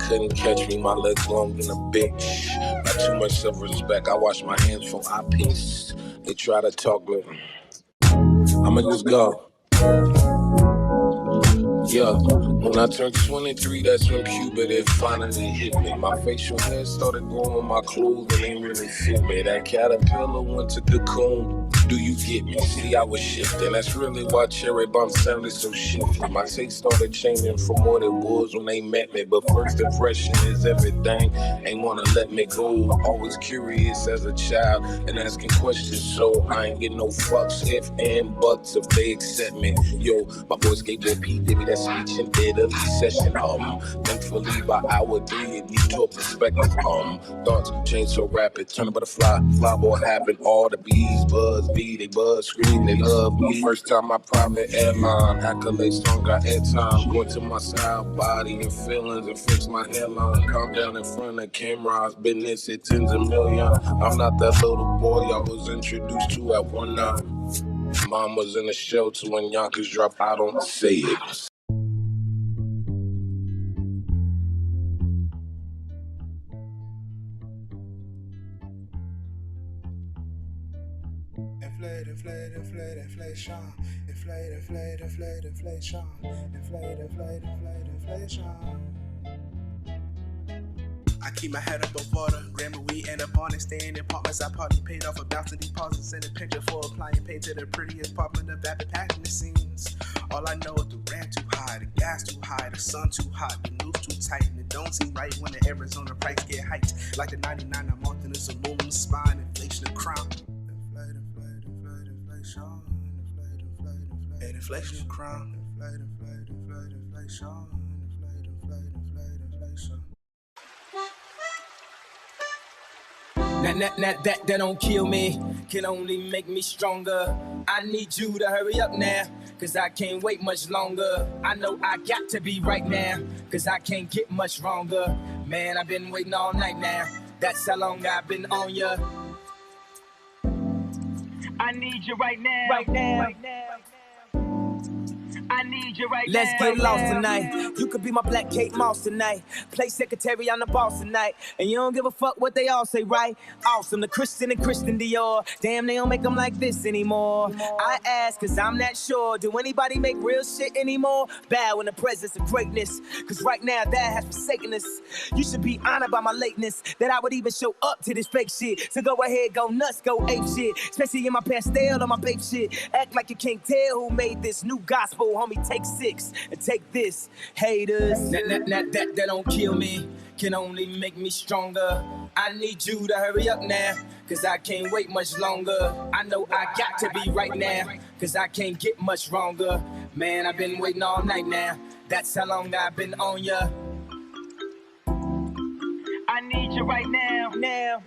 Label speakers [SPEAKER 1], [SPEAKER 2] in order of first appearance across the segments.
[SPEAKER 1] couldn't catch me, my legs long than a bitch. Not too much self-respect, I wash my hands for eye piece. They try to talk, but I'ma just go. Yeah, when I turned 23, that's when puberty finally hit me. My facial hair started growing, my clothes ain't really fit me. That caterpillar went to cocoon. Do you get me? See, I was shifting. That's really why cherry bomb sounded so shifty. My taste started changing from what it was when they met me. But first impression is everything. Ain't wanna let me go. Always curious as a child and asking questions. So I ain't getting no fucks, if and buts if they accept me. Yo, my boy Skateboard P gave me that speech and did a session. Thankfully by hour 3 it lead to a perspective. Thoughts change so rapid. Turn a butterfly, fly boy happen. All the bees buzz. They buzz, scream, they love me. First time my private airline, accolades strong, got airtime. Going to my style, body and feelings and fix my hairline. Calm down in front of cameras, business at tens of millions. I'm not that little boy I was introduced to at one night. Mom was in the shelter when Yonkers dropped, I don't say it.
[SPEAKER 2] Inflation. I keep my head above water, grammar we end up on it, staying in apartments. I partly paid off a bouncing deposits and a picture for applying paint to the prettiest apartment of vapid passenger scenes. All I know is the rent too high, the gas too high, the sun too hot, the news too tight, and it don't seem right when the Arizona price get hiked. Like the 99 I'm on in this aluminum spine, inflation of crime. Inflation of crime. Inflation.
[SPEAKER 3] That don't kill me, can only make me stronger. I need you to hurry up now, cause I can't wait much longer. I know I got to be right now, cause I can't get much wronger. Man, I've been waiting all night now, that's how long I've been on ya. I need you right now, right now. I need you right
[SPEAKER 4] Let's
[SPEAKER 3] now.
[SPEAKER 4] get lost tonight. You could be my black Kate Moss tonight. Play secretary on the boss tonight. And you don't give a fuck what they all say, right? Awesome, the Christian and Christian Dior. Damn, they don't make them like this anymore. I ask, cause I'm not sure. Do anybody make real shit anymore? Bow in the presence of greatness. Cause right now, that has forsaken us. You should be honored by my lateness. That I would even show up to this fake shit. So go ahead, go nuts, go ape shit. Especially in my pastel or my babe shit. Act like you can't tell who made this new gospel. Homie, take 6 and take this, haters.
[SPEAKER 3] That don't kill me, can only make me stronger. I need you to hurry up now, cause I can't wait much longer. I know I got to be right now, cause I can't get much wronger. Man, I've been waiting all night now, that's how long I've been on ya. I need you right now, now.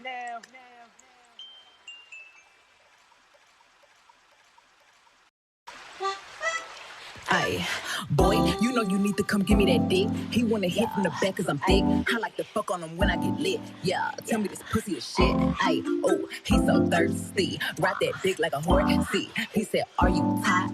[SPEAKER 5] Ay, boy, you know you need to come give me that dick. He wanna hit from the back cause I'm thick. I like to fuck on him when I get lit. Yeah, tell me this pussy is shit. Ay, oh, he's so thirsty. Ride that dick like a horse. See, he said, are you tired?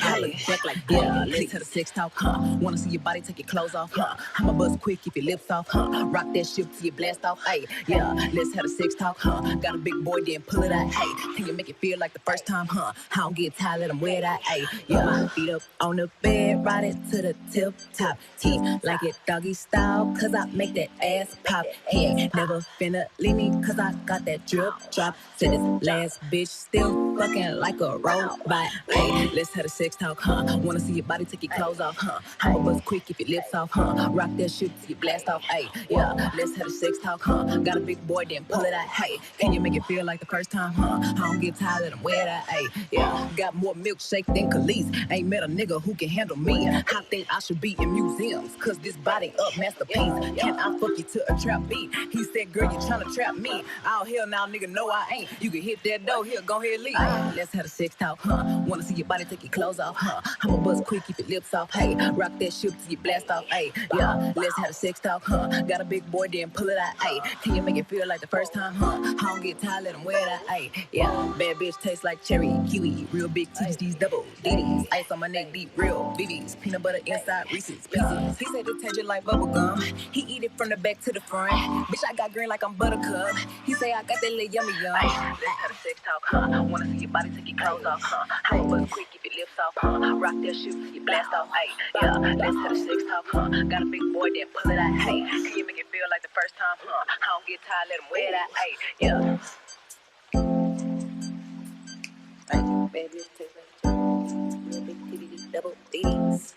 [SPEAKER 5] I look back like, yeah, let's have a sex talk, huh? Wanna see your body take your clothes off, huh? I'ma buzz quick if your lips off, huh? Rock that shit till you blast off, ay, yeah, let's have a sex talk, huh? Got a big boy, then pull it out, hey. Can you make it feel like the first time, huh? I don't get tired, let him wear that, ay, yeah. My feet up on the bed, ride it to the tip top. Teeth like it doggy style, cause I make that ass pop. He ain't never finna leave me, cause I got that drip drop. Said this last bitch still fucking like a robot. Hey, let's have a sex talk, huh? Wanna see your body take your clothes off, huh? I'ma buzz quick if your lips off, huh? Rock that shit till you blast off, hey, yeah. Let's have a sex talk, huh? Got a big boy, then pull it out, hey. Can you make it feel like the first time, huh? I don't get tired, let him wear that, hey, yeah. Got more milkshake than Khalees. Ain't met a nigga who can handle me. I think I should be in museums, cause this body up masterpiece. Can I fuck you to a trap beat? He said, girl, you tryna trap me. Oh, hell now, nigga, no, I ain't. You can hit that door, here, go ahead, leave. Hey, let's have a sex talk, huh? Wanna see your body take your clothes off, huh? I'ma buzz quick, keep your lips off, hey. Rock that shit till you blast off, hey. Yeah, let's have a sex talk, huh? Got a big boy, then pull it out, hey. Can you make it feel like the first time, huh? I don't get tired, let him wear that, hey. Yeah, bad bitch tastes like cherry, kiwi. Real big titties, these double ditties. Ice on my neck, deep, real BBs. Peanut butter inside Reese's Pieces. He said it taste just like bubble gum. He eat it from the back to the front. Bitch, I got green like I'm buttercup. He say I got that little yummy yum. Let's have a sex talk, huh? Wanna see your body take your clothes off, huh? I'ma buzz quick, keep your lips off, huh? Rock that shit till you blast off, hey. Yeah, let's have a sex talk, huh? Got a big boy, then pull it out, hey. Can you make it feel like the first time, huh? I don't get tired, let him wear that, hey. Yeah. Hey, bad bitch taste like cherry. Real big titty, double D's.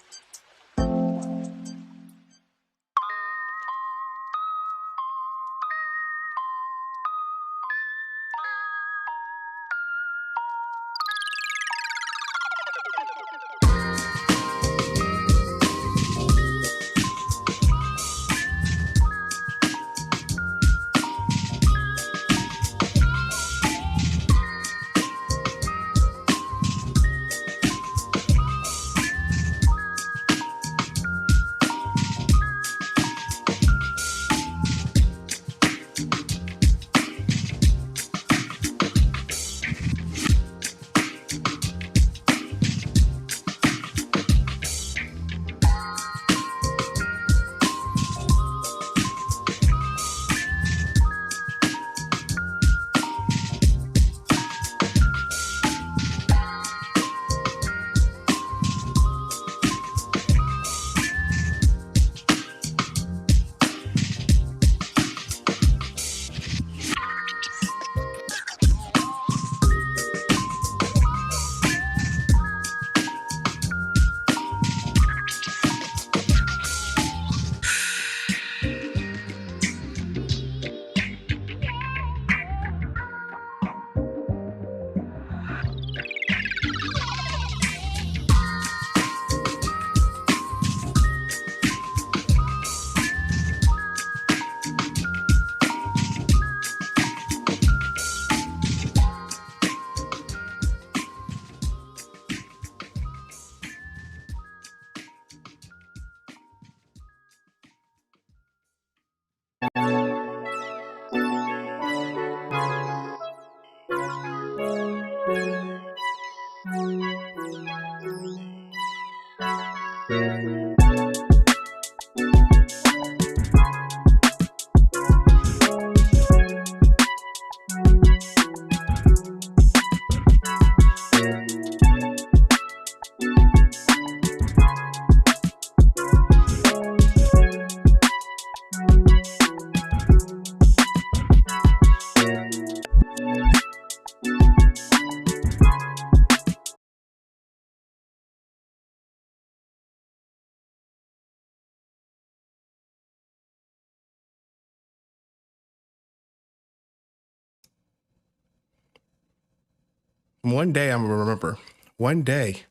[SPEAKER 6] One day I'm gonna remember. One day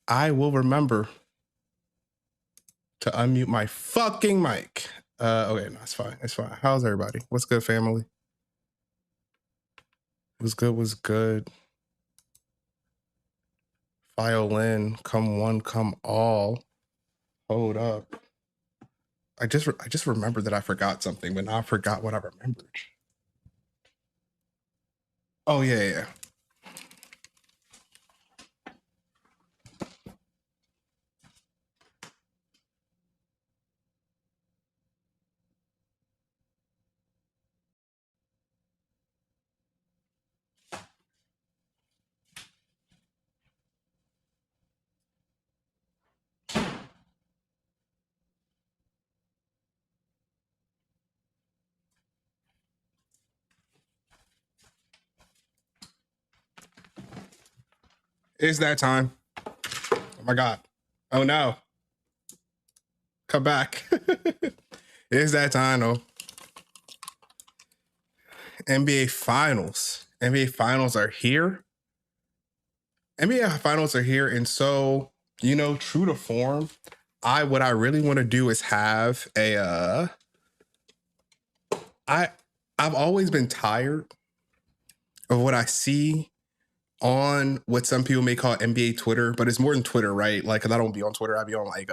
[SPEAKER 6] I will remember to unmute my fucking mic. Okay, no, it's fine. It's fine. How's everybody? What's good, family? What's good? What's good? Violin, come one, come all. Hold up. I just remembered that I forgot something, but now I forgot what I remembered. Oh yeah. It's that time. Oh my God. Oh no. Come back. It's that time though. NBA Finals. NBA Finals are here. NBA Finals are here. And so, you know, true to form, what I really want to do is have a I've always been tired of what I see on what some people may call NBA Twitter, but it's more than Twitter, right? Like, cause I don't be on Twitter. I be on like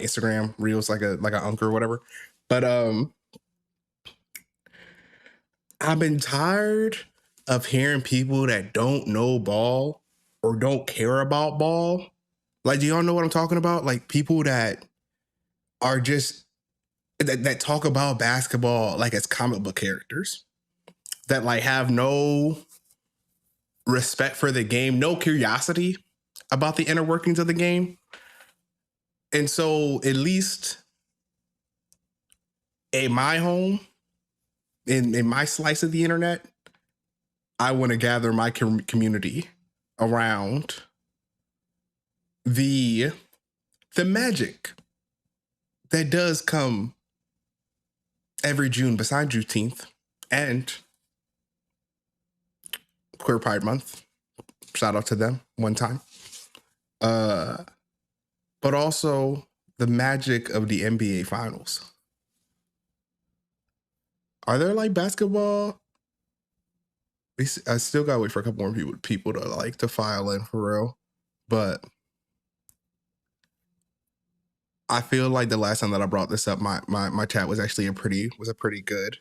[SPEAKER 6] Instagram Reels, like an uncle or whatever. But I've been tired of hearing people that don't know ball or don't care about ball. Like, do y'all know what I'm talking about? Like people that are just that talk about basketball like it's comic book characters that like have no respect for the game, no curiosity about the inner workings of the game. And so at least in my home, in my slice of the internet, I want to gather my community around the magic that does come every June beside Juneteenth and Queer Pride Month. Shout out to them one time. But also the magic of the NBA Finals. Are there like basketball? I still gotta wait for a couple more people to like to file in for real. But I feel like the last time that I brought this up, my chat was actually a pretty good.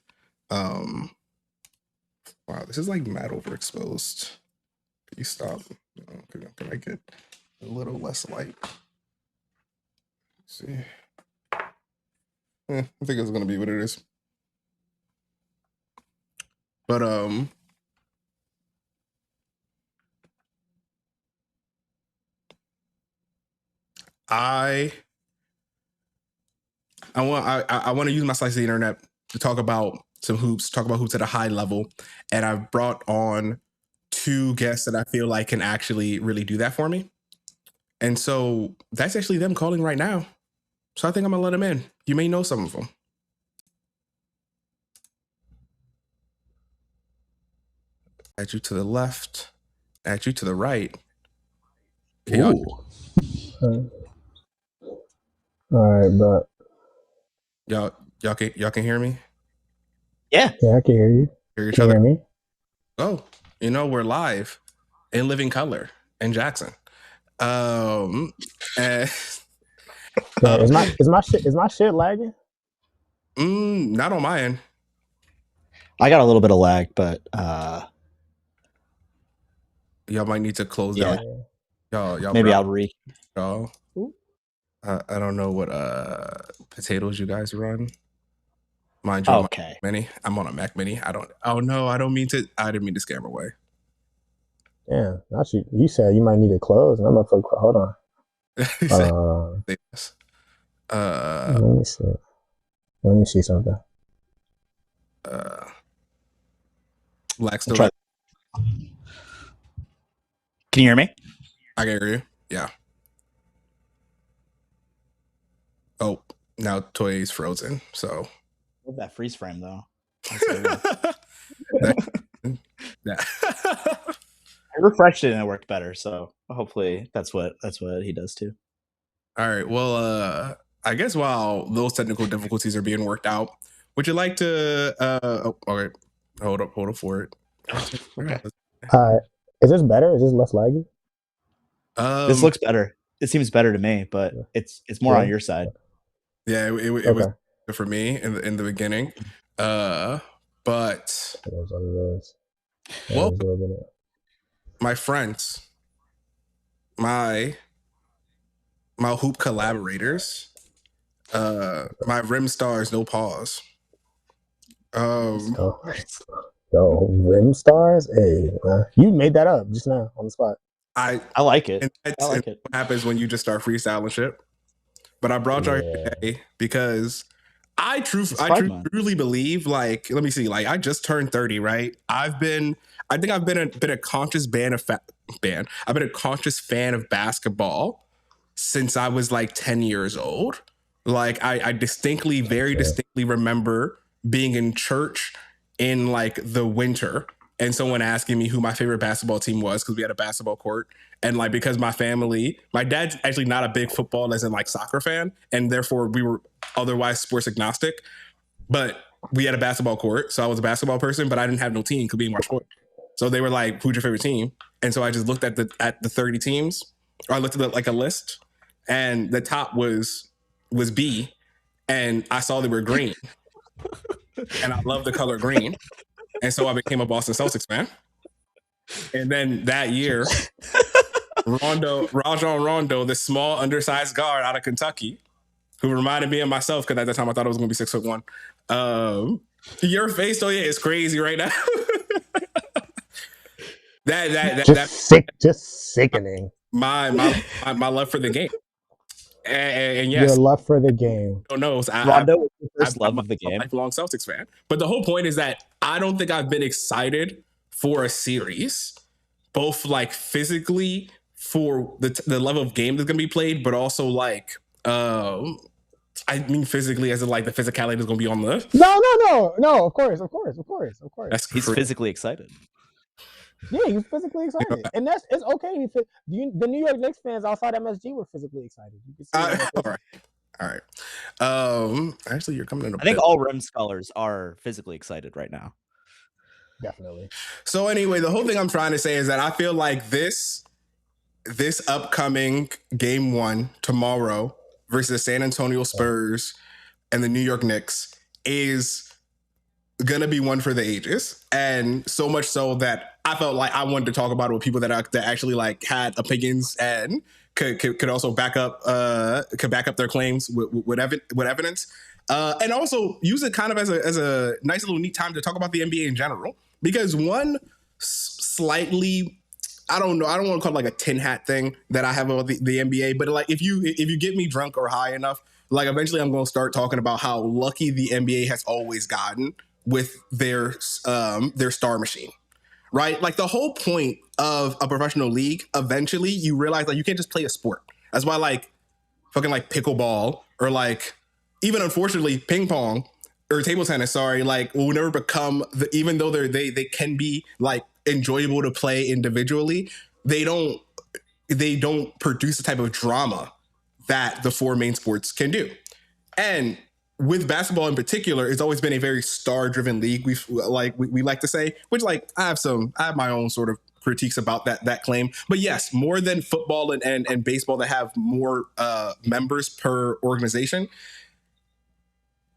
[SPEAKER 6] Wow, this is like mad overexposed. Can you stop? Can I get a little less light? Let's see. I think it's gonna be what it is. But I want to use my slice of the internet to talk about some hoops, talk about hoops at a high level. And I've brought on two guests that I feel like can actually really do that for me. And so that's actually them calling right now. So I think I'm gonna let them in. You may know some of them. Add you to the left, add you to the right. Okay,
[SPEAKER 7] All right, but
[SPEAKER 6] y'all can hear me?
[SPEAKER 7] yeah, I can hear you.
[SPEAKER 6] Hear each
[SPEAKER 7] Can you
[SPEAKER 6] other?
[SPEAKER 7] hear me?
[SPEAKER 6] Oh, we're live in living color in Jackson. And
[SPEAKER 7] Yeah, is my shit lagging?
[SPEAKER 6] Not on my end.
[SPEAKER 8] I got a little bit of lag, but
[SPEAKER 6] y'all might need to close
[SPEAKER 8] yeah.
[SPEAKER 6] down. Y'all
[SPEAKER 8] Maybe I'll
[SPEAKER 6] y'all. I don't know what potatoes you guys run. Mind you,
[SPEAKER 8] okay.
[SPEAKER 6] Mini. I'm on a Mac Mini. I didn't mean to scam away.
[SPEAKER 7] Yeah, you said you might need to close, and I'm like, hold on. Let me see something.
[SPEAKER 6] Black still.
[SPEAKER 8] Can you hear me?
[SPEAKER 6] I can hear you. Yeah. Oh, now Toy's frozen. So.
[SPEAKER 8] Love that freeze frame though.
[SPEAKER 6] Yeah.
[SPEAKER 8] I refreshed it and it worked better. So hopefully that's what he does too.
[SPEAKER 6] All right. Well, I guess while those technical difficulties are being worked out, would you like to? Okay. Hold up for it.
[SPEAKER 8] Okay.
[SPEAKER 7] Is this better? Is this less laggy?
[SPEAKER 8] This looks better. It seems better to me, but it's more on your side.
[SPEAKER 6] Yeah, it was for me in the beginning, but well, my friends, my hoop collaborators, my rim stars, no pause.
[SPEAKER 7] Rim stars. Hey, you made that up just now on the spot.
[SPEAKER 6] I
[SPEAKER 8] like it.
[SPEAKER 6] I like it. What happens when you just start freestyling shit? But I brought y'all here today because I truly believe, like, let me see, like, I just turned 30, right? I think I've been a conscious I've been a conscious fan of basketball since I was like 10 years old. Like, I very distinctly remember being in church in like the winter and someone asking me who my favorite basketball team was because we had a basketball court. And like, because my dad's actually not a big football as in like soccer fan. And therefore we were otherwise sports agnostic, but we had a basketball court. So I was a basketball person, but I didn't have no team because we didn't watch sport. So they were like, "Who's your favorite team?" And so I just looked at the 30 teams, or I looked at like a list, and the top was B, and I saw they were green, and I love the color green, and so I became a Boston Celtics fan. And then that year, Rajon Rondo, this small, undersized guard out of Kentucky, who reminded me of myself because at the time I thought I was going to be 6'1". Your face, though, yeah, is crazy right now.
[SPEAKER 7] Just sickening.
[SPEAKER 6] My love for the game, and yes,
[SPEAKER 7] your love for the game.
[SPEAKER 6] Rondo
[SPEAKER 8] was the first love of the game.
[SPEAKER 6] I'm a lifelong Celtics fan, but the whole point is that I don't think I've been excited for a series, both like physically for the level of game that's going to be played, but also like I mean physically as in like the physicality is going to be on the.
[SPEAKER 7] No. Of course.
[SPEAKER 6] He's
[SPEAKER 8] physically excited.
[SPEAKER 7] Yeah, he's physically excited, and it's okay. The New York Knicks fans outside MSG were physically excited. You can see
[SPEAKER 6] all right. Actually, you're coming in.
[SPEAKER 8] I think all Rim scholars are physically excited right now.
[SPEAKER 7] Definitely.
[SPEAKER 6] So anyway, the whole thing I'm trying to say is that I feel like this upcoming game 1 tomorrow versus the San Antonio Spurs and the New York Knicks is gonna be one for the ages, and so much so that I felt like I wanted to talk about it with people that actually like had opinions and could also back up their claims with evidence, and also use it kind of as a nice little neat time to talk about the NBA in general, because one slightly, I don't want to call it like a tin hat thing that I have about the NBA, but like if you get me drunk or high enough, like eventually I'm going to start talking about how lucky the NBA has always gotten with their star machine, right? Like the whole point of a professional league, eventually you realize like you can't just play a sport. That's why like fucking like pickleball or like even unfortunately ping pong or table tennis, like will never become even though they can be like enjoyable to play individually, they don't produce the type of drama that the 4 main sports can do. And with basketball in particular, it's always been a very star-driven league. We like to say, which like I have my own sort of critiques about that claim. But yes, more than football and baseball that have more members per organization,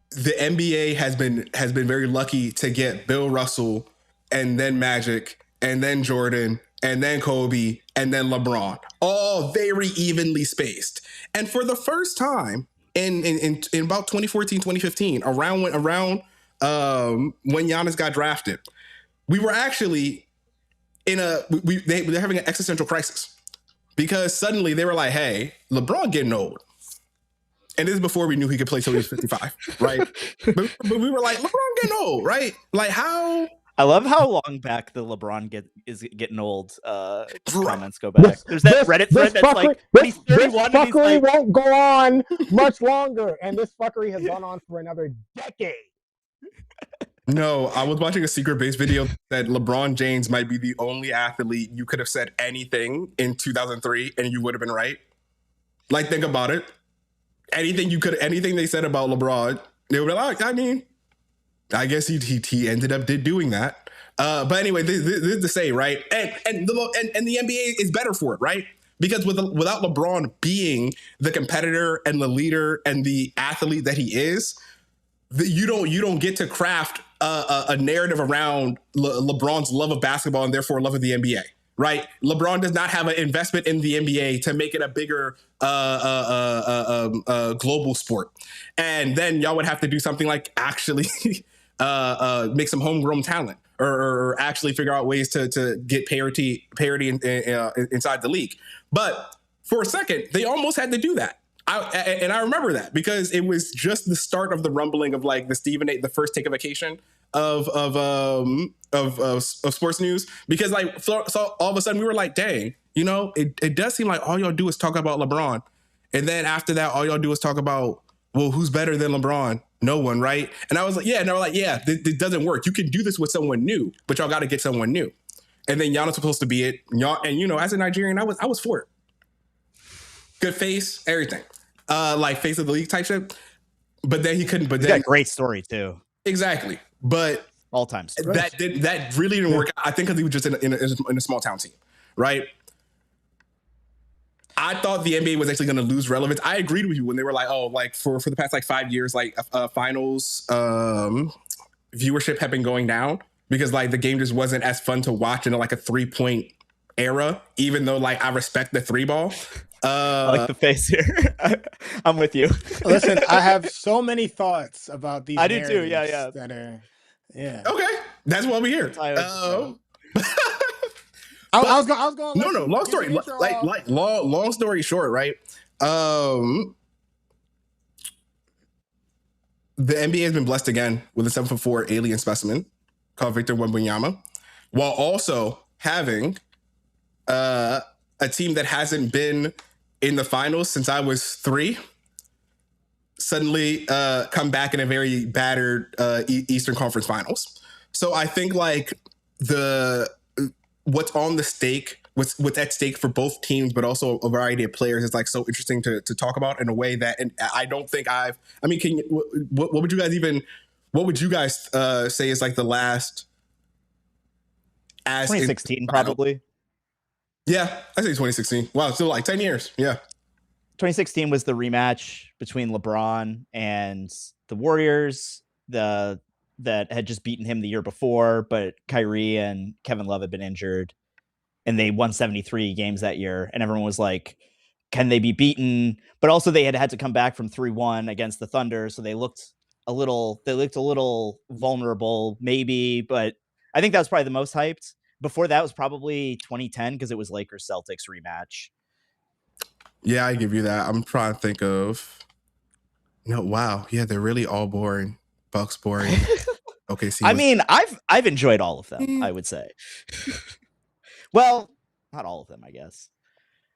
[SPEAKER 6] the NBA has been very lucky to get Bill Russell and then Magic and then Jordan and then Kobe and then LeBron, all very evenly spaced. And for the first time in about 2014, 2015, around when Giannis got drafted, we were actually they're having an existential crisis, because suddenly they were like, hey, LeBron getting old. And this is before we knew he could play till he was 55, right? but we were like, LeBron getting old, right? Like how...
[SPEAKER 8] I love how long back the LeBron is getting old comments go back. There's that Reddit thread that's like, he's 31
[SPEAKER 7] this
[SPEAKER 8] and he's like...
[SPEAKER 7] won't go on much longer, and this fuckery has gone on for another decade.
[SPEAKER 6] No, I was watching a Secret Base video that LeBron James might be the only athlete you could have said anything in 2003 and you would have been right. Like, think about it. Anything they said about LeBron, they would be like, I mean, I guess he ended up doing that. But anyway, this is to say, right? And the NBA is better for it, right? Because without LeBron being the competitor and the leader and the athlete that he is, you don't get to craft a narrative around LeBron's love of basketball and therefore love of the NBA. Right? LeBron does not have an investment in the NBA to make it a bigger global sport. And then y'all would have to do something like actually make some homegrown talent or actually figure out ways to get parity inside the league. But for a second, they almost had to do that. I remember that because it was just the start of the rumbling of like the Stephen A, the first take a vacation of sports news, because like so all of a sudden we were like, dang, it does seem like all y'all do is talk about LeBron, and then after that all y'all do is talk about, well, who's better than LeBron? No one, right? And I was like, yeah, and they were like, yeah, this doesn't work. You can do this with someone new, but y'all got to get someone new. And then Giannis was supposed to be it, y'all, and as a Nigerian, I was for it. Good face, everything, like face of the league type shit. But then he couldn't. But then
[SPEAKER 8] got a great story too.
[SPEAKER 6] Exactly. But
[SPEAKER 8] All-time star.
[SPEAKER 6] That really didn't work. I think because he was just in a small town team, right? I thought the NBA was actually going to lose relevance. I agreed with you when they were like, oh, like for the past like 5 years, like finals viewership had been going down because like the game just wasn't as fun to watch in like a 3-point era, even though like I respect the 3-ball.
[SPEAKER 8] I like the face here. I'm with you.
[SPEAKER 7] Listen, I have so many thoughts about these.
[SPEAKER 8] I do too. Yeah.
[SPEAKER 7] That are, yeah.
[SPEAKER 6] Okay, that's why we're here.
[SPEAKER 7] I was going.
[SPEAKER 6] No. Long story. Long story short, right? The NBA has been blessed again with a 7'4" alien specimen called Victor Wembanyama, while also having a team that hasn't been in the finals since I was 3 suddenly come back in a very battered Eastern Conference Finals. So I think like what's on the stake, what's at stake for both teams, but also a variety of players is like so interesting to talk about in a way that, and I don't think what would you guys say is like the last
[SPEAKER 8] 2016 probably.
[SPEAKER 6] Yeah, I say 2016. Wow, still like 10 years. Yeah.
[SPEAKER 8] 2016 was the rematch between LeBron and the Warriors, that had just beaten him the year before, but Kyrie and Kevin Love had been injured and they won 73 games that year. And everyone was like, can they be beaten? But also they had to come back from 3-1 against the Thunder. So they looked a little vulnerable maybe, but I think that was probably the most hyped. Before that was probably 2010 because it was Lakers Celtics rematch.
[SPEAKER 6] Yeah, I give you that. I'm trying to think of. No, wow. Yeah, they're really all boring. Bucks boring. Okay,
[SPEAKER 8] I mean, I've enjoyed all of them. I would say. Well, not all of them, I guess.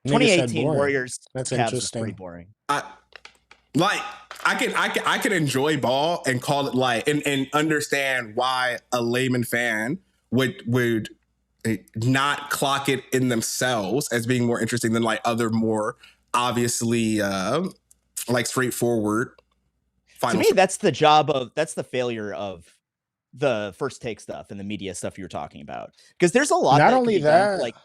[SPEAKER 8] 2018 Warriors.
[SPEAKER 7] That's
[SPEAKER 8] Cavs
[SPEAKER 7] interesting.
[SPEAKER 8] Was pretty boring.
[SPEAKER 6] I can enjoy ball and call it like and understand why a layman fan would not clock it in themselves as being more interesting than like other more obviously like straightforward finals.
[SPEAKER 8] To me, that's the failure of the First Take stuff and the media stuff you were talking about. Because there's a lot
[SPEAKER 7] not only that,
[SPEAKER 8] like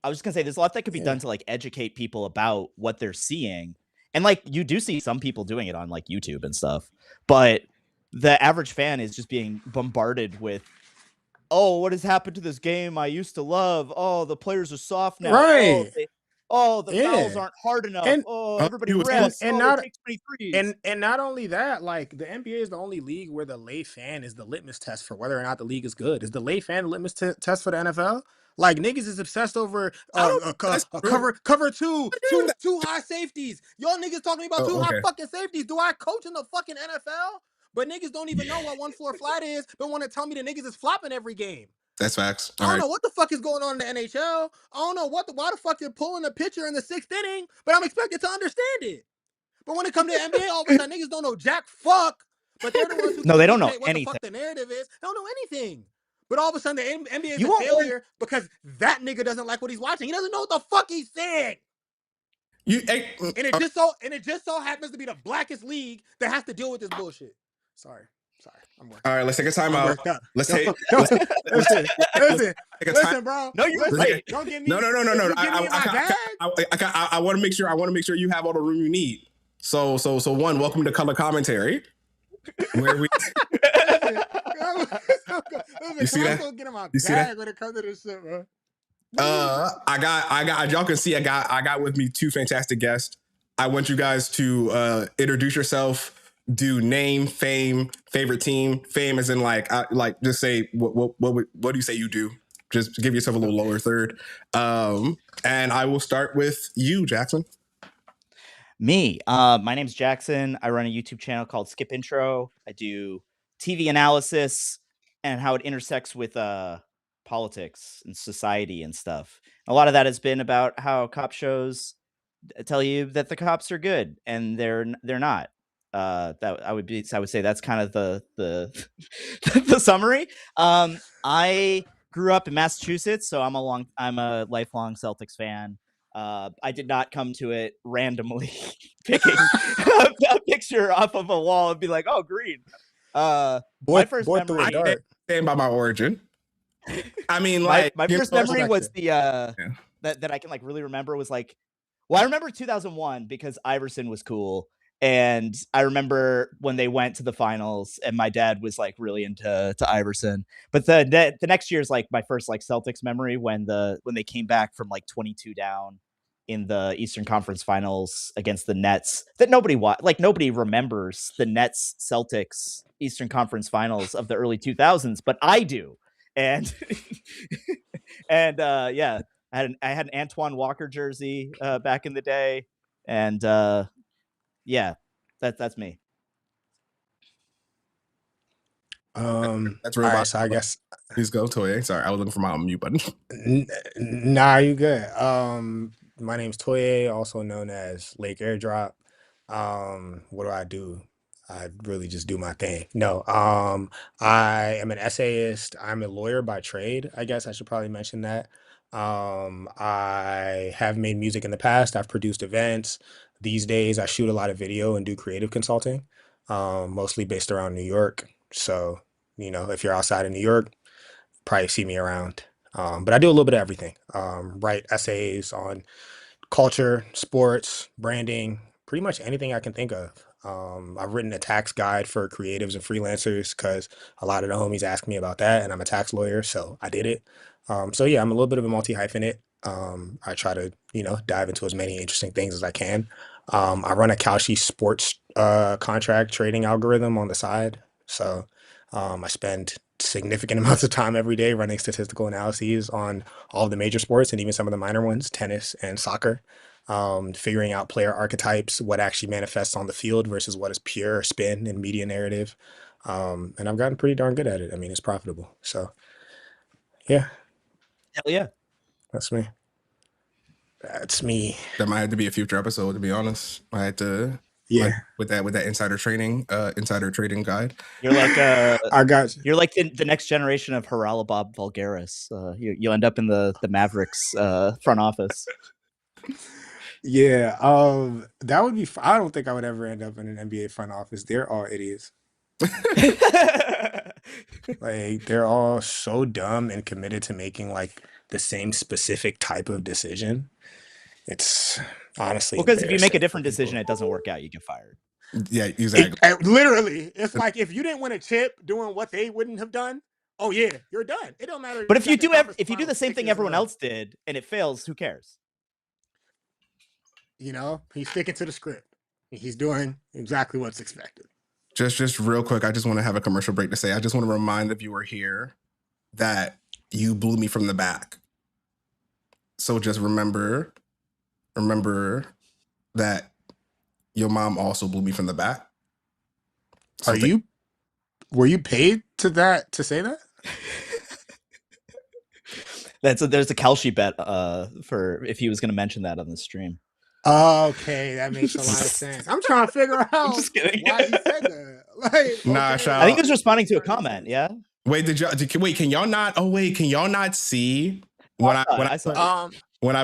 [SPEAKER 8] I was just gonna say there's a lot that could be done to like educate people about what they're seeing. And like you do see some people doing it on like YouTube and stuff, but the average fan is just being bombarded with, oh, what has happened to this game I used to love? Oh, the players are soft now.
[SPEAKER 7] Right.
[SPEAKER 8] The fouls aren't hard enough.
[SPEAKER 7] And,
[SPEAKER 8] everybody rests.
[SPEAKER 7] And
[SPEAKER 8] not
[SPEAKER 7] only that, like the NBA is the only league where the lay fan is the litmus test for whether or not the league is good. Is the lay fan the litmus test for the NFL? Like niggas is obsessed over cover two high safeties. Y'all niggas talking about high fucking safeties. Do I coach in the fucking NFL? But niggas don't even know what 1 floor flat is, but want to tell me the niggas is flopping every game.
[SPEAKER 6] That's facts.
[SPEAKER 7] I don't know what the fuck is going on in the NHL. I don't know why the fuck they're pulling the pitcher in the 6th inning, but I'm expected to understand it. But when it comes to NBA, all of a sudden niggas don't know jack fuck. But they're the ones who
[SPEAKER 8] they don't know
[SPEAKER 7] what
[SPEAKER 8] anything.
[SPEAKER 7] The fuck the narrative is. They don't know anything. But all of a sudden the NBA is a failure because that nigga doesn't like what he's watching. He doesn't know what the fuck he's saying. And it just so happens to be the blackest league that has to deal with this bullshit. Sorry, I'm working.
[SPEAKER 6] All right, let's take a time out. Let's take.
[SPEAKER 7] Listen, bro.
[SPEAKER 8] No, you're right.
[SPEAKER 7] Don't get me.
[SPEAKER 6] No. I want to make sure. I want to make sure you have all the room you need. So one, welcome to Color Commentary, where we. You see that? You see that?
[SPEAKER 7] When it comes to this shit, bro.
[SPEAKER 6] I got. Y'all can see I got with me 2 fantastic guests. I want you guys to introduce yourself. Do name, fame, favorite team. Fame as in like just say what do you say you do? Just give yourself a little lower third. And I will start with you, Jackson.
[SPEAKER 8] Me. My name's Jackson. I run a YouTube channel called Skip Intro. I do TV analysis and how it intersects with politics and society and stuff. A lot of that has been about how cop shows tell you that the cops are good and they're not. That I would say that's kind of the the summary. I grew up in Massachusetts, so I'm a lifelong Celtics fan. I did not come to it randomly picking a picture off of a wall and be like, oh, green. My first memory.
[SPEAKER 6] stand by my origin. I mean,
[SPEAKER 8] my
[SPEAKER 6] like
[SPEAKER 8] first memory was the that I can like really remember was like, well, I remember 2001 because Iverson was cool. And I remember when they went to the finals and my dad was like really into Iverson. But the next year is like my first like Celtics memory when they came back from like 22 down in the Eastern Conference Finals against the Nets. That nobody remembers the Nets Celtics Eastern Conference Finals of the early 2000s, but I do. And and yeah, I had an Antoine Walker jersey back in the day, and yeah, that's me.
[SPEAKER 6] That's real.
[SPEAKER 7] All right, so I guess
[SPEAKER 6] please go, Toye. Sorry, I was looking for my mute button.
[SPEAKER 7] nah, you good. My name's Toye, also known as Lake Airdrop. What do? I really just do my thing. No, I am an essayist. I'm a lawyer by trade. I guess I should probably mention that. I have made music in the past. I've produced events. These days, I shoot a lot of video and do creative consulting, mostly based around New York. So, if you're outside of New York, probably see me around. But I do a little bit of everything. Write essays on culture, sports, branding, pretty much anything I can think of. I've written a tax guide for creatives and freelancers because a lot of the homies ask me about that, and I'm a tax lawyer, so I did it. So yeah, I'm a little bit of a multi-hyphenate. I try to, dive into as many interesting things as I can. I run a Kalshi sports contract trading algorithm on the side. So I spend significant amounts of time every day running statistical analyses on all of the major sports and even some of the minor ones, tennis and soccer, figuring out player archetypes, what actually manifests on the field versus what is pure spin and media narrative. And I've gotten pretty darn good at it. I mean, it's profitable. So yeah.
[SPEAKER 8] Hell yeah.
[SPEAKER 7] That's me. That's me.
[SPEAKER 6] That might have to be a future episode, to be honest. I had to with that insider trading guide.
[SPEAKER 8] You're like
[SPEAKER 7] I got you.
[SPEAKER 8] You're like the next generation of Haralabob Vulgaris. You'll end up in the Mavericks front office.
[SPEAKER 7] Yeah, that would be. I don't think I would ever end up in an NBA front office. They're all idiots. Like they're all so dumb and committed to making like the same specific type of decision. It's honestly
[SPEAKER 8] because if you make a different decision, it doesn't work out, you get fired.
[SPEAKER 6] Yeah, exactly.
[SPEAKER 7] Literally, it's like if you didn't win a chip doing what they wouldn't have done, oh yeah, you're done. It don't matter.
[SPEAKER 8] But if you do the same thing everyone else did and it fails, who cares?
[SPEAKER 7] He's sticking to the script. He's doing exactly what's expected.
[SPEAKER 6] Just real quick, I just want to have a commercial break to say, I just want to remind the viewer here that you blew me from the back. So just remember that your mom also blew me from the back.
[SPEAKER 7] So were you paid to say that?
[SPEAKER 8] There's a Kalshi bet for if he was going to mention that on the stream.
[SPEAKER 7] Okay, that makes a lot of sense. I'm trying to figure out why he said that. Like,
[SPEAKER 6] nah,
[SPEAKER 7] okay.
[SPEAKER 8] I think he was responding to a comment. Yeah.
[SPEAKER 6] Wait, can y'all not see when I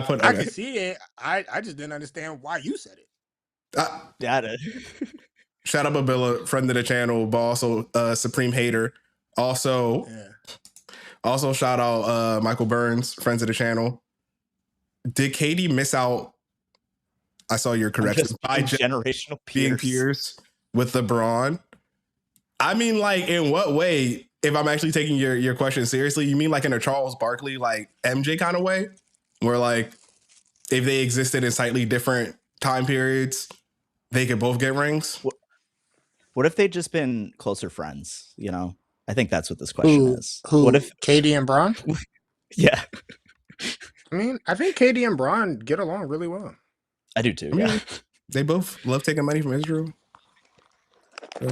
[SPEAKER 6] put?
[SPEAKER 7] I can see it. I just didn't understand why you said it.
[SPEAKER 8] Got it.
[SPEAKER 6] Shout out Babilla, friend of the channel, but also Supreme Hater. Also shout out Michael Burns, friends of the channel. Did Katie miss out? I saw your correction.
[SPEAKER 8] By generational
[SPEAKER 6] peers with LeBron. I mean, like, in what way? If I'm actually taking your question seriously, you mean like in a Charles Barkley, like MJ kind of way, where like if they existed in slightly different time periods, they could both get rings?
[SPEAKER 8] What if they'd just been closer friends? I think that's what this question is.
[SPEAKER 7] What if KD and Bron?
[SPEAKER 8] Yeah.
[SPEAKER 7] I mean, I think KD and Bron get along really well.
[SPEAKER 8] I do too. Yeah.
[SPEAKER 6] They both love taking money from Israel. So.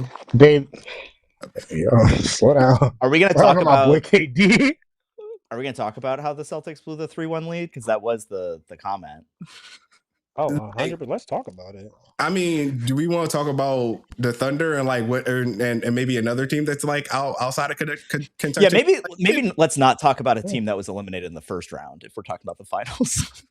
[SPEAKER 7] Slow down.
[SPEAKER 8] Are we going to talk about
[SPEAKER 7] my boy KD?
[SPEAKER 8] Are we going to talk about how the Celtics blew the 3-1 lead? Because that was the comment.
[SPEAKER 7] Oh, 100%. Let's talk about it.
[SPEAKER 6] I mean, do we want to talk about the Thunder and like what, and maybe another team that's like outside of Kentucky?
[SPEAKER 8] Yeah, maybe let's not talk about a team that was eliminated in the first round if we're talking about the finals.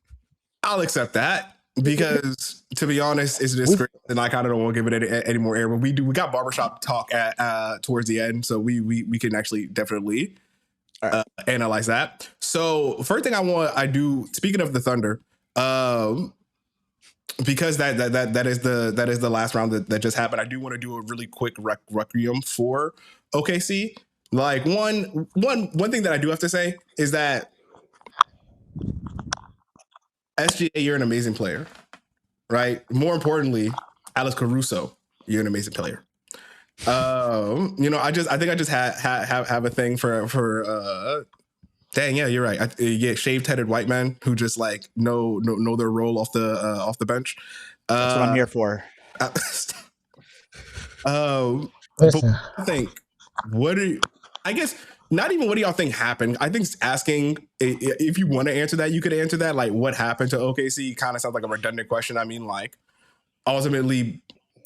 [SPEAKER 6] I'll accept that. because to be honest, it's a disgrace, and I kind of don't want to give it any more air. But we got barbershop talk at towards the end, so we can actually definitely analyze that. So first thing I do. Speaking of the Thunder, because that is the last round that just happened. I do want to do a really quick requiem for OKC. Like one thing that I do have to say is that SGA, you're an amazing player, right? More importantly, Alex Caruso, you're an amazing player. I think I just have a thing for dang, yeah, you're right. Shaved headed white men who just like know their role off the bench.
[SPEAKER 8] That's what I'm here for.
[SPEAKER 7] Listen.
[SPEAKER 6] I think I guess not even what do y'all think happened? I think asking if you want to answer that, you could answer that. Like, what happened to OKC kind of sounds like a redundant question. I mean, like, ultimately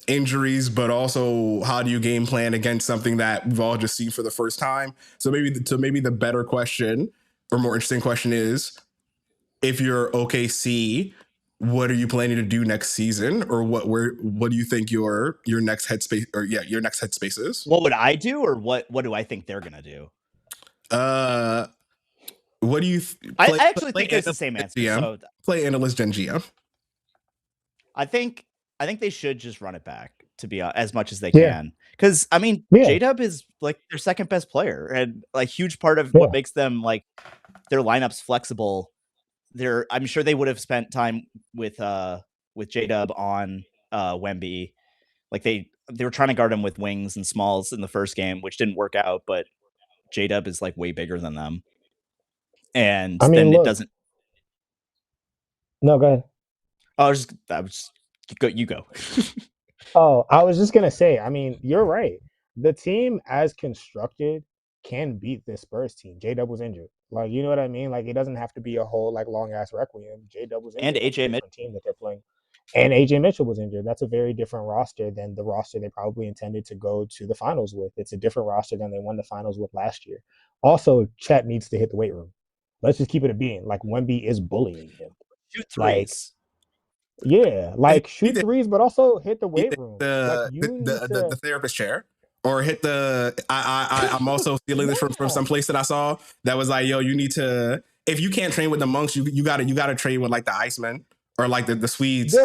[SPEAKER 6] injuries, but also how do you game plan against something that we've all just seen for the first time? So maybe the better question or more interesting question is, if you're OKC, what are you planning to do next season, or what do you think your next headspace your next headspace is?
[SPEAKER 8] What would I do, or what do I think they're gonna do?
[SPEAKER 6] What do you?
[SPEAKER 8] I actually think it's the same answer.
[SPEAKER 6] GM,
[SPEAKER 8] so
[SPEAKER 6] play analyst and GM.
[SPEAKER 8] I think they should just run it back to be as much as they can, because I mean, J-Dub is like their second best player, and like huge part of what makes them like their lineups flexible. I'm sure they would have spent time with J-Dub on Wemby. Like they were trying to guard him with wings and smalls in the first game, which didn't work out, but J-Dub is like way bigger than them. And I mean, then it doesn't.
[SPEAKER 7] No, go ahead.
[SPEAKER 8] You go.
[SPEAKER 7] Oh, I was just gonna say, I mean, you're right. The team as constructed can beat this Spurs team. J-Dub was injured. Like, you know what I mean? Like, it doesn't have to be a whole like long ass requiem. J-Dub was injured.
[SPEAKER 8] And AJ
[SPEAKER 7] Mitchell team that they're playing. And AJ Mitchell was injured. That's a very different roster than the roster they probably intended to go to the finals with. It's a different roster than they won the finals with last year. Also, Chet needs to hit the weight room. Let's just keep it a being. Like, Wemby is bullying him.
[SPEAKER 8] Shoot threes.
[SPEAKER 7] Shoot threes, but also hit the weight room.
[SPEAKER 6] The therapist chair. Or hit the. I'm also stealing this from some place that I saw that was like, yo, you need to. If you can't train with the monks, you gotta train with like the Icemen or like the Swedes.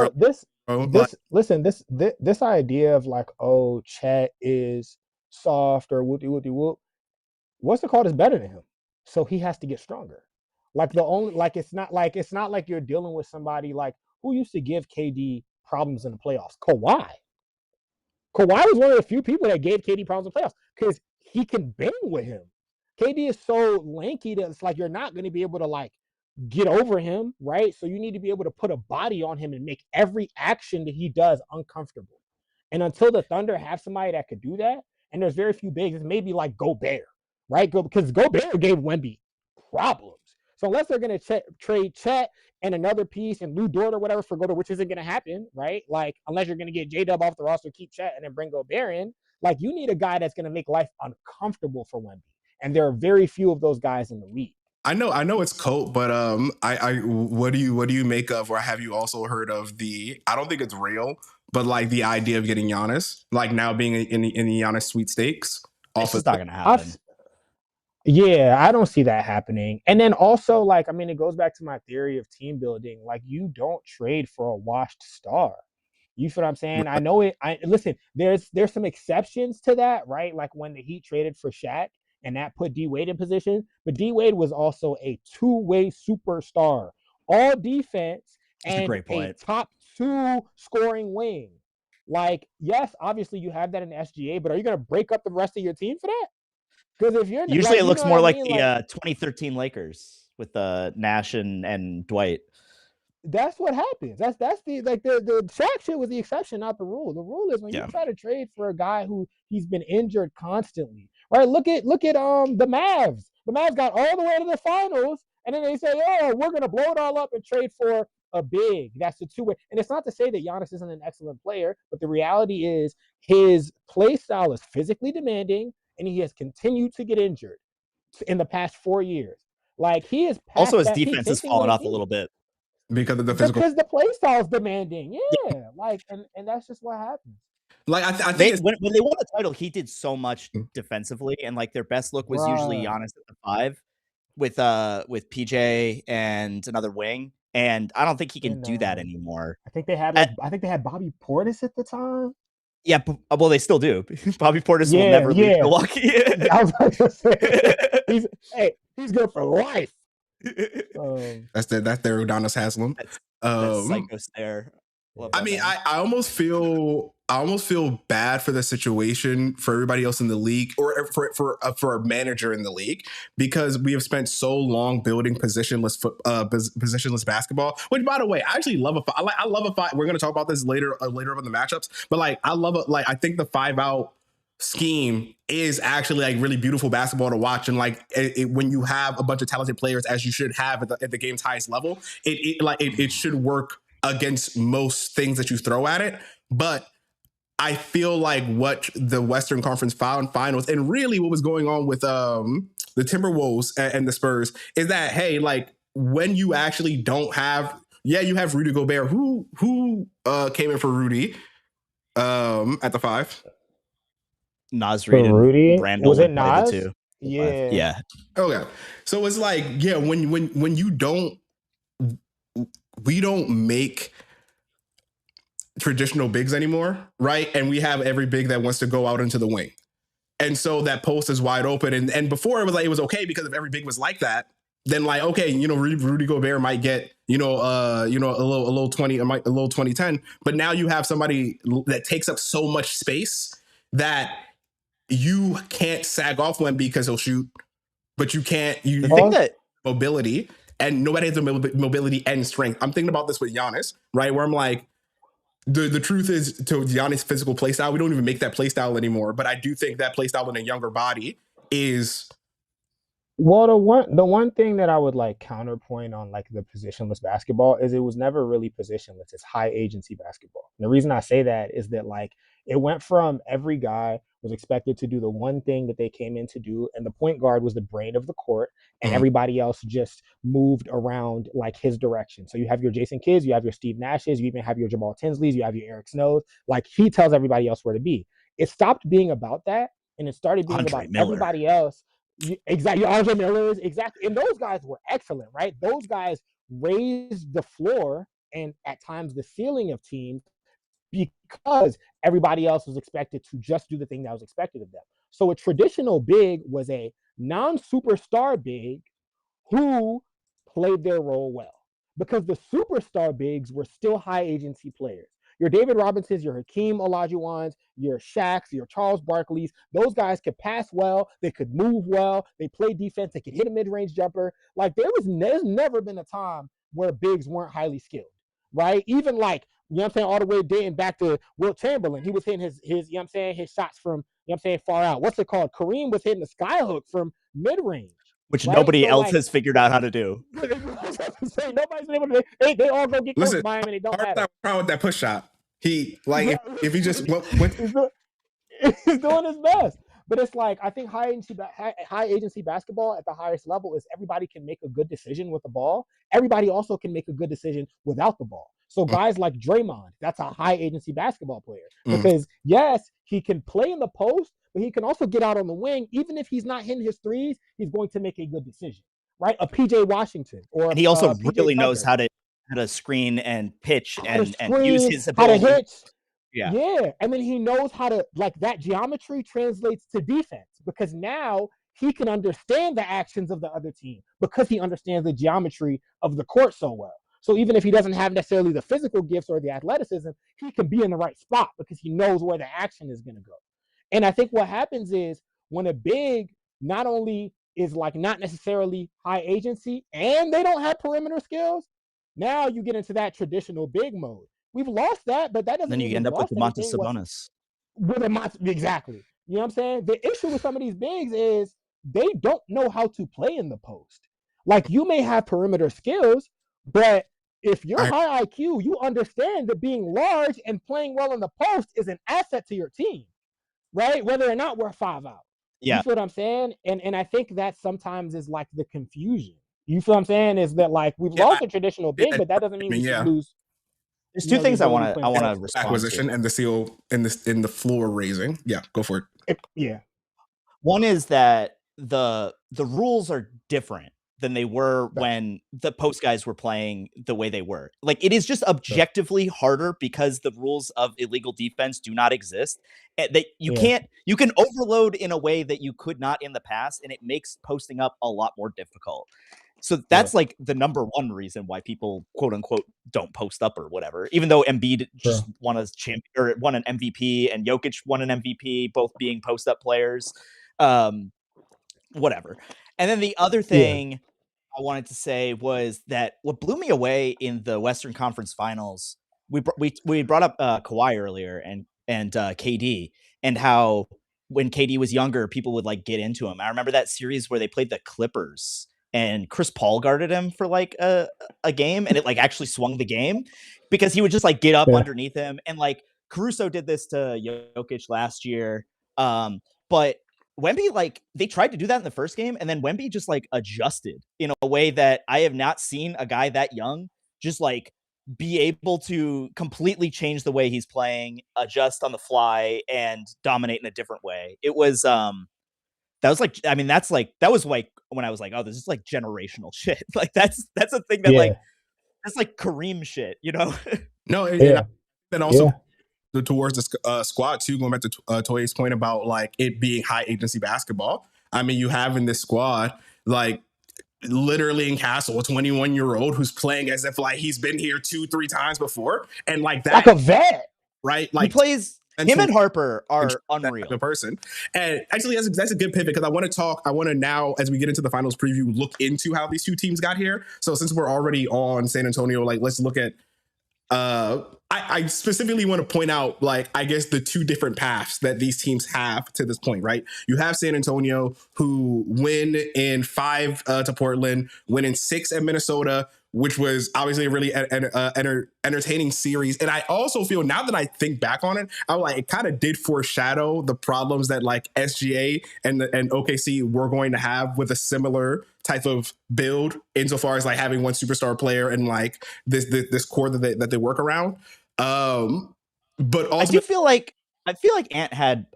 [SPEAKER 7] This idea of like, oh, Chet is soft or whoop. What's the call is better than him, so he has to get stronger. Like it's not like you're dealing with somebody like who used to give KD problems in the playoffs. Kawhi was one of the few people that gave KD problems in the playoffs because he can bang with him. KD is so lanky that it's like you're not going to be able to like get over him, right? So you need to be able to put a body on him and make every action that he does uncomfortable. And until the Thunder have somebody that could do that, and there's very few bigs, it's maybe like Gobert, right? Because Gobert gave Wemby problems. So unless they're going to trade Chet and another piece and Lou Dort or whatever for Gobert, which isn't going to happen, right? Like, unless you're going to get J-Dub off the roster, keep Chet, and then bring Gobert in, like, you need a guy that's going to make life uncomfortable for Wemby. And there are very few of those guys in the league.
[SPEAKER 6] I know it's Colt, but what do you make of, or have you also heard of I don't think it's real, but like the idea of getting Giannis, like now being in the Giannis sweepstakes?
[SPEAKER 8] It's not going to happen.
[SPEAKER 7] I don't see that happening. And then also, like, I mean, it goes back to my theory of team building. Like, you don't trade for a washed star. You feel what I'm saying? I know it. Listen, there's some exceptions to that, right? Like when the Heat traded for Shaq and that put D-Wade in position. But D-Wade was also a two-way superstar, all defense and a top 2 scoring wing. Like, yes, obviously you have that in SGA, but are you going to break up the rest of your team for that? Because if you're
[SPEAKER 8] usually it looks more like the 2013 Lakers with Nash and Dwight.
[SPEAKER 7] That's what happens. That's the Shaq shit was the exception, not the rule. The rule is when you try to trade for a guy who he's been injured constantly. Right? Look at the Mavs. The Mavs got all the way to the finals, and then they say, "Oh, we're gonna blow it all up and trade for a big." That's the 2-way. And it's not to say that Giannis isn't an excellent player, but the reality is his play style is physically demanding. And he has continued to get injured in the past 4 years. Like, he is
[SPEAKER 8] also his defense has fallen off a little bit.
[SPEAKER 6] because of the physical.
[SPEAKER 7] Because the play style is demanding. Yeah. Like, and that's just what happens.
[SPEAKER 6] Like I think
[SPEAKER 8] when they won the title, he did so much defensively, and like their best look was usually
[SPEAKER 7] Bruh.
[SPEAKER 8] Giannis at the 5 with PJ and another wing, and I don't think he can
[SPEAKER 7] And
[SPEAKER 8] do that anymore.
[SPEAKER 7] I think they had Bobby Portis at the time.
[SPEAKER 8] Yeah, well, they still do. Bobby Portis will
[SPEAKER 7] Yeah,
[SPEAKER 8] never leave
[SPEAKER 7] yeah.
[SPEAKER 8] Milwaukee.
[SPEAKER 7] I was about to say, he's good for life.
[SPEAKER 6] that's their Udonis Haslam.
[SPEAKER 8] That's psycho stare. Love
[SPEAKER 6] I
[SPEAKER 8] that
[SPEAKER 6] mean,
[SPEAKER 8] man.
[SPEAKER 6] I almost feel bad for the situation for everybody else in the league, or for a manager in the league, because we have spent so long building positionless basketball. Which, by the way, I actually love I love a five. We're going to talk about this later up in the matchups, but like I love it. Like I think the 5-out scheme is actually like really beautiful basketball to watch, and like when you have a bunch of talented players, as you should have at the game's highest level, it should work against most things that you throw at it. But I feel like what the Western Conference Finals and really what was going on with the Timberwolves and the Spurs is that, hey, like when you actually don't have, you have Rudy Gobert, who came in for Rudy at the 5.
[SPEAKER 8] Nas Reed and
[SPEAKER 7] Rudy?
[SPEAKER 8] Randall
[SPEAKER 7] Was it
[SPEAKER 8] would play the
[SPEAKER 7] Nas?
[SPEAKER 8] 2.
[SPEAKER 7] Yeah.
[SPEAKER 8] Yeah.
[SPEAKER 6] Okay. So it's like, when you don't, we don't make traditional bigs anymore, right? And we have every big that wants to go out into the wing. And so that post is wide open. And before it was okay because if every big was like that, then like, okay, Rudy Gobert might get, a little 20-10, but now you have somebody that takes up so much space that you can't sag off one because he'll shoot, but you can't,
[SPEAKER 8] The thing that
[SPEAKER 6] mobility, and nobody has the mobility and strength. I'm thinking about this with Giannis, right? Where I'm like, the truth is, to Giannis' physical play style, we don't even make that play style anymore. But I do think that play style in a younger body is.
[SPEAKER 7] Well, the one thing that I would like counterpoint on like the positionless basketball is it was never really positionless. It's high agency basketball. And the reason I say that is that like it went from every guy was expected to do the one thing that they came in to do, and the point guard was the brain of the court, and everybody else just moved around like his direction. So you have your Jason Kidds, you have your Steve Nashes, you even have your Jamal Tinsleys, you have your Eric Snows. Like he tells everybody else where to be. It stopped being about that, and it started being
[SPEAKER 8] Andre
[SPEAKER 7] about
[SPEAKER 8] Miller.
[SPEAKER 7] everybody else. Exactly, Andre Millers, exactly, and those guys were excellent, right? Those guys raised the floor and at times the ceiling of teams because everybody else was expected to just do the thing that was expected of them. So a traditional big was a non-superstar big who played their role well, because the superstar bigs were still high agency players. Your David Robinsons, your Hakeem Olajuwons, your Shaqs, your Charles Barkleys, those guys could pass well, they could move well, they play defense, they could hit a mid-range jumper. Like there's never been a time where bigs weren't highly skilled, right? Even like, all the way dating back to Wilt Chamberlain, he was hitting his his shots from, far out. What's it called? Kareem was hitting the skyhook from mid-range.
[SPEAKER 8] Which
[SPEAKER 7] right?
[SPEAKER 8] nobody else has figured out how to do.
[SPEAKER 7] Nobody's been able to. They all go get coached by him, and it don't matter.
[SPEAKER 6] With that push shot, he like if he just went
[SPEAKER 7] he's doing his best. But it's like, I think high agency basketball at the highest level is everybody can make a good decision with the ball. Everybody also can make a good decision without the ball. So guys like Draymond, that's a high agency basketball player, because yes, he can play in the post, but he can also get out on the wing. Even if he's not hitting his threes, he's going to make a good decision, right? A PJ Washington, or
[SPEAKER 8] and he also really
[SPEAKER 7] PJ
[SPEAKER 8] knows
[SPEAKER 7] Tucker.
[SPEAKER 8] how to screen and pitch and
[SPEAKER 7] screen,
[SPEAKER 8] use his
[SPEAKER 7] how to
[SPEAKER 8] ability.
[SPEAKER 7] hit.
[SPEAKER 8] Yeah.
[SPEAKER 7] And then he knows how to, like, that geometry translates to defense, because now he can understand the actions of the other team because he understands the geometry of the court so well. So even if he doesn't have necessarily the physical gifts or the athleticism, he can be in the right spot because he knows where the action is going to go. And I think what happens is when a big not only is like not necessarily high agency and they don't have perimeter skills, now you get into that traditional big mode. We've lost that, but that doesn't
[SPEAKER 8] then you
[SPEAKER 7] mean
[SPEAKER 8] end
[SPEAKER 7] we've
[SPEAKER 8] up with
[SPEAKER 7] lost
[SPEAKER 8] Domantas
[SPEAKER 7] anything.
[SPEAKER 8] Sabonis.
[SPEAKER 7] Exactly. You know what I'm saying? The issue with some of these bigs is they don't know how to play in the post. Like, you may have perimeter skills, but if you're high IQ, you understand that being large and playing well in the post is an asset to your team, right? Whether or not we're 5 out.
[SPEAKER 8] Yeah.
[SPEAKER 7] You see what I'm saying? And I think that sometimes is like the confusion. You feel what I'm saying? Is that like we've lost a traditional big, but that doesn't mean we should lose.
[SPEAKER 8] There's two things I want to respond
[SPEAKER 6] acquisition
[SPEAKER 8] to.
[SPEAKER 6] and the seal in the floor raising. Yeah, go for it.
[SPEAKER 7] Yeah.
[SPEAKER 8] One is that the rules are different than they were when the post guys were playing the way they were. Like, it is just objectively harder because the rules of illegal defense do not exist. That you can overload in a way that you could not in the past, and it makes posting up a lot more difficult. So that's like the number one reason why people quote unquote don't post up or whatever. Even though Embiid just won an MVP and Jokic won an MVP, both being post up players. Whatever. And then the other thing I wanted to say was that what blew me away in the Western Conference Finals, we brought up Kawhi earlier and KD, and how when KD was younger, people would like get into him. I remember that series where they played the Clippers and Chris Paul guarded him for like a game, and it like actually swung the game because he would just like get up underneath him. And like Caruso did this to Jokic last year. But Wemby, like, they tried to do that in the first game, and then Wemby just like adjusted in a way that I have not seen a guy that young just like be able to completely change the way he's playing, adjust on the fly, and dominate in a different way. It was that was like, I mean, that was like when I was like, oh, this is like generational shit. Like that's a thing that like that's like Kareem shit, you know?
[SPEAKER 6] No, and also towards the squad too, going back to Toye's point about like it being high agency basketball. I mean, you have in this squad like literally in Castle, a 21-year-old who's playing as if like he's been here 2-3 times before, and like that,
[SPEAKER 7] like a vet,
[SPEAKER 6] right? Like
[SPEAKER 8] he plays. Him and Harper are unreal.
[SPEAKER 6] The person, and actually that's a good pivot because I want to now, as we get into the finals preview, look into how these two teams got here. So since we're already on San Antonio, like let's look at. I specifically want to point out, like, I guess the two different paths that these teams have to this point, right? You have San Antonio, who win in 5 to Portland, win in 6 at Minnesota, which was obviously a really entertaining series. And I also feel, now that I think back on it, I'm like, it kind of did foreshadow the problems that like SGA and OKC were going to have with a similar type of build, insofar as like having one superstar player and like this core that they work around. But also,
[SPEAKER 8] I feel like Ant had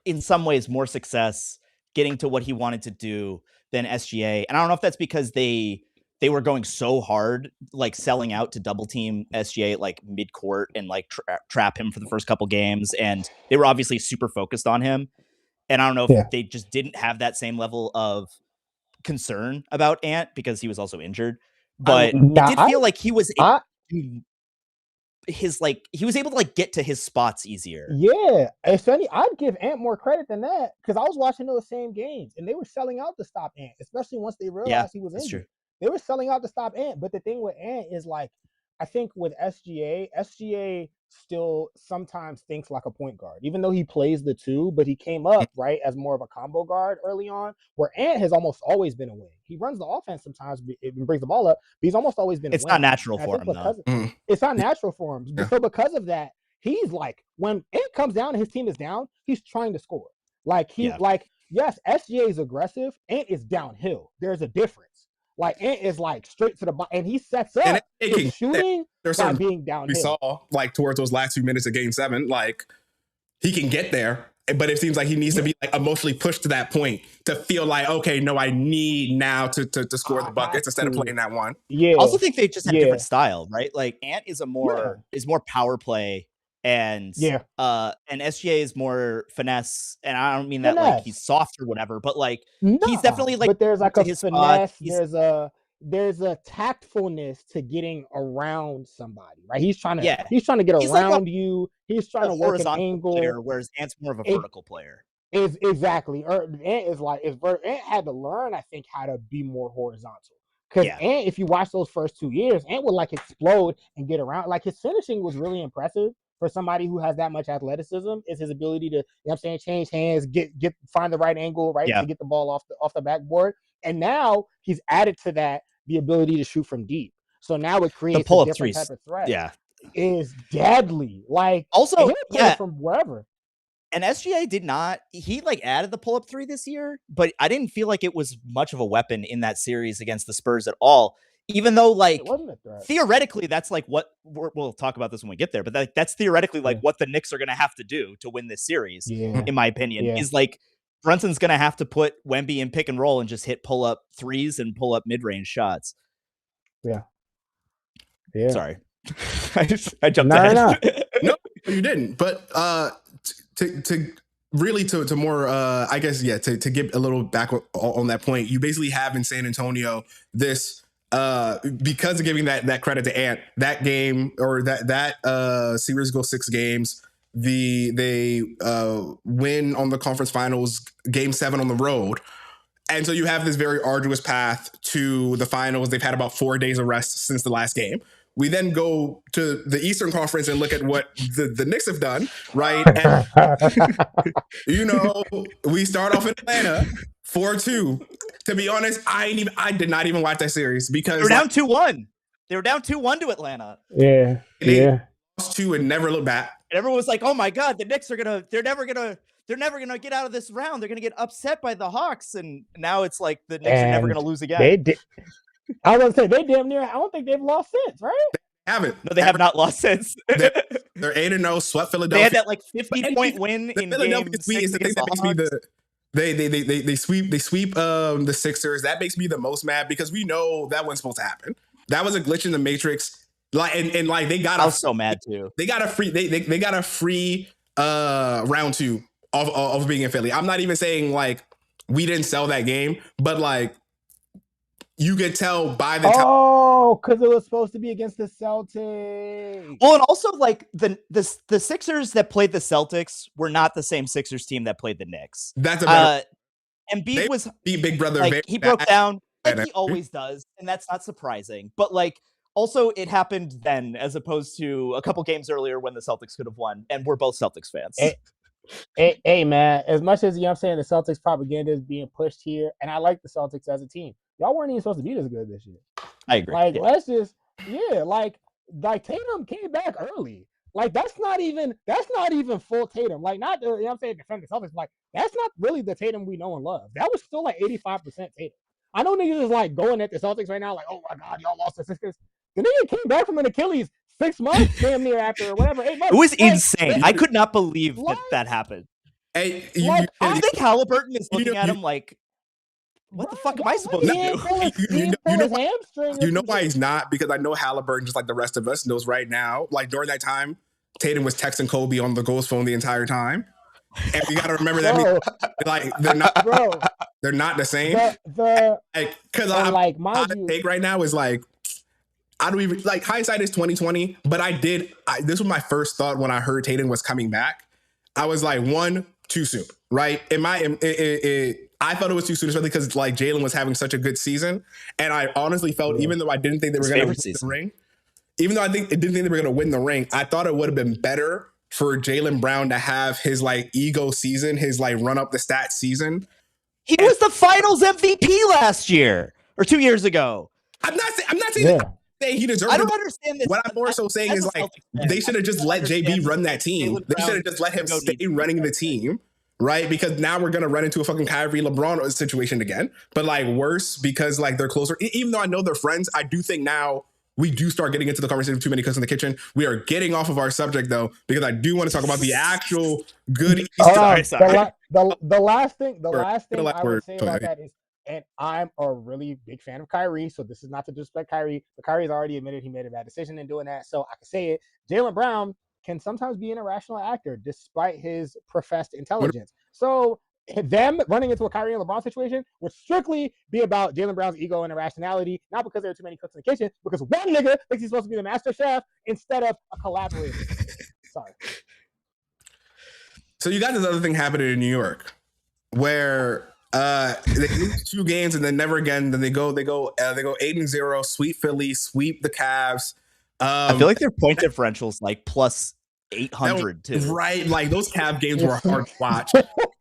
[SPEAKER 8] in some ways more success getting to what he wanted to do than SGA. And I don't know if that's because they were going so hard, like selling out to double team SGA like mid court and like trap him for the first couple games. And they were obviously super focused on him. And I don't know if they just didn't have that same level of concern about Ant because he was also injured. But it did feel like he was he was able to like get to his spots easier.
[SPEAKER 7] Yeah, it's funny. I'd give Ant more credit than that because I was watching those same games and they were selling out to stop Ant, especially once they realized he was injured.
[SPEAKER 8] True.
[SPEAKER 7] They were selling out to stop Ant. But the thing with Ant is like, I think with SGA still sometimes thinks like a point guard, even though he plays the 2, but he came up right as more of a combo guard early on, where Ant has almost always been a wing. He runs the offense sometimes and brings the ball up, but he's almost always been
[SPEAKER 8] it's
[SPEAKER 7] a wing.
[SPEAKER 8] Not natural for him, though.
[SPEAKER 7] It's not natural for him. So because of that, he's like, when Ant comes down and his team is down, he's trying to score. Like like, yes, SGA is aggressive. Ant is downhill. There's a difference. Like Ant is like straight to the bottom, and he sets up his shooting by being downhill.
[SPEAKER 6] We saw like towards those last 2 minutes of Game 7, like he can get there, but it seems like he needs to be like emotionally pushed to that point to feel like, okay, no, I need now to score the buckets instead of playing that one.
[SPEAKER 7] Yeah.
[SPEAKER 8] I also think they just have different style, right? Like Ant is more power play. And SGA is more finesse, and I don't mean that like he's soft or whatever, but like he's definitely like.
[SPEAKER 7] But there's like a finesse. There's a tactfulness to getting around somebody, right? He's trying to get around you. He's trying to work an angle.
[SPEAKER 8] Player, whereas Ant's more of a vertical player.
[SPEAKER 7] Is exactly. Ant is like Ant had to learn, I think, how to be more horizontal. Because Ant, if you watch those first 2 years, Ant would like explode and get around. Like his finishing was really impressive. For somebody who has that much athleticism, is his ability to, change hands, find the right angle, right, to get the ball off the backboard. And now he's added to that the ability to shoot from deep. So now it creates a different type of threat.
[SPEAKER 8] Yeah,
[SPEAKER 7] is deadly. Like
[SPEAKER 8] also
[SPEAKER 7] from wherever.
[SPEAKER 8] And SGA did not. He like added the pull-up three this year, but I didn't feel like it was much of a weapon in that series against the Spurs at all. Even though, like,
[SPEAKER 7] It wasn't a threat.
[SPEAKER 8] theoretically, that's like what we'll talk about this when we get there. But that's theoretically like what the Knicks are going to have to do to win this series, in my opinion. Is like Brunson's going to have to put Wemby in pick and roll and just hit pull-up threes and pull-up mid-range shots.
[SPEAKER 7] Yeah.
[SPEAKER 8] Sorry, I jumped ahead.
[SPEAKER 6] No, you didn't. But to really to more I guess to get a little back on that point, you basically have in San Antonio this because of giving that credit to Ant, that game or that series goes 6 games. They win on the conference finals game 7 on the road. And so you have this very arduous path to the finals. They've had about 4 days of rest since the last game. We then go to the Eastern Conference and look at what the Knicks have done, right? And, we start off in Atlanta 4-2. To be honest, I did not even watch that series because
[SPEAKER 8] they were down 2-1. They were down 2-1 to Atlanta.
[SPEAKER 7] Yeah.
[SPEAKER 6] They lost 2 and never looked back.
[SPEAKER 8] And everyone was like, "Oh my God, the Knicks they're never gonna get out of this round. They're gonna get upset by the Hawks." And now it's like the Knicks are never gonna lose again.
[SPEAKER 7] They did. I was gonna say they damn near. I don't think they've lost since, right?
[SPEAKER 6] They haven't.
[SPEAKER 8] No, they have not lost since.
[SPEAKER 6] They're 8-0, swept Philadelphia.
[SPEAKER 8] They had that like 50-point win in
[SPEAKER 6] Philadelphia
[SPEAKER 8] game
[SPEAKER 6] sweep
[SPEAKER 8] 6
[SPEAKER 6] is the thing
[SPEAKER 8] against
[SPEAKER 6] that
[SPEAKER 8] the
[SPEAKER 6] makes
[SPEAKER 8] Hawks.
[SPEAKER 6] me they sweep the Sixers. That makes me the most mad because we know that wasn't supposed to happen. That was a glitch in the matrix. Like and like they got.
[SPEAKER 8] I was so mad too.
[SPEAKER 6] They got a free. They got a free round 2 of being in Philly. I'm not even saying like we didn't sell that game, but like you could tell by the time.
[SPEAKER 7] Oh, because it was supposed to be against the Celtics.
[SPEAKER 8] Well, and also like the Sixers that played the Celtics were not the same Sixers team that played the Knicks.
[SPEAKER 6] That's a better.
[SPEAKER 8] Embiid was
[SPEAKER 6] Big brother.
[SPEAKER 8] like he broke down like he always does, and that's not surprising. But like also it happened then as opposed to a couple games earlier when the Celtics could have won, and we're both Celtics fans.
[SPEAKER 7] Hey man, as much as I'm saying the Celtics propaganda is being pushed here, and I like the Celtics as a team. Y'all weren't even supposed to be this good this year.
[SPEAKER 8] I agree.
[SPEAKER 7] Like let's just like Tatum came back early. Like that's not even full Tatum. Like not I'm saying defend the Celtics. Like that's not really the Tatum we know and love. That was still like 85% Tatum. I know niggas is like going at the Celtics right now, like, oh my God, y'all lost the Sixers. The nigga came back from an Achilles 6 months, damn near after or whatever, 8 months.
[SPEAKER 8] It was insane. I could not believe that happened.
[SPEAKER 6] Hey,
[SPEAKER 8] I don't think Halliburton is looking at him like, what the fuck am I supposed to do?
[SPEAKER 6] You know why he's not? Because I know Halliburton, just like the rest of us, knows right now, like during that time, Tatum was texting Kobe on the ghost phone the entire time. And you got to remember that, like, they're not the same. Because my take right now is like, I don't even like hindsight is 2020, but this was my first thought when I heard Tatum was coming back. I was like, one, too soon, right? I felt it was too soon, especially because like Jalen was having such a good season. And I honestly felt, even though I didn't think they were going to win the ring, even though I didn't think they were going to win the ring, I thought it would have been better for Jaylen Brown to have his like ego season, his like run up the stats season.
[SPEAKER 8] He was the Finals MVP last year or 2 years ago.
[SPEAKER 6] I'm not saying that he deserves.
[SPEAKER 8] I don't understand this.
[SPEAKER 6] What I'm more so saying is like they should have just let JB run that team. They should have just let him stay running the team, right? Because now we're gonna run into a fucking Kyrie LeBron situation again, but like worse because like they're closer. Even though I know they're friends, I do think now we do start getting into the conversation of too many cooks in the kitchen. We are getting off of our subject though, because I do want to talk about the actual good.
[SPEAKER 7] The last thing I would say about that is, and I'm a really big fan of Kyrie, so this is not to disrespect Kyrie, but Kyrie's already admitted he made a bad decision in doing that, so I can say it. Jaylen Brown can sometimes be an irrational actor despite his professed intelligence. So them running into a Kyrie and LeBron situation would strictly be about Jaylen Brown's ego and irrationality, not because there are too many cooks in the kitchen, because one nigga thinks he's supposed to be the master chef instead of a collaborator. Sorry.
[SPEAKER 6] So you got this other thing happening in New York where they lose 2 games and then never again. Then they go 8-0, sweep Philly, sweep the Cavs.
[SPEAKER 8] I feel like their point differentials like plus 800 too.
[SPEAKER 6] Right, like those Cav games were hard to watch.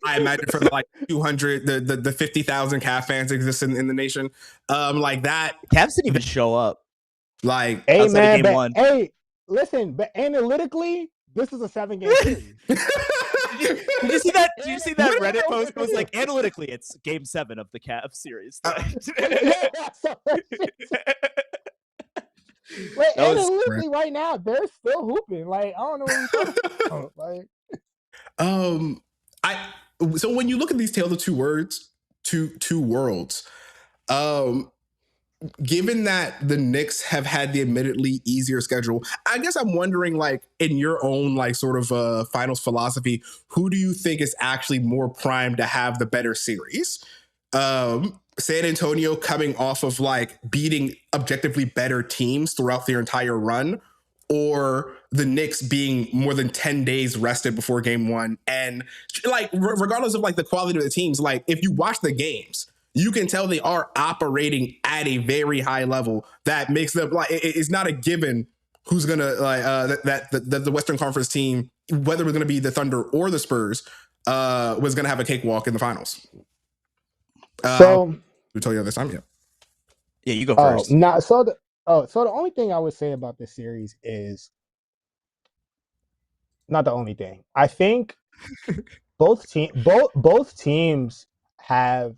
[SPEAKER 6] I imagine for the like 200, the 50,000 Cav fans exist in the nation. Like that.
[SPEAKER 8] Cavs didn't even show up.
[SPEAKER 6] Like,
[SPEAKER 7] hey man, but, hey, listen, but analytically, this is a 7-game series.
[SPEAKER 8] Did you see that? Did you see that Reddit post? It was like, analytically, it's Game 7 of the Cavs series.
[SPEAKER 7] Like,
[SPEAKER 8] That was
[SPEAKER 7] analytically, right now, they're still hooping. Like, I don't know what you're talking about. Like,
[SPEAKER 6] So when you look at these tales of two worlds, given that the Knicks have had the admittedly easier schedule, I guess I'm wondering, like, in your own like sort of finals philosophy, who do you think is actually more primed to have the better series? San Antonio coming off of like beating objectively better teams throughout their entire run, or the Knicks being more than 10 days rested before game one. And like, regardless of like the quality of the teams, like if you watch the games, you can tell they are operating at a very high level that makes them like, it's not a given who's going to like that the Western Conference team, whether it's going to be the Thunder or the Spurs, was going to have a cakewalk in the finals.
[SPEAKER 7] so
[SPEAKER 6] we tell you this time,
[SPEAKER 8] yeah. You go first.
[SPEAKER 7] So the only thing I would say about this series is not the only thing. I think both teams have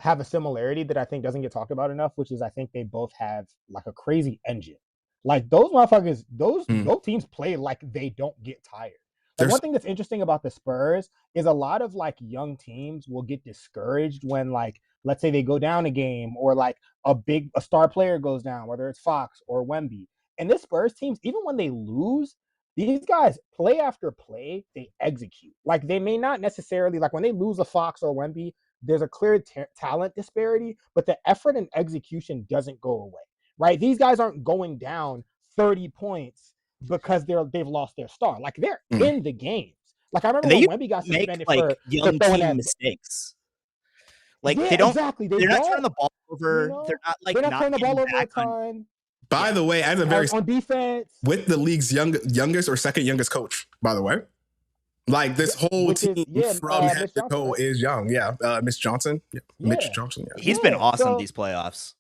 [SPEAKER 7] a similarity that I think doesn't get talked about enough, which is I think they both have like a crazy engine. Like those motherfuckers, both teams play like they don't get tired. Like one thing that's interesting about the Spurs is a lot of like young teams will get discouraged when like, let's say they go down a game or like a star player goes down, whether it's Fox or Wemby. And this Spurs teams, even when they lose, these guys play after play, they execute. Like they may not necessarily, like when they lose a Fox or Wemby, there's a clear talent disparity, but the effort and execution doesn't go away, right? These guys aren't going down 30 points because they've lost their star. Like they're in the games. Like I remember when Wemby got suspended
[SPEAKER 8] like
[SPEAKER 7] for
[SPEAKER 8] young
[SPEAKER 7] throwing
[SPEAKER 8] team mistakes. Like
[SPEAKER 7] yeah,
[SPEAKER 8] they don't
[SPEAKER 7] exactly.
[SPEAKER 8] They're not turning the ball over. You know, they're not like
[SPEAKER 7] they're not turning the ball over a ton.
[SPEAKER 6] By the way, as a very
[SPEAKER 7] on defense
[SPEAKER 6] with the league's youngest or second youngest coach, by the way. Like this whole team from head to toe is young. Mitch Johnson. Mitch Johnson.
[SPEAKER 8] He's been awesome these playoffs.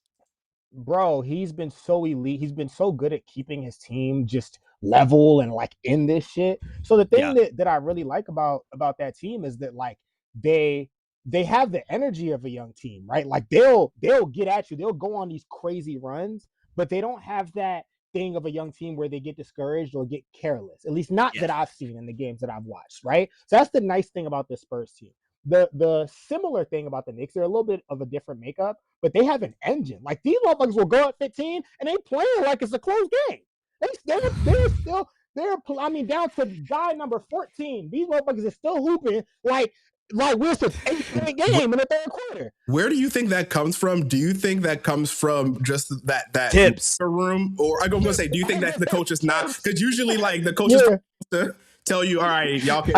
[SPEAKER 7] Bro, he's been so elite. He's been so good at keeping his team just level and like in this shit. So the thing that I really like about that team is that like they have the energy of a young team, right? Like they'll get at you. They'll go on these crazy runs, but they don't have that thing of a young team where they get discouraged or get careless. At least not that I've seen in the games that I've watched, right? So that's the nice thing about the Spurs team. The similar thing about the Knicks, they're a little bit of a different makeup, but they have an engine. Like these motherfuckers will go up 15 and they playing like it's a close game. They're still down to guy number 14. These motherfuckers are still hooping like we're just 8-point game in the third quarter.
[SPEAKER 6] Where do you think that comes from? Do you think that comes from just that
[SPEAKER 8] tips
[SPEAKER 6] room, or I'm gonna say, do you think that the coach is not? Because usually, like the coach is supposed to tell you, all right, y'all can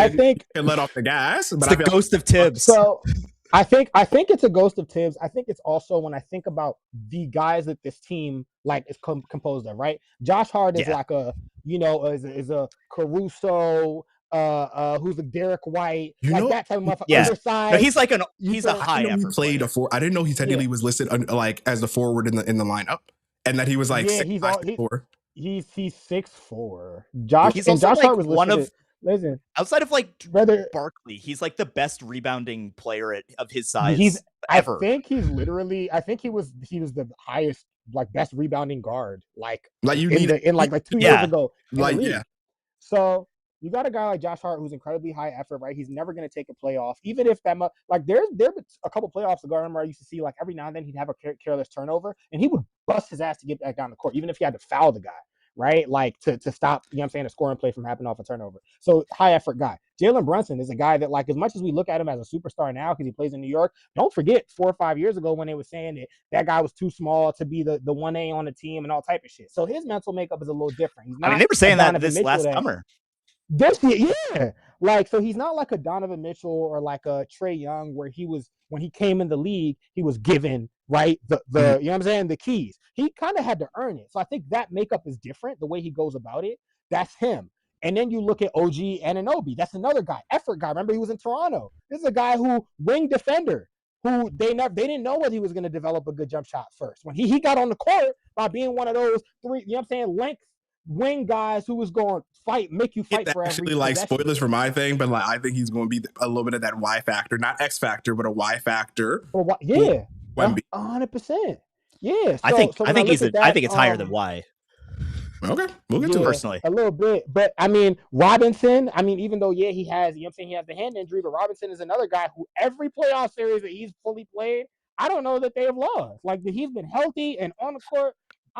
[SPEAKER 6] let off the gas. But
[SPEAKER 8] it's the ghost of Tibbs.
[SPEAKER 7] So I think it's a ghost of Tibbs. I think it's also when I think about the guys that this team like is composed of, right? Josh Hart is like a is a Caruso. Who's a Derek White, that type of motherfucker. Undersized.
[SPEAKER 8] No, he's a high effort.
[SPEAKER 6] Played I didn't know he technically was listed like as the forward in the lineup, and that he was like 6'4".
[SPEAKER 7] He's 6'4". Josh Hart was
[SPEAKER 8] one of.
[SPEAKER 7] Listen,
[SPEAKER 8] outside of like Barkley, he's like the best rebounding player of his size ever.
[SPEAKER 7] I think he was the highest, like best rebounding guard, like you need in 2 years ago. So you got a guy like Josh Hart who's incredibly high effort, right? He's never going to take a playoff, even if that there's a couple playoffs ago. I remember I used to see like every now and then he'd have a careless turnover, and he would bust his ass to get back down the court, even if he had to foul the guy. Right? Like to stop, you know what I'm saying, a scoring play from happening off a turnover. So high effort guy. Jalen Brunson is a guy that, like, as much as we look at him as a superstar now because he plays in New York, don't forget 4 or 5 years ago when they were saying that guy was too small to be the 1A on the team and all type of shit. So his mental makeup is a little different. He's not
[SPEAKER 8] they were saying that this last summer.
[SPEAKER 7] Like, so he's not like a Donovan Mitchell or like a Trae Young where when he came in the league, he was given, right, the you know what I'm saying, the keys. He kind of had to earn it. So I think that makeup is different, the way he goes about it. That's him. And then you look at OG Anunoby. That's another guy, effort guy. Remember, he was in Toronto. This is a guy who wing defender, who they didn't know whether he was going to develop a good jump shot first. When he got on the court by being one of those three, you know what I'm saying, length wing guys who was going to fight, make you fight for
[SPEAKER 6] actually
[SPEAKER 7] every
[SPEAKER 6] like
[SPEAKER 7] possession.
[SPEAKER 6] spoilers for my thing, but like I think he's going to be a little bit of that Y factor, not X factor, but a Y factor.
[SPEAKER 7] Yeah,
[SPEAKER 6] Wemby.
[SPEAKER 7] 100%. Yeah,
[SPEAKER 8] I think it's higher than
[SPEAKER 7] Y.
[SPEAKER 8] Y.
[SPEAKER 6] Okay, we'll get to it.
[SPEAKER 8] Personally,
[SPEAKER 7] a little bit, but I mean Robinson. I mean, even though he has, you know what I'm saying, he has the hand injury, but Robinson is another guy who every playoff series that he's fully played, I don't know that they have lost. Like he's been healthy and on the court.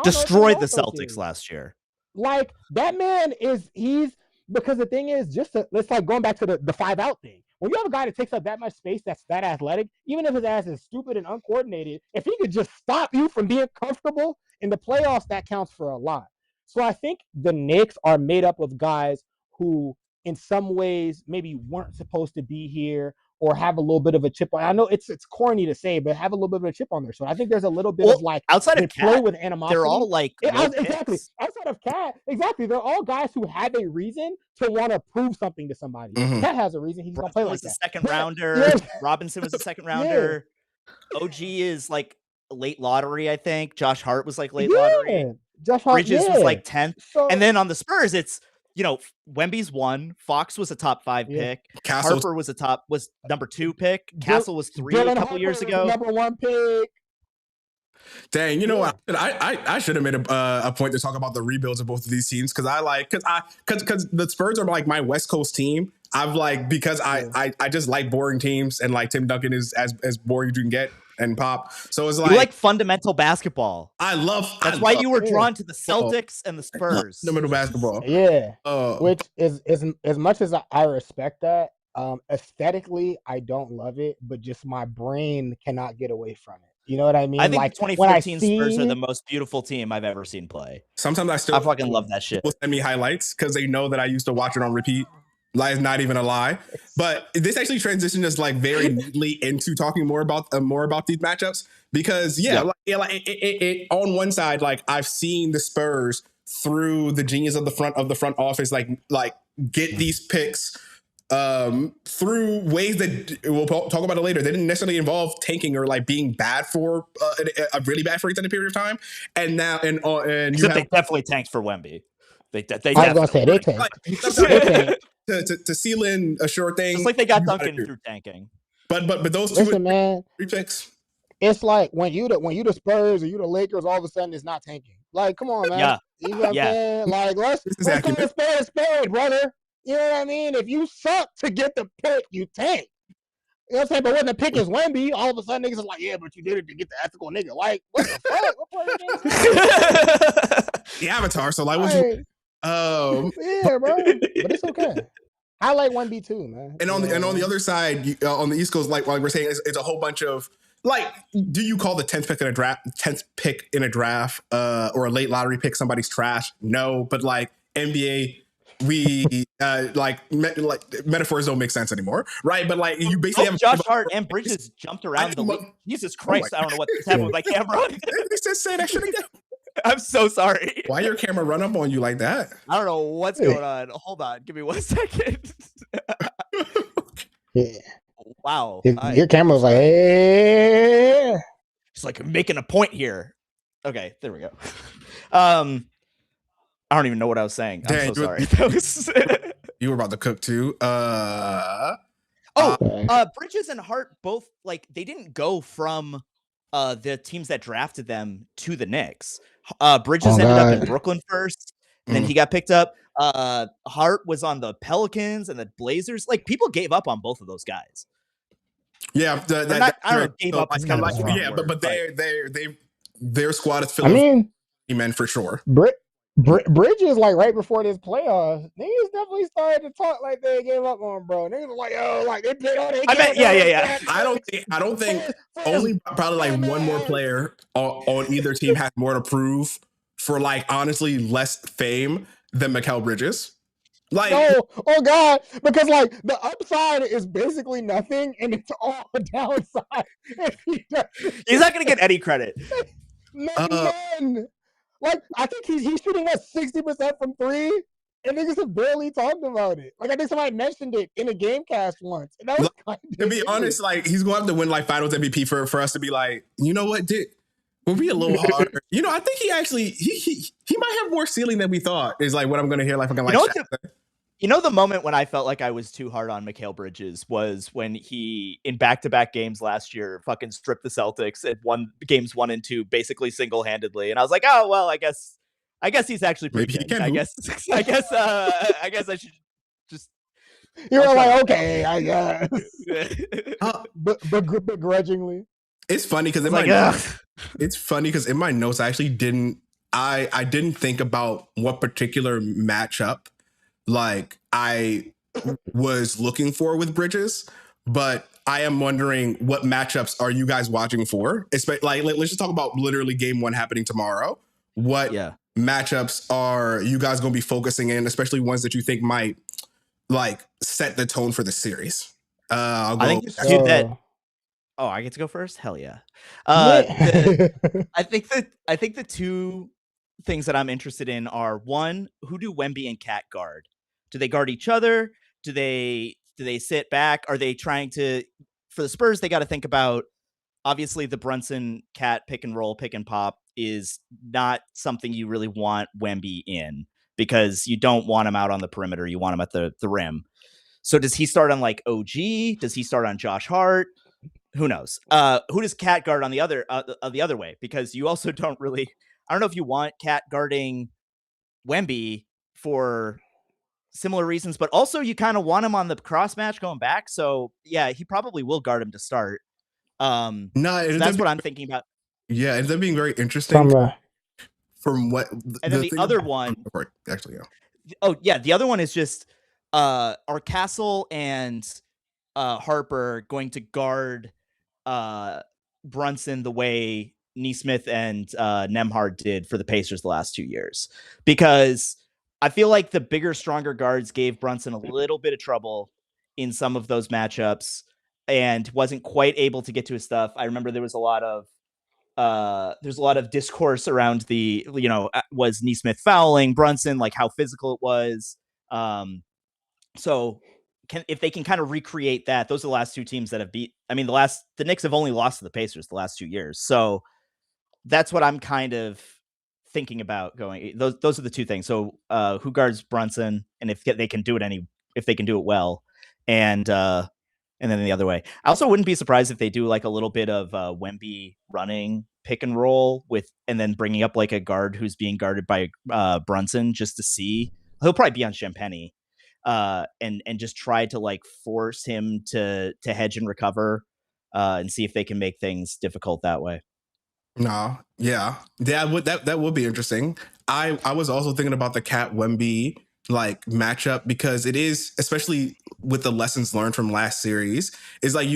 [SPEAKER 8] Destroyed the Celtics last year.
[SPEAKER 7] Like that man he's because the thing is let's like going back to the 5-out thing. When you have a guy that takes up that much space, that's that athletic, even if his ass is stupid and uncoordinated, if he could just stop you from being comfortable in the playoffs, that counts for a lot. So I think the Knicks are made up of guys who in some ways maybe weren't supposed to be here or have a little bit of a chip on. I know it's corny to say, but have a little bit of a chip on their shoulder. I think there's a little bit of like
[SPEAKER 8] outside of
[SPEAKER 7] play
[SPEAKER 8] Cat,
[SPEAKER 7] with animosity.
[SPEAKER 8] They're all like
[SPEAKER 7] exactly outside of Cat. Exactly, they're all guys who have a reason to want to prove something to somebody. Cat has a reason. He's gonna play like
[SPEAKER 8] was
[SPEAKER 7] that.
[SPEAKER 8] The second rounder. Robinson was the second rounder. OG is like late lottery, I think. Josh Hart was like late lottery.
[SPEAKER 7] Josh Hart,
[SPEAKER 8] Bridges was like 10th. And then on the Spurs, it's, Wemby's 1. Fox was a top 5 pick. Harper was number 2 pick. Castle was 3 a couple years ago.
[SPEAKER 7] Number 1 pick.
[SPEAKER 6] Dang, you know what? I should have made a point to talk about the rebuilds of both of these teams because the Spurs are like my West Coast team. I just like boring teams, and like Tim Duncan is as boring as you can get. And Pop. So it's like,
[SPEAKER 8] you like fundamental basketball.
[SPEAKER 6] That's
[SPEAKER 8] why you were drawn to the Celtics and the Spurs.
[SPEAKER 6] Fundamental basketball.
[SPEAKER 7] Yeah. Which is as much as I respect that, aesthetically I don't love it, but just my brain cannot get away from it. You know what I mean?
[SPEAKER 8] I think
[SPEAKER 7] like,
[SPEAKER 8] the 2014 Spurs are the most beautiful team I've ever seen play.
[SPEAKER 6] Sometimes I
[SPEAKER 8] fucking love that shit.
[SPEAKER 6] People send me highlights because they know that I used to watch it on repeat. Lie is not even a lie, but this actually transitioned us like very neatly into talking more about these matchups because on one side, like I've seen the Spurs through the genius of the front office, like get these picks through ways that we'll talk about it later. They didn't necessarily involve tanking or like being bad for a really bad for an extended period of time. And now and
[SPEAKER 8] except they definitely tanked for Wemby. They
[SPEAKER 7] I was gonna say they tanked.
[SPEAKER 6] To seal in a short thing,
[SPEAKER 8] just like they got Duncan through tanking.
[SPEAKER 6] But those
[SPEAKER 7] two man,
[SPEAKER 6] 3 picks.
[SPEAKER 7] It's like when you the Spurs or you the Lakers, all of a sudden it's not tanking. Like, come on, man.
[SPEAKER 8] Yeah.
[SPEAKER 7] You know what I'm saying? Like, let's call a spade, brother. You know what I mean? If you suck to get the pick, you tank. You know what I'm saying? But when the pick is Wemby, all of a sudden niggas are like, yeah, but you did it to get the ethical nigga. Like, what the fuck? What part of
[SPEAKER 6] the Avatar, so like what you
[SPEAKER 7] yeah, bro. But it's okay. I like 1B too, man.
[SPEAKER 6] And on the other side, on the East Coast, like we're saying, it's a whole bunch of like, do you call the 10th pick in a draft, or a late lottery pick somebody's trash? No, but like NBA, we metaphors don't make sense anymore, right? But like you basically have
[SPEAKER 8] Josh Hart and Bridges jumped around the league. Jesus Christ, I don't know what's happening with my camera.
[SPEAKER 6] Just say that shit again.
[SPEAKER 8] I'm so sorry.
[SPEAKER 6] Why your camera run up on you like that?
[SPEAKER 8] I don't know what's going on. Hold on. Give me 1 second.
[SPEAKER 7] Yeah.
[SPEAKER 8] Wow.
[SPEAKER 7] Your camera's like, hey.
[SPEAKER 8] It's like making a point here. Okay, there we go. I don't even know what I was saying. I'm so sorry.
[SPEAKER 6] You were about to cook too.
[SPEAKER 8] Bridges and Hart both, like, they didn't go from the teams that drafted them to the Knicks. Bridges ended up in Brooklyn first, and then he got picked up. Hart was on the Pelicans and the Blazers. Like, people gave up on both of those guys.
[SPEAKER 6] Yeah,
[SPEAKER 8] I don't know. Gave up is kind of a
[SPEAKER 6] yeah,
[SPEAKER 8] word,
[SPEAKER 6] but their squad is filling. Men for sure.
[SPEAKER 7] Bridges, like right before this playoffs, niggas definitely started to talk like they gave up on bro. Niggas were like, yo, like they played all they.
[SPEAKER 8] Yeah.
[SPEAKER 6] I don't think only probably like one more player on either team has more to prove for like honestly less fame than Mikal Bridges. Like,
[SPEAKER 7] oh god, because like the upside is basically nothing, and it's all the downside.
[SPEAKER 8] He's not gonna get any credit.
[SPEAKER 7] None. Like, I think he's shooting 60% from 3, and niggas have barely talked about it. Like, I think somebody mentioned it in a game cast once. And that was
[SPEAKER 6] to be honest, like he's going to have to win like Finals MVP for us to be like, you know what, Will be a little harder. You know, I think he actually he might have more ceiling than we thought. Is like what I'm gonna hear. Like fucking like.
[SPEAKER 8] You know, the moment when I felt like I was too hard on Mikal Bridges was when he, in back-to-back games last year, fucking stripped the Celtics at games 1 and 2, basically single-handedly. And I was like, oh well, I guess he's actually pretty
[SPEAKER 6] Maybe
[SPEAKER 8] good.
[SPEAKER 6] he can.
[SPEAKER 8] I guess I should just.
[SPEAKER 7] You were like, okay, I guess, but begrudgingly.
[SPEAKER 6] It's funny because in my notes I actually didn't think about what particular matchup like I was looking for with Bridges, but I am wondering what matchups are you guys watching for? Like let's just talk about literally game 1 happening tomorrow. What matchups are you guys going to be focusing in, especially ones that you think might like set the tone for the series? I'll go.
[SPEAKER 8] I get to go first? Hell yeah. I think the two things that I'm interested in are, one, who do Wemby and Cat guard? Do they guard each other? Do they sit back? Are they trying to, for the Spurs, they got to think about, obviously the Brunson Cat pick and roll, pick and pop is not something you really want Wemby in, because you don't want him out on the perimeter. You want him at the rim. So does he start on like OG? Does he start on Josh Hart? Who knows? Who does Cat guard on the other way? Because you also don't really, I don't know if you want Cat guarding Wemby for similar reasons, but also you kind of want him on the cross match going back. So yeah, he probably will guard him to start. So that's what I'm thinking about.
[SPEAKER 6] Yeah, ends up being very interesting. From what,
[SPEAKER 8] and then the other one,
[SPEAKER 6] actually, yeah.
[SPEAKER 8] Oh yeah, the other one is just are Castle and Harper going to guard Brunson the way Nesmith and Nembhard did for the Pacers the last 2 years? Because I feel like the bigger, stronger guards gave Brunson a little bit of trouble in some of those matchups and wasn't quite able to get to his stuff. I remember there was a lot of discourse around the, was Nesmith fouling Brunson, like how physical it was. So if they can kind of recreate that, those are the last two teams that have beat. I mean, the Knicks have only lost to the Pacers the last 2 years. So that's what I'm kind of thinking about going. Those are the two things. So who guards Brunson, and if they can do it well, and then the other way. I also wouldn't be surprised if they do like a little bit of Wemby running pick and roll and then bringing up like a guard who's being guarded by Brunson, just to see. He'll probably be on Champagny, and just try to like force him to hedge and recover, and see if they can make things difficult that way.
[SPEAKER 6] No, yeah, that would be interesting. I was also thinking about the Cat Wemby like matchup, because it is, especially with the lessons learned from last series, is like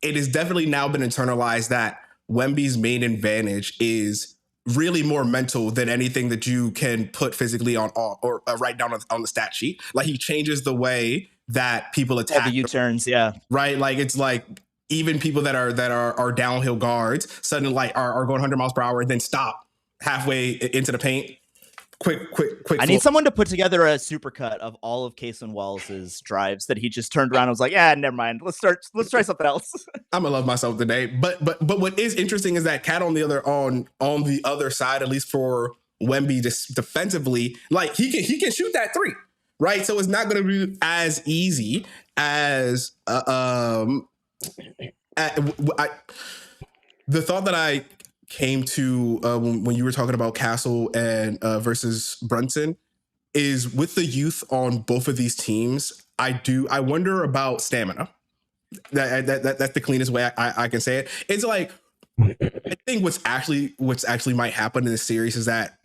[SPEAKER 6] it has definitely now been internalized that Wemby's main advantage is really more mental than anything that you can put physically on or write down on the stat sheet. Like he changes the way that people attack
[SPEAKER 8] the U-turns, yeah,
[SPEAKER 6] right. Like it's like even people that are downhill guards suddenly like are going 100 miles per hour and then stop halfway into the paint. Quick.
[SPEAKER 8] I need someone to put together a supercut of all of Cason Wallace's drives that he just turned around and was like, yeah, never mind. Let's try something else.
[SPEAKER 6] I'm gonna love myself today. But what is interesting is that Cat on the other side, at least for Wemby, just defensively, like he can shoot that three, right? So it's not gonna be as easy as the thought that I came to when you were talking about Castle and versus Brunson is with the youth on both of these teams. I wonder about stamina. That's the cleanest way I can say it. It's like, I think what's actually might happen in this series is that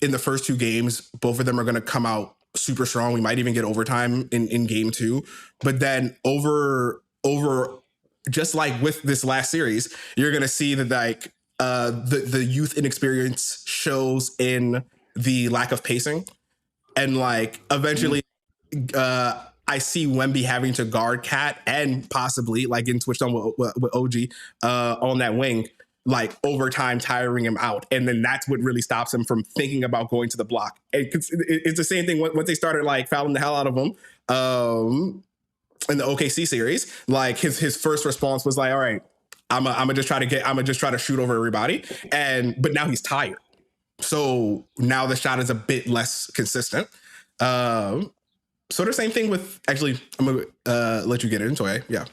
[SPEAKER 6] in the first two games, both of them are going to come out super strong. We might even get overtime in game 2, but then over just like with this last series, you're going to see that like the youth inexperience shows in the lack of pacing, and like eventually I see Wemby having to guard Cat and possibly like getting switched on with OG on that wing, like over time tiring him out, and then that's what really stops him from thinking about going to the block. And it's the same thing once they started like fouling the hell out of him in the OKC series. Like his first response was like, all right, I'm gonna just try to shoot over everybody. But now he's tired. So now the shot is a bit less consistent. So the same thing with, actually, I'm gonna let you get into it. Yeah.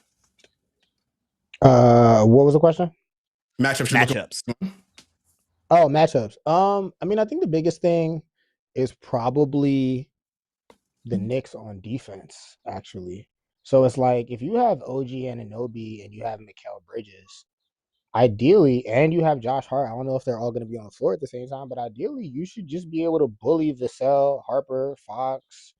[SPEAKER 7] What was the question?
[SPEAKER 8] Matchups.
[SPEAKER 7] Oh, matchups. I mean, I think the biggest thing is probably the Knicks on defense, actually. So it's like if you have OG Anunoby and you have Mikal Bridges, ideally, and you have Josh Hart. I don't know if they're all going to be on the floor at the same time, but ideally, you should just be able to bully Vassell, Harper, Fox,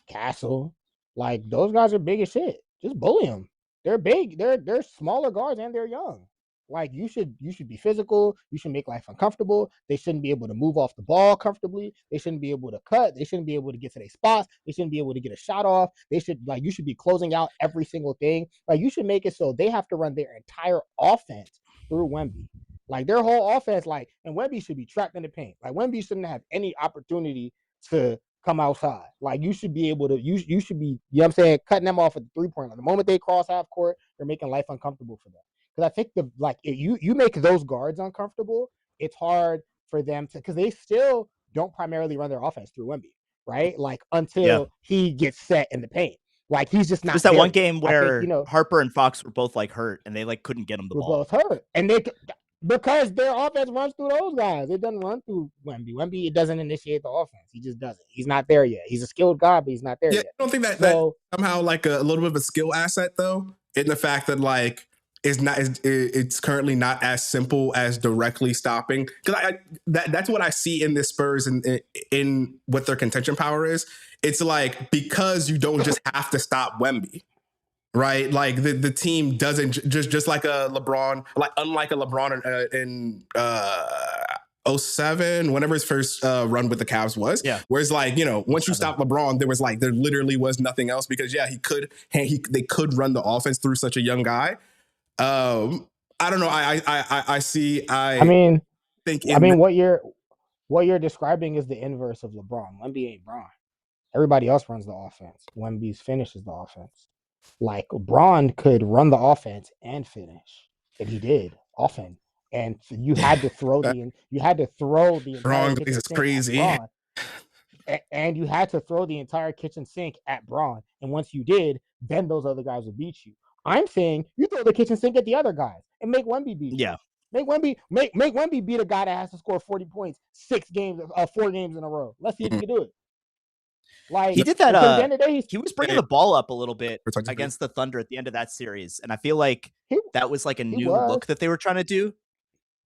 [SPEAKER 7] Castle. Like those guys are big as shit. Just bully them. They're big. They're smaller guards and they're young. Like you should be physical. You should make life uncomfortable. They shouldn't be able to move off the ball comfortably. They shouldn't be able to cut. They shouldn't be able to get to their spots. They shouldn't be able to get a shot off. You should be closing out every single thing. Like you should make it so they have to run their entire offense through Wemby. Like their whole offense, and Wemby should be trapped in the paint. Like Wemby shouldn't have any opportunity to come outside. Like you should be able to, you should be, you know what I'm saying, cutting them off at the 3-point line. The moment they cross half court, you're making life uncomfortable for them. Because I think if you make those guards uncomfortable, it's hard for them to, because they still don't primarily run their offense through Wemby, right? Like until he gets set in the paint. Like he's just not.
[SPEAKER 8] There's that one game where Harper and Fox were both like hurt and they like couldn't get him the ball.
[SPEAKER 7] Both hurt. And because their offense runs through those guys. It doesn't run through Wemby. Wemby, it doesn't initiate the offense. He just doesn't. He's not there yet. He's a skilled guy, but he's not there yet.
[SPEAKER 6] I don't think that somehow like a little bit of a skill asset though, in the fact that like it's currently not as simple as directly stopping. Because that's what I see in this Spurs and in what their contention power is. It's like, because you don't just have to stop Wemby. Right, like the team doesn't just like a LeBron, like unlike a LeBron in 07, whenever his first run with the Cavs was.
[SPEAKER 8] Yeah.
[SPEAKER 6] Whereas like, once you stop LeBron, there literally was nothing else, because they could run the offense through such a young guy. I don't know. I mean,
[SPEAKER 7] what you're describing is the inverse of LeBron. Wemby ain't Bron. Everybody else runs the offense. Wemby's finishes the offense. Like Braun could run the offense and finish, and he did often. And you had to throw the entire kitchen sink
[SPEAKER 6] crazy.
[SPEAKER 7] At Braun, and you had to throw the entire kitchen sink at Braun. And once you did, then those other guys would beat you. I'm saying you throw the kitchen sink at the other guys and make Wemby beat you.
[SPEAKER 8] Yeah.
[SPEAKER 7] Make Wemby beat a guy that has to score 40 points 4 games in a row. Let's see if he can do it. Like
[SPEAKER 8] he did that.
[SPEAKER 7] At the end of the day,
[SPEAKER 8] he was bringing the ball up a little bit against the Thunder at the end of that series, and I feel like that was like a new look that they were trying to do.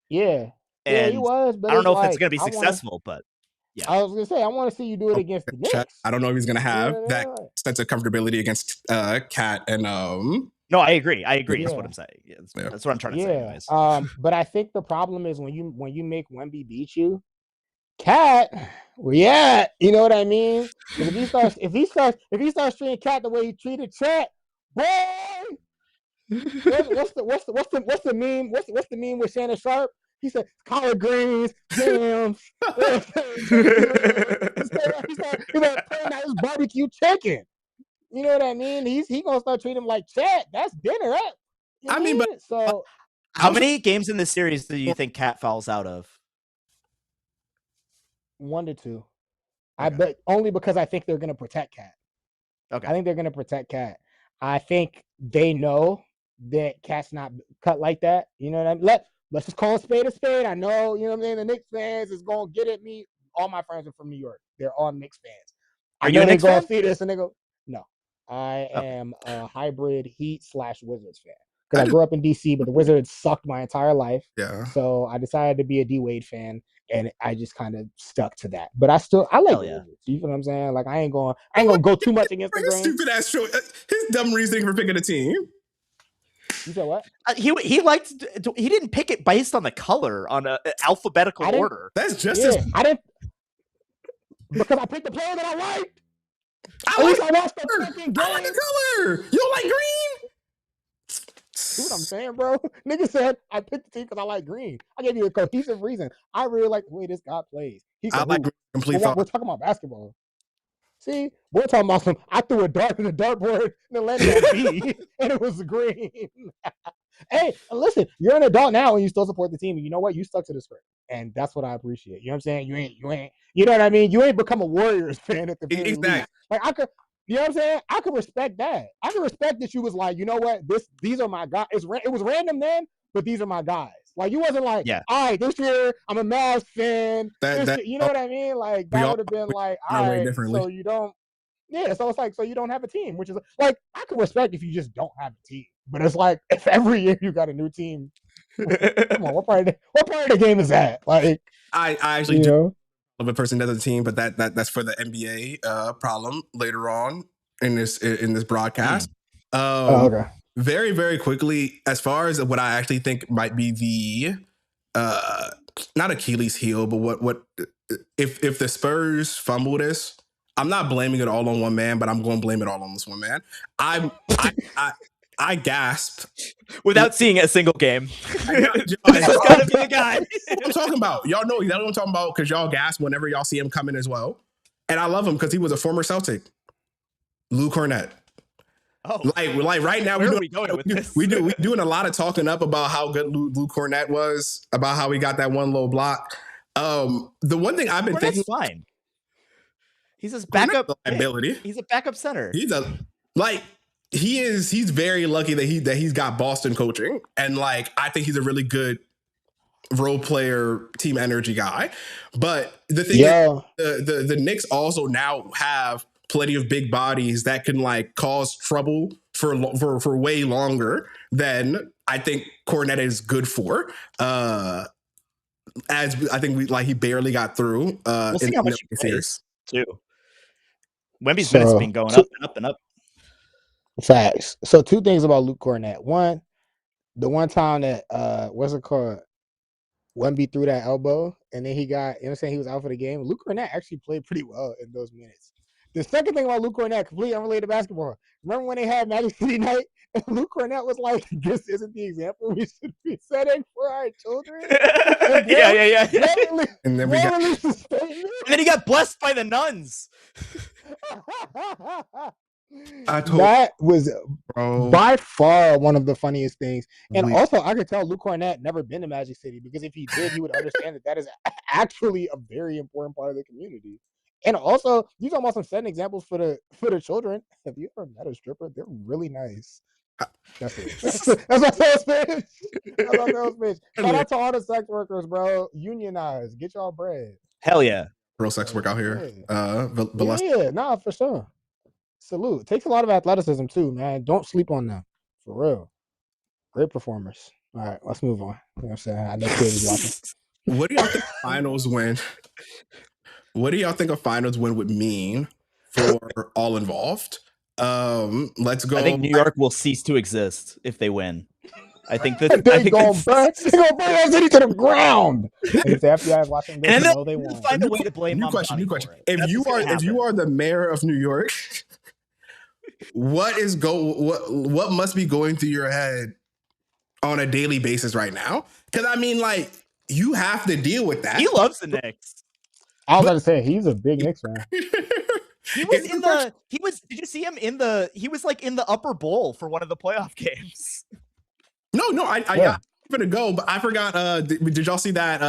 [SPEAKER 7] Yeah,
[SPEAKER 8] and
[SPEAKER 7] he was. But
[SPEAKER 8] I don't know if it's going to be successful, but yeah,
[SPEAKER 7] I was going to say I want to see you do it against the Knicks.
[SPEAKER 6] I don't know if he's going to have that sense of comfortability against Cat and
[SPEAKER 8] No, I agree. That's what I'm saying. Yeah, that's what I'm trying to say. Anyways.
[SPEAKER 7] But I think the problem is when you make Wemby beat you, Cat, where you at? You know what I mean? If he starts treating Cat the way he treated Chet, boy, what's the meme? What's the meme with Shannon Sharp? He said collard greens, jams. He's playing out his barbecue chicken. You know what I mean? He's gonna start treating him like Chet. That's dinner. So
[SPEAKER 8] how many games in this series do you think Cat fouls out of?
[SPEAKER 7] 1 to 2. Okay. I bet only because I think they're going to protect Cat.
[SPEAKER 8] Okay.
[SPEAKER 7] I think they're going to protect Cat. I think they know that Cat's not cut like that. You know what I mean? Let's just call a spade a spade. I know, you know what I mean? The Knicks fans is going to get at me. All my friends are from New York. They're all Knicks fans.
[SPEAKER 8] Are you a Knicks fan?
[SPEAKER 7] See this and they go, no. I am a hybrid Heat/Wizards fan. Because I grew up in DC, but the Wizards sucked my entire life.
[SPEAKER 6] Yeah.
[SPEAKER 7] So I decided to be a D Wade fan, and I just kind of stuck to that. But I like the Wizards. You know what I'm saying? Like I ain't gonna go too much against the grain.
[SPEAKER 6] Stupid ass show. His dumb reasoning for picking a team.
[SPEAKER 7] You said what?
[SPEAKER 8] He didn't pick it based on the color on an alphabetical order.
[SPEAKER 6] That's just as
[SPEAKER 7] I didn't, because I picked the player that I liked. I watched the fucking game.
[SPEAKER 6] I like the color. You don't like green?
[SPEAKER 7] See what I'm saying, bro? Nigga said I picked the team because I like green. I gave you a cohesive reason. I really like the way this guy plays.
[SPEAKER 6] I like complete.
[SPEAKER 7] We're talking about basketball. See, we're talking about I threw a dart in the dartboard and then landed on B, and it was green. Hey, listen, you're an adult now and you still support the team. And you know what? You stuck to the script. And that's what I appreciate. You know what I'm saying? You ain't, you know what I mean? You ain't become a Warriors fan at the very least. Like I could, you know what I'm saying? I could respect that. I could respect that you was like, you know what? These are my guys. It was random then, but these are my guys. Like you wasn't like, all right, this year I'm a Mavs fan. You know what I mean? Like that would have been like, all right, so you don't. Yeah, so it's like, so you don't have a team, which is like, I can respect if you just don't have a team, but it's like, if every year you got a new team, come on, what part of the game is that? Like,
[SPEAKER 6] I actually do love a person does a team, but that's for the NBA problem later on in this broadcast.
[SPEAKER 7] Okay.
[SPEAKER 6] Very, very quickly, as far as what I actually think might be the not Achilles heel, but what if the Spurs fumble this, I'm not blaming it all on one man, but I'm going to blame it all on this one man. I gasped
[SPEAKER 8] without seeing a single game.
[SPEAKER 6] This
[SPEAKER 8] has got to be the guy.
[SPEAKER 6] I'm talking about. Y'all know exactly what I'm talking about because y'all gasp whenever y'all see him coming as well. And I love him because he was a former Celtic. Lou Cornett.
[SPEAKER 8] Oh,
[SPEAKER 6] like right now,
[SPEAKER 8] where are we going with this?
[SPEAKER 6] We're doing a lot of talking up about how good Lou Cornett was, about how he got that one low block. The one thing I've been thinking,
[SPEAKER 8] fine. He's his backup
[SPEAKER 6] ability.
[SPEAKER 8] He's a backup center.
[SPEAKER 6] He's very lucky that he's got Boston coaching, and like I think he's a really good role player, team energy guy. But the thing is, the Knicks also now have plenty of big bodies that can like cause trouble for way longer than I think Cornette is good for. As I think he barely got through.
[SPEAKER 8] We'll see how much he plays too. Wemby's minutes have been going up and up and up.
[SPEAKER 7] Facts. So two things about Luke Cornett. One, the one time that what's it called? Wemby threw that elbow and then he got, you know what I'm saying, he was out for the game. Luke Cornett actually played pretty well in those minutes. The second thing about Luke Cornett, completely unrelated to basketball. Remember when they had Magic City Night and Luke Cornett was like, this isn't the example we should be setting for our children?
[SPEAKER 8] Yeah.
[SPEAKER 6] And then
[SPEAKER 8] he got blessed by the nuns.
[SPEAKER 7] That was by far one of the funniest things. And also, I could tell Luke Cornett never been to Magic City because if he did, he would understand that is actually a very important part of the community. And also, you talking about some setting examples for the children. Have you ever met a stripper? They're really nice. That's my sales pitch. Shout out to all the sex workers, bro. Unionize. Get y'all bread.
[SPEAKER 8] Hell yeah.
[SPEAKER 6] Real sex work out here.
[SPEAKER 7] Yeah, nah, for sure. Salute. It takes a lot of athleticism too, man. Don't sleep on them. For real. Great performers. All right, let's move on. You know what I'm saying? I know kids watching.
[SPEAKER 6] What do y'all think finals win? What do y'all think a finals win would mean for all involved? Let's go.
[SPEAKER 8] I think New York will cease to exist if they win. I think that
[SPEAKER 7] they're gonna burn that city to the ground. And if the FBI is watching this, they won't.
[SPEAKER 8] Find a way to blame.
[SPEAKER 6] New question. If you are the mayor of New York, what must be going through your head on a daily basis right now? Because I mean, like, you have to deal with that.
[SPEAKER 8] He loves the Knicks.
[SPEAKER 7] I was about to say he's a big Knicks fan.
[SPEAKER 8] He was did you see him he was like in the upper bowl for one of the playoff games.
[SPEAKER 6] No, I gonna go, but I forgot. Did y'all see that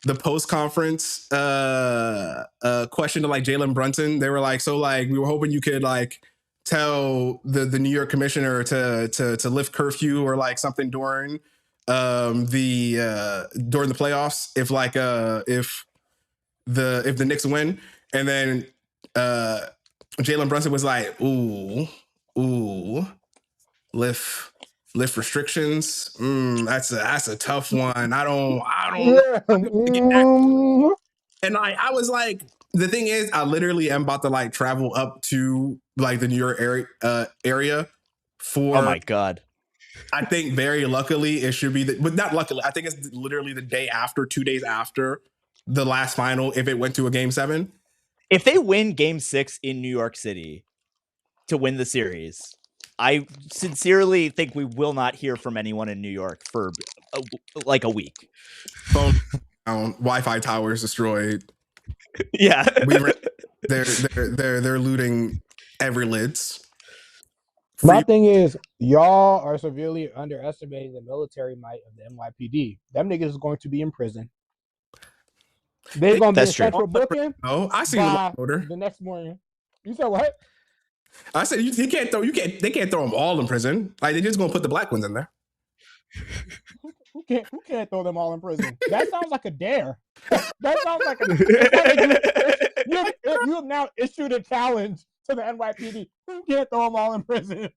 [SPEAKER 6] the post conference question to like Jalen Brunson? They were like, so like we were hoping you could like tell the New York commissioner to lift curfew or like something during the playoffs if the Knicks win. And then Jalen Brunson was like, ooh, lift restrictions. That's a tough one. I don't know. And I was like, the thing is, I literally am about to like travel up to like the New York area for.
[SPEAKER 8] Oh my God.
[SPEAKER 6] I think very luckily it should be but not luckily. I think it's literally the day after, 2 days after the last final. If it went to a game 7.
[SPEAKER 8] If they win game 6 in New York City to win the series, I sincerely think we will not hear from anyone in New York for like a week.
[SPEAKER 6] Phone down, Wi-Fi towers destroyed.
[SPEAKER 8] Yeah.
[SPEAKER 6] They're looting every lids.
[SPEAKER 7] My thing is, y'all are severely underestimating the military might of the NYPD. Them niggas is going to be in prison. They're going to be in central booking.
[SPEAKER 6] Oh, I see the order.
[SPEAKER 7] The next morning. You said what?
[SPEAKER 6] I said they can't throw them all in prison. Like they're just gonna put the black ones in there.
[SPEAKER 7] Who can't throw them all in prison? That sounds like a dare. That sounds like you have now issued a challenge to the NYPD. Who can't throw them all in prison?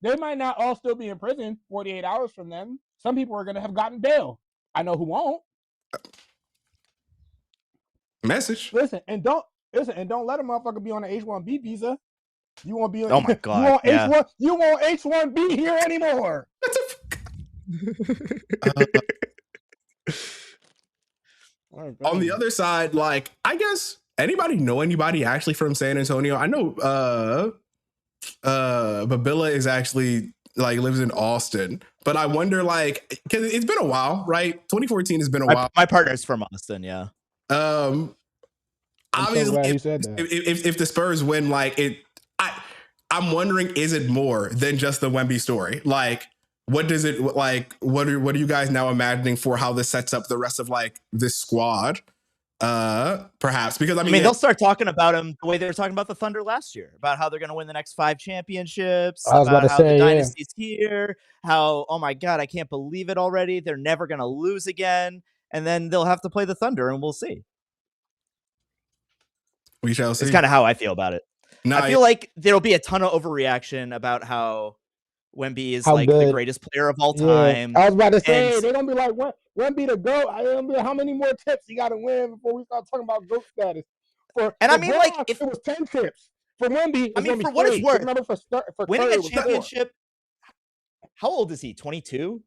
[SPEAKER 7] They might not all still be in prison 48 hours from then. Some people are gonna have gotten bail. I know who won't.
[SPEAKER 6] Message.
[SPEAKER 7] Listen, and don't let a motherfucker be on an H-1B visa. You won't be.
[SPEAKER 8] Oh my god!
[SPEAKER 7] You won't H-1B here anymore.
[SPEAKER 6] On the other side, like I guess anybody know anybody actually from San Antonio? I know Babilla is actually like lives in Austin, but I wonder like because it's been a while, right? 2014 has been a while.
[SPEAKER 8] My partner's from Austin, yeah.
[SPEAKER 6] Obviously, so if the Spurs win, like I'm wondering, is it more than just the Wemby story? Like, what does it like? What are you guys now imagining for how this sets up the rest of like this squad? Perhaps because I mean
[SPEAKER 8] they'll start talking about him the way they were talking about the Thunder last year, about how they're going to win the next 5 championships.
[SPEAKER 7] I was about to say,
[SPEAKER 8] the dynasty's here. How, oh my god, I can't believe it already. They're never going to lose again, and then they'll have to play the Thunder, and we'll see.
[SPEAKER 6] We shall see.
[SPEAKER 8] It's kind of how I feel about it.
[SPEAKER 6] No,
[SPEAKER 8] I feel like there'll be a ton of overreaction about how Wemby is like the greatest player of all time.
[SPEAKER 7] I was about to say they're gonna be like, Wemby the GOAT. How many more tips you got to win before we start talking about GOAT status? If it was 10 tips for Wemby,
[SPEAKER 8] for what it's worth, winning a championship. How old is he? 22.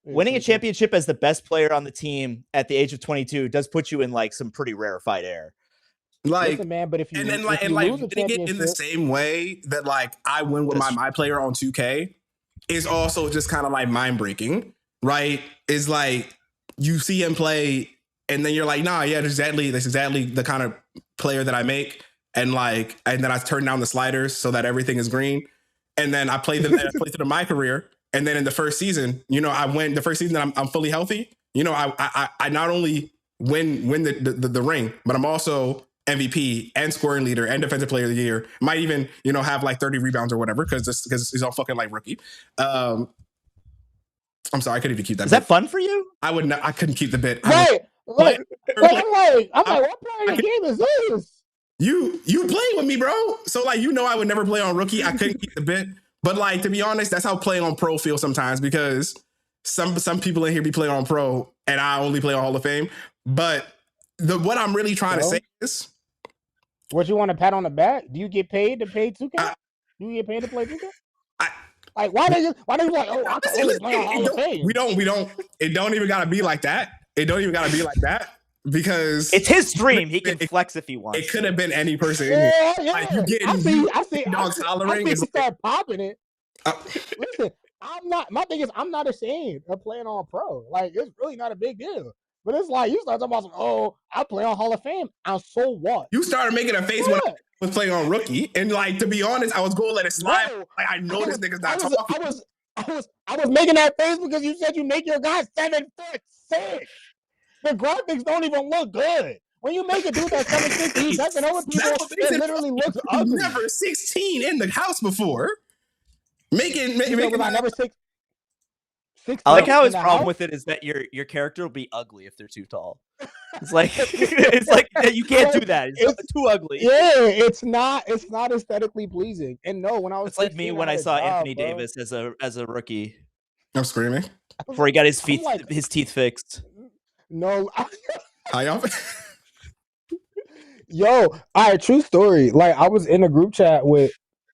[SPEAKER 8] Winning a championship as the best player on the team at the age of 22 does put you in like some pretty rarefied air.
[SPEAKER 6] Like,
[SPEAKER 7] listen, man, but if you
[SPEAKER 6] winning
[SPEAKER 7] it
[SPEAKER 6] in the same way that like I win with my player on 2K is also just kind of like mind breaking, right? Is like you see him play and then you're like, nah, yeah, that's exactly the kind of player that I make, and then I turn down the sliders so that everything is green, and then I play through my career, and then in the first season, I win the first season that I'm fully healthy. I not only win the ring, but I'm also MVP and scoring leader and defensive player of the year. Might even, have like 30 rebounds or whatever because he's all fucking like rookie. I'm sorry, I couldn't even keep that.
[SPEAKER 8] Is that fun for you?
[SPEAKER 6] I couldn't keep the bit.
[SPEAKER 7] Right. I'm like, what part of the game is this?
[SPEAKER 6] You play with me, bro. So like, I would never play on rookie. I couldn't keep the bit. But like, to be honest, that's how playing on pro feels sometimes, because some people in here be playing on pro and I only play on Hall of Fame. But what I'm really trying to say is,
[SPEAKER 7] what you want to pat on the back? Do you get paid to play 2K? Do you get paid to play 2K? Like, why do you like, oh, I can only play on Hall of Fame?
[SPEAKER 6] We don't. It don't even gotta be like that. Because
[SPEAKER 8] it's his stream. He can flex if he wants.
[SPEAKER 6] It could have been any person in here. Like, you getting
[SPEAKER 7] I see
[SPEAKER 6] dogs hollering.
[SPEAKER 7] You start popping it. Listen, my thing is, I'm not ashamed of playing on pro. Like, it's really not a big deal. But it's like, you start talking about, I play on Hall of Fame. And so what?
[SPEAKER 6] You started making a face when I was playing on rookie. And like, to be honest, I was going to let it slide. Like, I know this nigga's not talking.
[SPEAKER 7] I was making that face because you said you make your guy 7'6". The graphics don't even look good. When you make a dude that's 7'6", he doesn't know what people, it literally looks ugly.
[SPEAKER 6] Never 16 in the house before. Making
[SPEAKER 7] I never 16.
[SPEAKER 8] I like how his problem with it is that your character will be ugly if they're too tall. It's like you can't do that. It's too ugly.
[SPEAKER 7] Yeah, it's not aesthetically pleasing. And no, when I was,
[SPEAKER 8] it's like me when I saw Anthony Davis as a rookie.
[SPEAKER 6] I'm screaming
[SPEAKER 8] before he got his teeth fixed.
[SPEAKER 7] No,
[SPEAKER 6] how y'all?
[SPEAKER 7] Yo, all right, true story. Like, I was in a group chat with.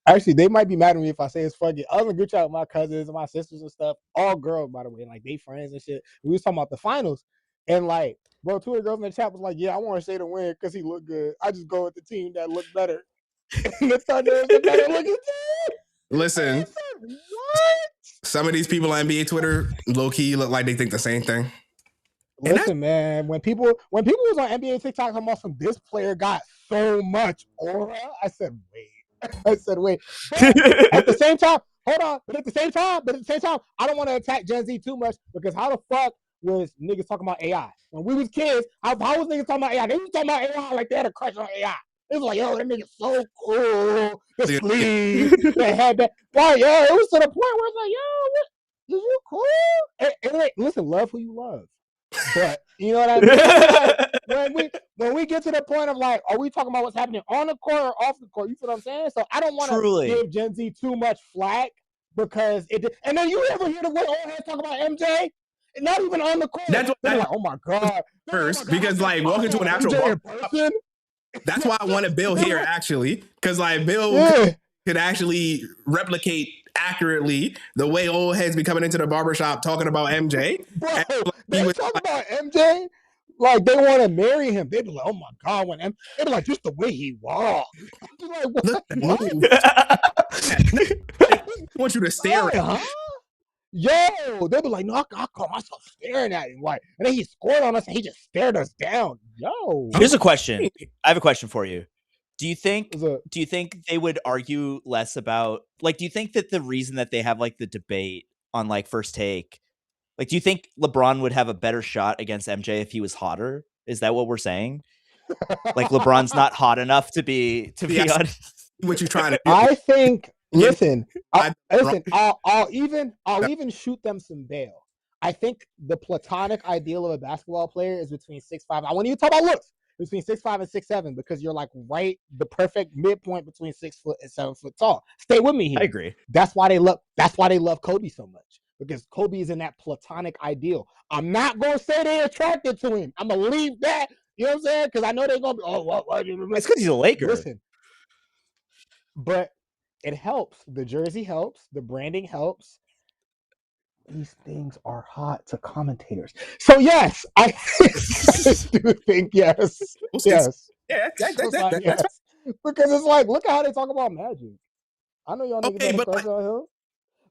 [SPEAKER 7] Actually, they might be mad at me if I say it's funny. I was in a group chat with my cousins and my sisters and stuff. All girls, by the way. Like, they friends and shit. We was talking about the finals. And, like, bro, 2 of the girls in the chat was like, yeah, I want Shea to win because he looked good. I just go with the team that looked better. And the Thunder is the better looking team.
[SPEAKER 6] Listen.
[SPEAKER 7] What?
[SPEAKER 6] Some of these people on NBA Twitter, low-key, look like they think the same thing.
[SPEAKER 7] Listen, man, when people was on NBA TikTok talking about this player got so much aura, I said, wait. I said, wait. But at the same time, hold on. But at the same time, I don't want to attack Gen Z too much because how the fuck was niggas talking about AI when we was kids? How was niggas talking about AI? They was talking about AI like they had a crush on AI. It was like, yo, that nigga's so cool. The sleeve, they had that. Like, yo, it was to the point where it's like, yo, what? Is you cool? And like, listen, love who you love. But you know what I mean? Like, when we get to the point of like, are we talking about what's happening on the court or off the court? You feel what I'm saying? So I don't want to give Gen Z too much flack because it. And then you ever hear the way old heads talk about MJ? Not even on the court.
[SPEAKER 6] That's what
[SPEAKER 7] they're like, oh my god.
[SPEAKER 6] First, because like walking to an actual person. That's why I wanted Bill here actually, because like Bill could actually replicate accurately the way old heads be coming into the barbershop talking about MJ.
[SPEAKER 7] Bro, they talk about MJ like they want to marry him. They be like, oh my god, they be like, just the way he walks. Like, what?
[SPEAKER 6] I want you to stare at him.
[SPEAKER 7] Yo, they be like, no, I caught myself staring at him. Like, and then he scored on us and he just stared us down. Yo.
[SPEAKER 8] Here's a question. I have a question for you. Do you think they would argue less about, like, do you think that the reason that they have like the debate on like First Take, like, do you think LeBron would have a better shot against MJ if he was hotter? Is that what we're saying? Like LeBron's not hot enough to be on.
[SPEAKER 6] What you trying to do?
[SPEAKER 7] I think Listen, I'll even shoot them some bail. I think the platonic ideal of a basketball player is between 6'5". I want you to talk about looks between 6'5" and 6'7" because you're like right the perfect midpoint between 6 foot and 7 foot tall. Stay with me here.
[SPEAKER 8] I agree.
[SPEAKER 7] That's why they love Kobe so much because Kobe is in that platonic ideal. I'm not gonna say they're attracted to him. I'm gonna leave that. You know what I'm saying? Because I know they're gonna be. Oh, what?
[SPEAKER 8] It's because he's a Laker.
[SPEAKER 7] Listen, but. It helps. The jersey helps. The branding helps. These things are hot to commentators. So yes, I do think yes. Yes.
[SPEAKER 6] Yeah,
[SPEAKER 7] yes. Because it's like, look at how they talk about Magic. I know y'all niggas have a crush on him.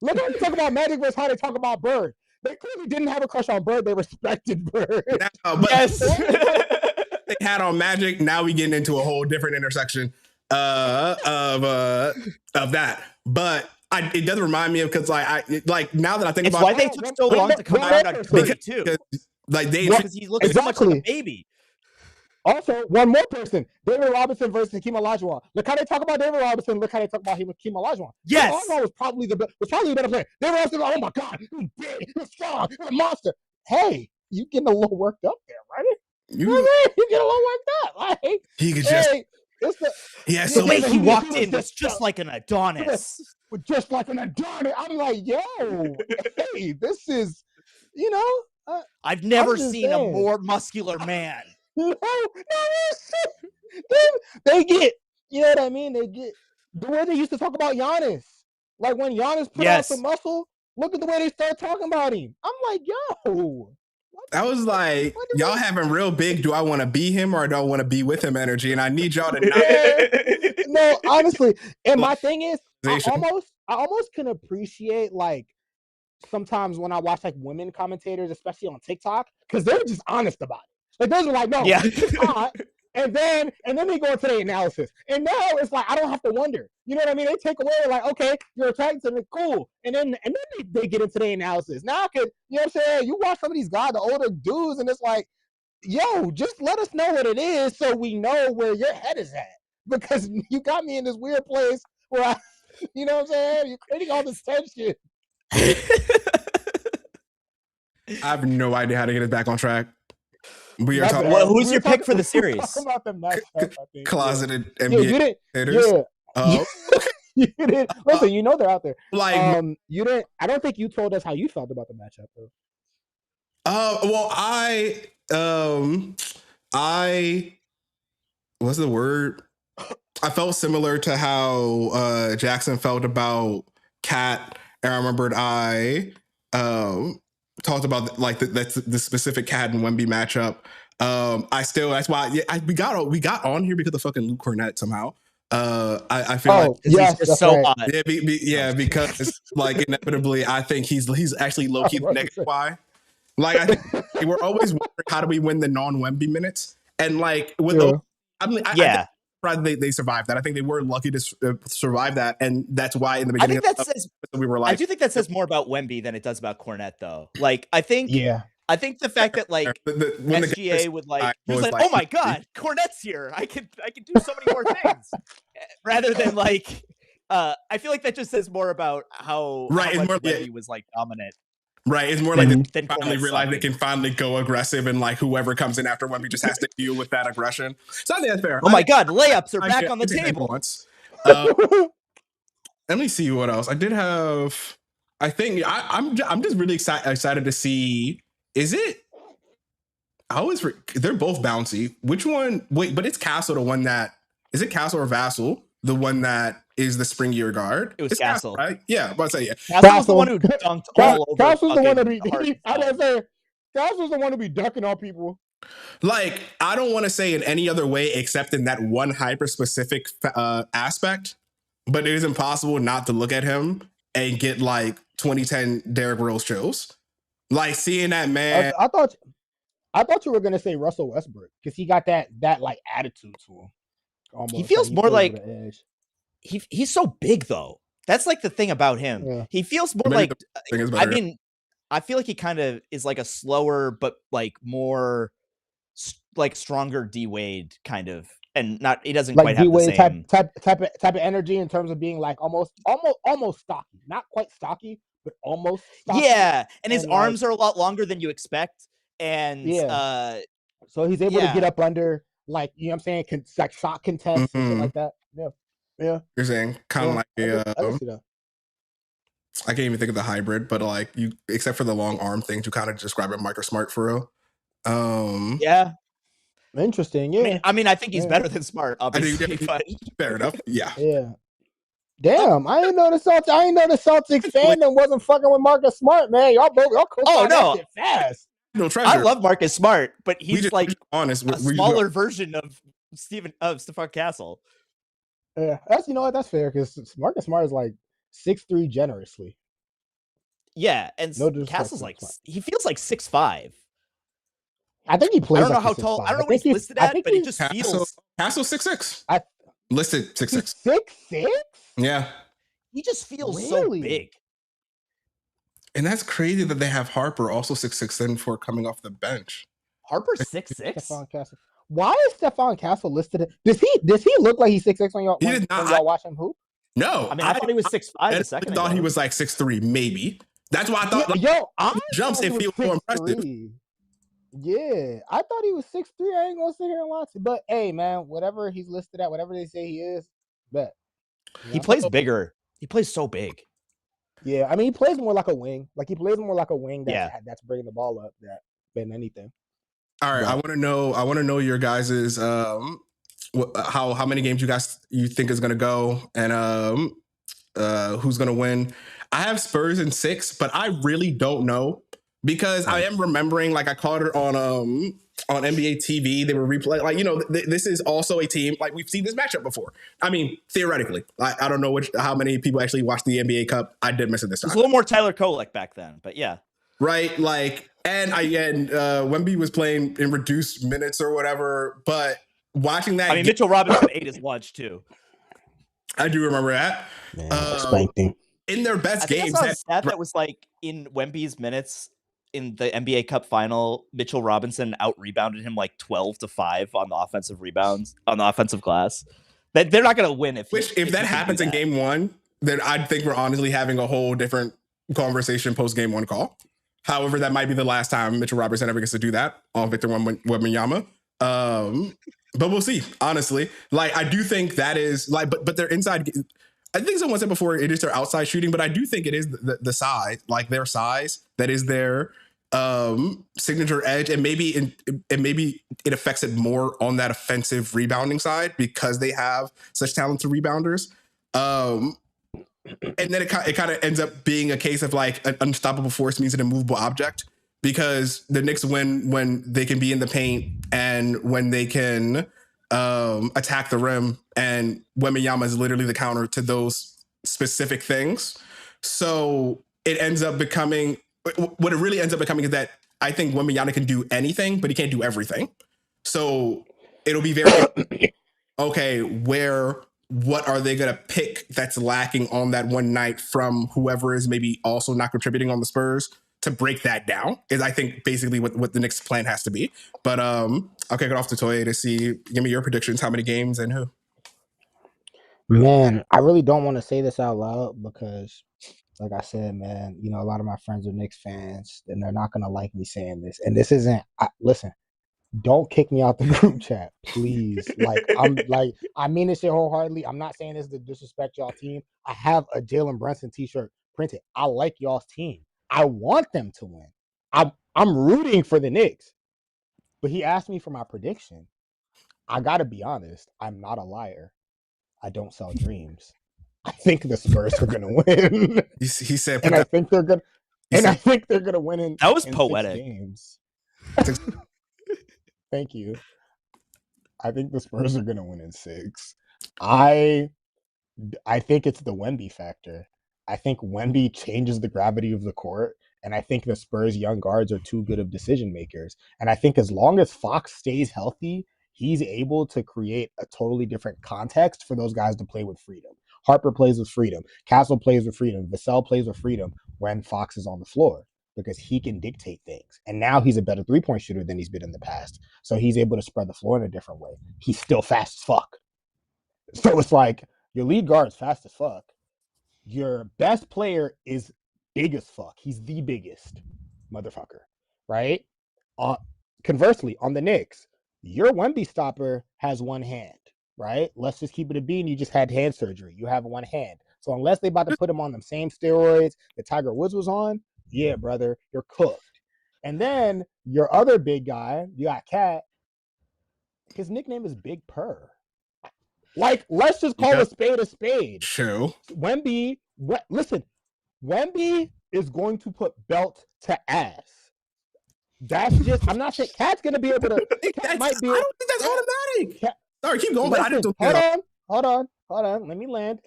[SPEAKER 7] Look how they talk about Magic versus how they talk about Bird. They clearly didn't have a crush on Bird. They respected Bird.
[SPEAKER 6] Yes. They had on Magic. Now we getting into a whole different intersection of that, but it does remind me of because like now that I think about
[SPEAKER 8] why they took so long to come out on Curry too.
[SPEAKER 6] Like
[SPEAKER 8] because he looks so much like a baby.
[SPEAKER 7] Also, one more person, David Robinson versus Hakeem Olajuwon. Look how they talk about David Robinson. Look how they talk about Hakeem Olajuwon.
[SPEAKER 8] Yes,
[SPEAKER 7] Olajuwon was probably the better player. David Robinson, oh my god, he's big, he's strong, he's a monster. Hey, you getting a little worked up there, right? You get a little worked up. Like
[SPEAKER 6] he could just.
[SPEAKER 8] The way he walked in was just like an Adonis.
[SPEAKER 7] Just like an Adonis. I'm like, yo, hey, this is,
[SPEAKER 8] I've never seen a more muscular man.
[SPEAKER 7] No, they get, you know what I mean? They get the way they used to talk about Giannis. Like when Giannis put on some muscle, look at the way they start talking about him. I'm like, yo.
[SPEAKER 6] I was like, y'all having real big, do I want to be him or do I want to be with him energy? And I need y'all to not.
[SPEAKER 7] No, honestly. And my thing is, I almost can appreciate like sometimes when I watch like women commentators, especially on TikTok, because they're just honest about it. Like they're like, no, it's hot. And then they go into the analysis. And now it's like I don't have to wonder. You know what I mean? They take away like, okay, you're attracted to me, cool. And then they get into the analysis. Now I could, you know what I'm saying? You watch some of these guys, the older dudes, and it's like, yo, just let us know what it is so we know where your head is at. Because you got me in this weird place where you know what I'm saying? You're creating all this tension.
[SPEAKER 6] I have no idea how to get us back on track. We are talking.
[SPEAKER 8] Well, who's your pick for the series?
[SPEAKER 7] About the matchup, I think.
[SPEAKER 6] Closeted NBA haters.
[SPEAKER 7] You didn't. Listen, you know they're out there.
[SPEAKER 6] Like
[SPEAKER 7] you didn't. I don't think you told us how you felt about the matchup, though.
[SPEAKER 6] Well, what's the word? I felt similar to how Jackson felt about Cat, and I remembered I talked about like the specific Cat and Wemby matchup. That's why we got on here because of fucking Luke Cornett somehow. I feel like
[SPEAKER 7] he's so
[SPEAKER 8] hot.
[SPEAKER 6] Because like inevitably I think he's actually low key the next why. Like I think we're always wondering how do we win the non-Wemby minutes, and like with I think they survived that. I think they were lucky to survive that, and that's why in the beginning
[SPEAKER 8] I think that says
[SPEAKER 6] we were like,
[SPEAKER 8] I do think that says more about Wemby than it does about Cornette, though. Like, I think the fact that like
[SPEAKER 6] when
[SPEAKER 8] SGA would like he was like, oh my god, Cornette's here. I can do so many more things, rather than like. I feel like that just says more about how much Wemby was like dominant.
[SPEAKER 6] Right, it's more like they finally realize they can finally go aggressive, and like whoever comes in after Wemby just has to deal with that aggression. So I think that's fair.
[SPEAKER 8] Oh my god, layups are back on the table.
[SPEAKER 6] Let me see what else I did have. I think I'm just really excited to see. Is it? They're both bouncy. Which one? Wait, but it's Castle, the one that is it Castle or Vassal? The one that is the spring year guard.
[SPEAKER 8] It was Castle,
[SPEAKER 6] right? Yeah, but I say
[SPEAKER 8] Castle was the one who dunked all over.
[SPEAKER 7] Castle's the one to be. I gotta say, Castle's the one to be dunking on people.
[SPEAKER 6] Like, I don't want to say in any other way except in that one hyper specific aspect, but it is impossible not to look at him and get like 2010 Derrick Rose chills. Like seeing that man.
[SPEAKER 7] I thought you were gonna say Russell Westbrook because he got that like attitude to him. Almost.
[SPEAKER 8] He feels more like he's so big though. That's like the thing about him. Yeah. He feels more like I mean, I feel like he kind of is like a slower but like more like stronger D Wade kind of, and not he doesn't
[SPEAKER 7] like
[SPEAKER 8] quite have the same
[SPEAKER 7] type of energy in terms of being like almost stocky, not quite stocky, but almost stocky.
[SPEAKER 8] Yeah, and his arms are a lot longer than you expect, and
[SPEAKER 7] so he's able to get up under. Like, you know what I'm saying? Like shot contests and shit like that. Yeah.
[SPEAKER 6] You're saying kind of like I can't even think of the hybrid, but like you, except for the long arm things, you kind of describe it Micro Smart for real.
[SPEAKER 8] Yeah.
[SPEAKER 7] Interesting. Yeah.
[SPEAKER 8] I mean, I think he's better than Smart, obviously. But...
[SPEAKER 6] Fair enough. Yeah.
[SPEAKER 7] Yeah. Damn, I didn't know the Celtics fan that wasn't fucking with Marcus Smart, man. Y'all that shit fast.
[SPEAKER 6] No treasure.
[SPEAKER 8] I love Marcus Smart, but he's like
[SPEAKER 6] honest,
[SPEAKER 8] a smaller version of Stephon Castle.
[SPEAKER 7] Yeah, that's fair because Marcus Smart is like 6'3" generously.
[SPEAKER 8] Yeah, and Castle's like he feels like 6'5".
[SPEAKER 7] I think he plays.
[SPEAKER 8] I don't know how tall. I don't know what he's listed at, but he just feels
[SPEAKER 6] Castle 6'6". Listed 6'6".
[SPEAKER 7] 6'6".
[SPEAKER 6] Yeah,
[SPEAKER 8] he just feels so big.
[SPEAKER 6] And that's crazy that they have Harper also 6'6" then for coming off the bench.
[SPEAKER 8] Harper 6'6".
[SPEAKER 7] Stephon Castle. Why is Stephon Castle listed? Does he look like he's 6'6" when y'all watch him hoop?
[SPEAKER 6] No,
[SPEAKER 8] I mean I thought he was 6'5" a second ago.
[SPEAKER 6] I thought he was like 6'3", maybe. That's why I thought.
[SPEAKER 7] I
[SPEAKER 6] jumps it feels more impressive.
[SPEAKER 7] Yeah, I thought he was 6'3". I ain't gonna sit here and watch it, but hey, man, whatever he's listed at, whatever they say he is, bet.
[SPEAKER 8] He plays bigger. He plays so big.
[SPEAKER 7] Yeah, I mean, he plays more like a wing. Like he plays more like a wing that's bringing the ball up than anything.
[SPEAKER 6] All right, I want to know your guys's how many games you think is going to go and who's going to win. I have Spurs in 6, but I really don't know because I am remembering like I caught it on NBA TV. They were replaying like this is also a team like we've seen this matchup before. I mean theoretically, I don't know how many people actually watched the NBA Cup. I did miss it this time.
[SPEAKER 8] There's a little more Tyler Kolek back then, but yeah.
[SPEAKER 6] Right, like, and Wemby was playing in reduced minutes or whatever, but watching that,
[SPEAKER 8] I mean, Mitchell Robinson ate his lunch too.
[SPEAKER 6] I do remember that. In their best games,
[SPEAKER 8] I saw a stat that was like in Wemby's minutes in the NBA Cup final, Mitchell Robinson out-rebounded him like 12-5 on the offensive rebounds on the offensive glass. That they're not going to win if
[SPEAKER 6] that happens in game 1. Then I think we're honestly having a whole different conversation post game 1 call. However, that might be the last time Mitchell Robinson ever gets to do that on Victor Wembanyama. But we'll see. Honestly, like I do think that is like, but their inside. I think someone said before it is their outside shooting, but I do think it is the size, like their size, that is their signature edge, and maybe it affects it more on that offensive rebounding side because they have such talented rebounders. And then it kind of ends up being a case of like an unstoppable force means an immovable object because the Knicks win when they can be in the paint and when they can attack the rim, and Wembanyama is literally the counter to those specific things. So it ends up becoming what it really ends up becoming is that I think Wembanyama can do anything, but he can't do everything. So it'll be very okay, what are they going to pick that's lacking on that one night from whoever is maybe also not contributing on the Spurs to break that down is, I think, basically what the Knicks plan has to be. But I'll kick it off to Toye to see, give me your predictions, how many games and who.
[SPEAKER 7] Man, I really don't want to say this out loud because, like I said, man, you know, a lot of my friends are Knicks fans and they're not going to like me saying this. And this isn't, listen, don't kick me out the group chat, please. I mean this shit wholeheartedly. I'm not saying this to disrespect y'all team. I have a Jalen Brunson t-shirt printed. I like y'all's team. I want them to win. I'm rooting for the Knicks. But he asked me for my prediction. I got to be honest. I'm not a liar. I don't sell dreams. I think the Spurs are going to win.
[SPEAKER 6] He said,
[SPEAKER 7] and I think they're going to win in
[SPEAKER 8] that was
[SPEAKER 7] in
[SPEAKER 8] poetic
[SPEAKER 7] 6 games. Thank you. I think the Spurs are going to win in 6. I think it's the Wemby factor. I think Wemby changes the gravity of the court, and I think the Spurs' young guards are too good of decision makers. And I think as long as Fox stays healthy, he's able to create a totally different context for those guys to play with freedom. Harper plays with freedom. Castle plays with freedom. Vassell plays with freedom when Fox is on the floor because he can dictate things. And now he's a better three-point shooter than he's been in the past. So he's able to spread the floor in a different way. He's still fast as fuck. So it's like your lead guard's fast as fuck. Your best player is big as fuck. He's the biggest motherfucker, right? Conversely, on the Knicks, your Wemby stopper has one hand, right? Let's just keep it a bean. You just had hand surgery. You have one hand. So unless they about to put him on them same steroids that Tiger Woods was on, yeah, brother, you're cooked. And then your other big guy, you got Cat. His nickname is Big Purr. Like, let's just call a spade a spade.
[SPEAKER 6] True.
[SPEAKER 7] Wemby is going to put belt to ass. That's just, I'm not saying Cat's going to be able to.
[SPEAKER 6] I don't think that's automatic. Sorry, keep going.
[SPEAKER 7] Listen, hold on. Let me land.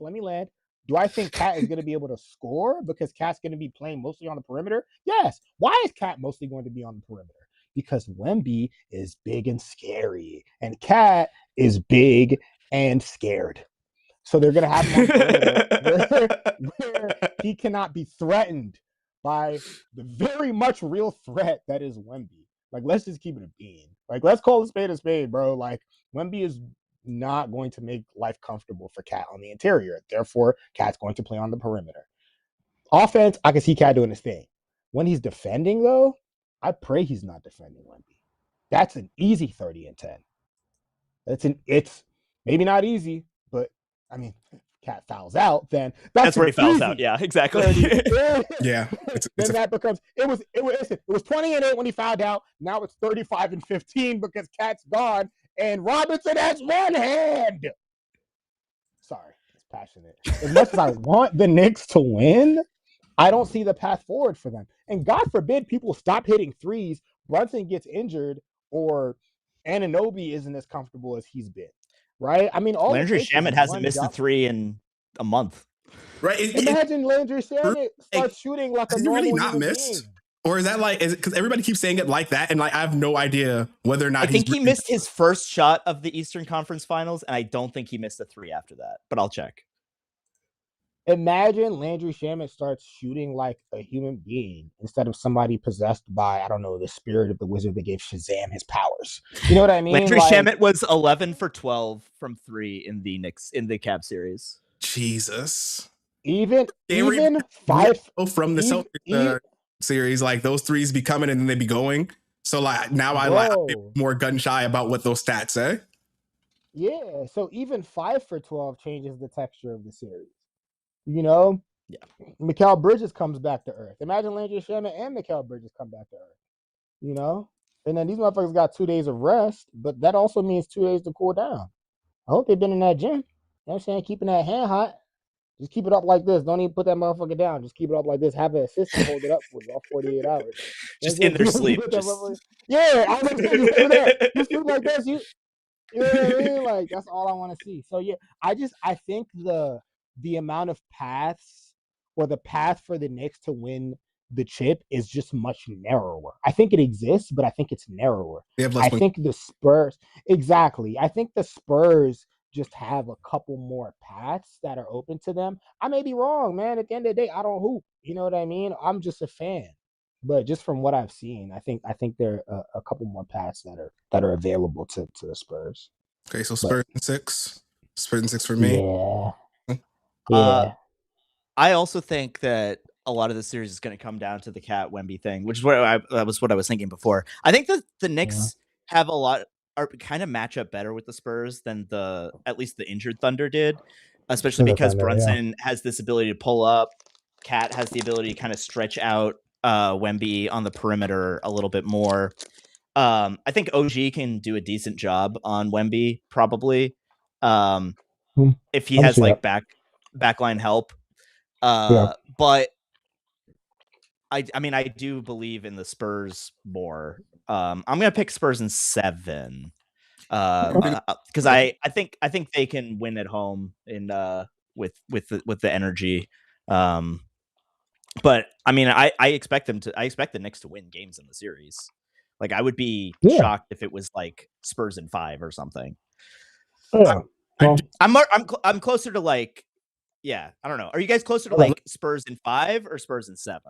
[SPEAKER 7] Do I think Cat is going to be able to score because Cat's going to be playing mostly on the perimeter? Yes. Why is Cat mostly going to be on the perimeter? Because Wemby is big and scary, and Cat is big and scared. So they're going to have him on perimeter where he cannot be threatened by the very much real threat that is Wemby. Like, let's just keep it a bean. Like, let's call a spade, bro. Like, Wemby is not going to make life comfortable for Cat on the interior. Therefore, Cat's going to play on the perimeter. Offense, I can see Cat doing his thing. When he's defending, though, I pray he's not defending Wemby. That's an easy 30 and 10. It's maybe not easy, but I mean, Cat fouls out, then
[SPEAKER 8] that's where he fouls out. Yeah, exactly.
[SPEAKER 6] Yeah.
[SPEAKER 7] Then that becomes it was 20 and 8 when he fouled out. Now it's 35 and 15 because Cat's gone and Robinson has one hand. Sorry, it's passionate. As much as I want the Knicks to win, I don't see the path forward for them. And God forbid people stop hitting threes, Brunson gets injured, or Anunoby isn't as comfortable as he's been. Right? I mean,
[SPEAKER 8] Landry Shamet hasn't missed a three in a month.
[SPEAKER 6] Right?
[SPEAKER 7] Imagine Landry Shamet starts shooting like a normal
[SPEAKER 6] really not missed. Being. Or is that like, because everybody keeps saying it like that, and like I have no idea whether or not
[SPEAKER 8] I think he missed his first shot of the Eastern Conference Finals, and I don't think he missed a three after that. But I'll check.
[SPEAKER 7] Imagine Landry Shamet starts shooting like a human being instead of somebody possessed by, I don't know, the spirit of the wizard that gave Shazam his powers. You know what I mean?
[SPEAKER 8] Landry Shamet was 11 for 12 from 3 in the Knicks in the Cavs series.
[SPEAKER 6] Jesus.
[SPEAKER 7] Even 5
[SPEAKER 6] from the Celtics series, like those threes be coming and then they be going. So like now I'm more gun shy about what those stats say.
[SPEAKER 7] Yeah. So even 5 for 12 changes the texture of the series. You know?
[SPEAKER 8] Yeah.
[SPEAKER 7] Mikal Bridges comes back to earth. Imagine Landry Shamet and Mikal Bridges come back to earth. You know? And then these motherfuckers got 2 days of rest, but that also means 2 days to cool down. I hope they've been in that gym. You know what I'm saying? Keeping that hand hot. Just keep it up like this. Don't even put that motherfucker down. Just keep it up like this. Have an assistant hold it up for you all 48 hours.
[SPEAKER 8] Just in their sleep.
[SPEAKER 7] Yeah, I was saying, just sleep like this. You know what I mean? Like, that's all I want to see. So yeah, I think the amount of paths or the path for the Knicks to win the chip is just much narrower. I think it exists, but I think it's narrower. I think the Spurs, exactly. I think the Spurs just have a couple more paths that are open to them. I may be wrong, man. At the end of the day, I don't hoop. You know what I mean? I'm just a fan. But just from what I've seen, I think there are a couple more paths that are available to the Spurs.
[SPEAKER 6] Okay, so
[SPEAKER 7] But
[SPEAKER 6] Spurs in 6. Spurs in 6 for me.
[SPEAKER 7] Yeah.
[SPEAKER 8] I also think that a lot of the series is going to come down to the Cat Wemby thing, which is what that was what I was thinking before. I think that the Knicks have a lot are kind of match up better with the Spurs than at least the injured Thunder did, especially because Brunson has this ability to pull up. Cat has the ability to kind of stretch out Wemby on the perimeter a little bit more. I think OG can do a decent job on Wemby, probably. If he has like backline help. But I mean, I do believe in the Spurs more. I'm gonna pick Spurs in 7. Because I think they can win at home in with the energy. But I mean, I expect the Knicks to win games in the series. Like, I would be shocked if it was like Spurs in 5 or something. I'm closer to like, I don't know. Are you guys closer to like Spurs in 5 or Spurs in 7?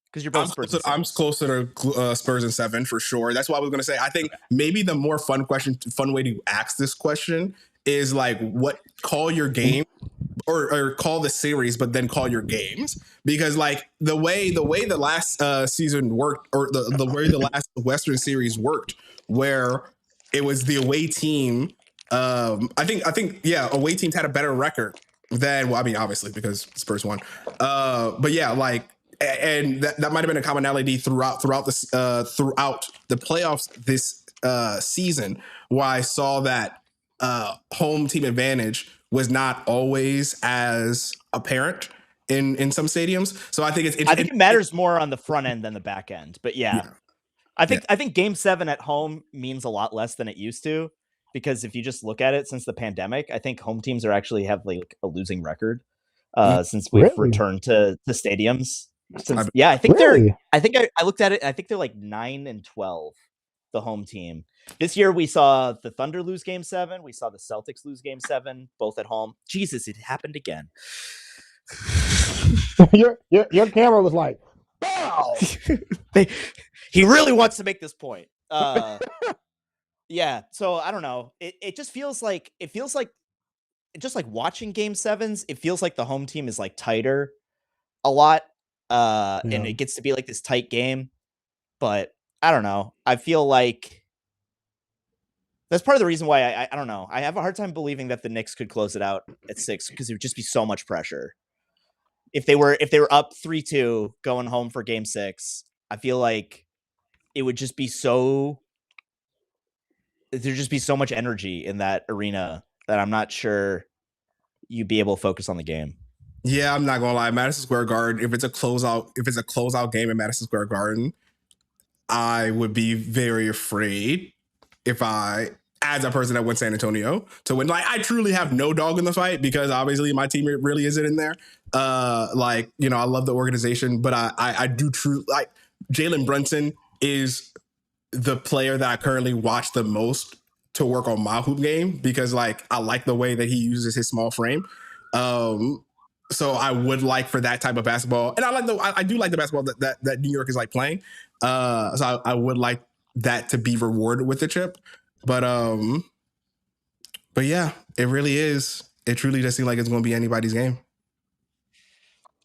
[SPEAKER 8] Because you're both Spurs.
[SPEAKER 6] I'm closer to Spurs in 7 for sure. That's what I was going to say. I think maybe the more fun way to ask this question is like, what call your game or call the series, but then call your games, because like the way the last season worked, or the way the last Western series worked, where it was the away team. I think away teams had a better record than, well, I mean, obviously because Spurs won. But yeah, like. And that might have been a commonality throughout the playoffs this season, where I saw that home team advantage was not always as apparent in some stadiums. So I think
[SPEAKER 8] it matters more on the front end than the back end. But I think Game 7 at home means a lot less than it used to, because if you just look at it since the pandemic, I think home teams have like a losing record since we've returned to the stadiums. I think I looked at it. I think they're like 9-12, the home team. This year we saw the Thunder lose Game 7. We saw the Celtics lose Game 7, both at home. Jesus, it happened again.
[SPEAKER 7] your camera was like, wow.
[SPEAKER 8] He really wants to make this point. So I don't know. It just feels like just like watching Game 7s. It feels like the home team is like tighter a lot. And it gets to be like this tight game, but I don't know. I feel like that's part of the reason why I don't know. I have a hard time believing that the Knicks could close it out at 6, because it would just be so much pressure. If they were up 3-2 going home for Game 6, I feel like it would just be there'd just be so much energy in that arena that I'm not sure you'd be able to focus on the game.
[SPEAKER 6] Yeah, I'm not gonna lie. Madison Square Garden, if it's a closeout game in Madison Square Garden, I would be very afraid if I, as a person that went San Antonio to win. Like, I truly have no dog in the fight, because obviously my team really isn't in there. Like, you know, I love the organization, but I do truly like Jalen Brunson is the player that I currently watch the most to work on my hoop game, because like I like the way that he uses his small frame. So I would like for that type of basketball, and I do like the basketball that New York is like playing. So I would like that to be rewarded with the chip, but yeah, it really is. It truly does seem like it's going to be anybody's game.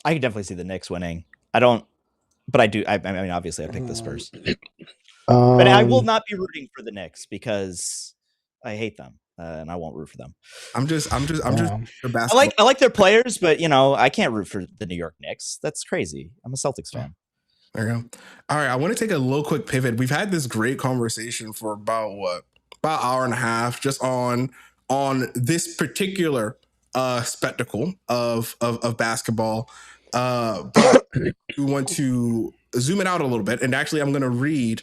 [SPEAKER 8] I could definitely see the Knicks winning. I don't, but I do. I mean, obviously, I picked the Spurs, but I will not be rooting for the Knicks because I hate them. And I won't root for them.
[SPEAKER 6] I'm just
[SPEAKER 8] I like their players, but you know, I can't root for the New York Knicks. That's crazy. I'm a Celtics fan.
[SPEAKER 6] There you go. All right, I want to take a little quick pivot. We've had this great conversation for about an hour and a half, just on this particular spectacle of basketball. But we want to zoom it out a little bit, and actually, I'm going to read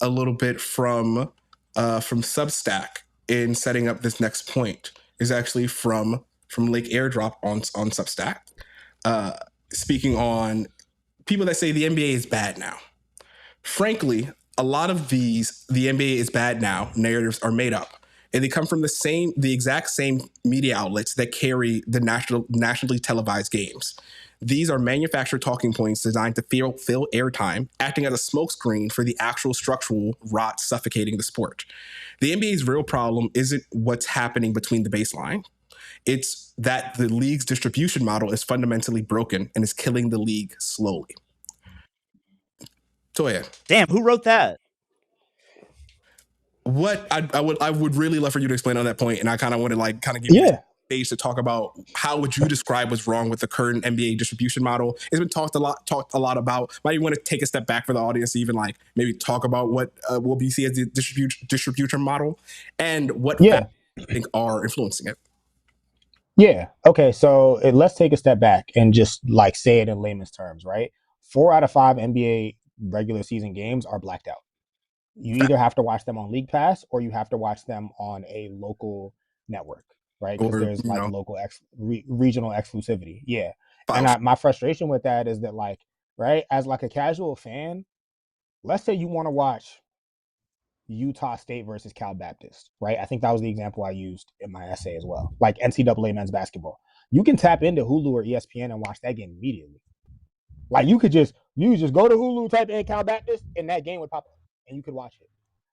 [SPEAKER 6] a little bit from Substack. In setting up this next point is actually from Lake Airdrop on Substack, speaking on people that say the NBA is bad now. Frankly, a lot of the NBA is bad now narratives are made up. and they come from the exact same media outlets that carry the nationally televised games. These are manufactured talking points designed to fill airtime, acting as a smokescreen for the actual structural rot suffocating the sport. The NBA's real problem isn't what's happening between the baseline. It's that the league's distribution model is fundamentally broken and is killing the league slowly. Toya.
[SPEAKER 8] Damn, who wrote that?
[SPEAKER 6] What I would really love for you to explain on that point, and I kind of want to give you the space to talk about how would you describe what's wrong with the current NBA distribution model. It's been talked a lot about. Might you want to take a step back for the audience to even maybe talk about what we see as the distribution model and what factors you think are influencing it.
[SPEAKER 7] Yeah. Okay. So let's take a step back and just say it in layman's terms, right? 4 out of 5 NBA regular season games are blacked out. You either have to watch them on League Pass or you have to watch them on a local network, right? Because there's local regional exclusivity. Yeah. And my frustration with that is that right, as a casual fan, let's say you want to watch Utah State versus Cal Baptist, right? I think that was the example I used in my essay as well. NCAA men's basketball. You can tap into Hulu or ESPN and watch that game immediately. You could just go to Hulu, type in Cal Baptist, and that game would pop up and you could watch it.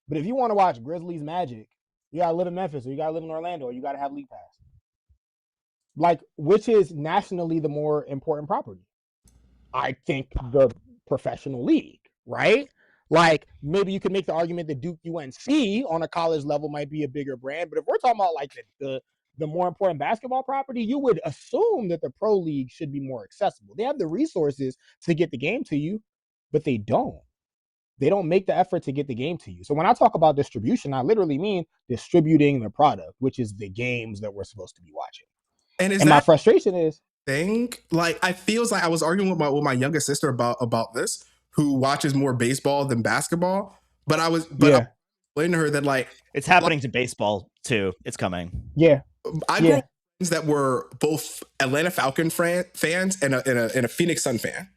[SPEAKER 7] But if you want to watch Grizzlies Magic, you gotta live in Memphis or you gotta live in Orlando or you gotta have League Pass. Which is nationally the more important property? I think the professional league, right? Maybe you could make the argument that Duke UNC on a college level might be a bigger brand, but if we're talking about the more important basketball property, you would assume that the pro league should be more accessible. They have the resources to get the game to you, but they don't. They don't make the effort to get the game to you. So when I talk about distribution, I literally mean distributing the product, which is the games that we're supposed to be watching. And my frustration is
[SPEAKER 6] I feels like I was arguing with my youngest sister about this, who watches more baseball than basketball. But I was explaining to her that
[SPEAKER 8] it's happening to baseball too. It's coming.
[SPEAKER 7] Yeah,
[SPEAKER 6] I grew up with friends that were both Atlanta Falcon fans and a Phoenix Sun fan.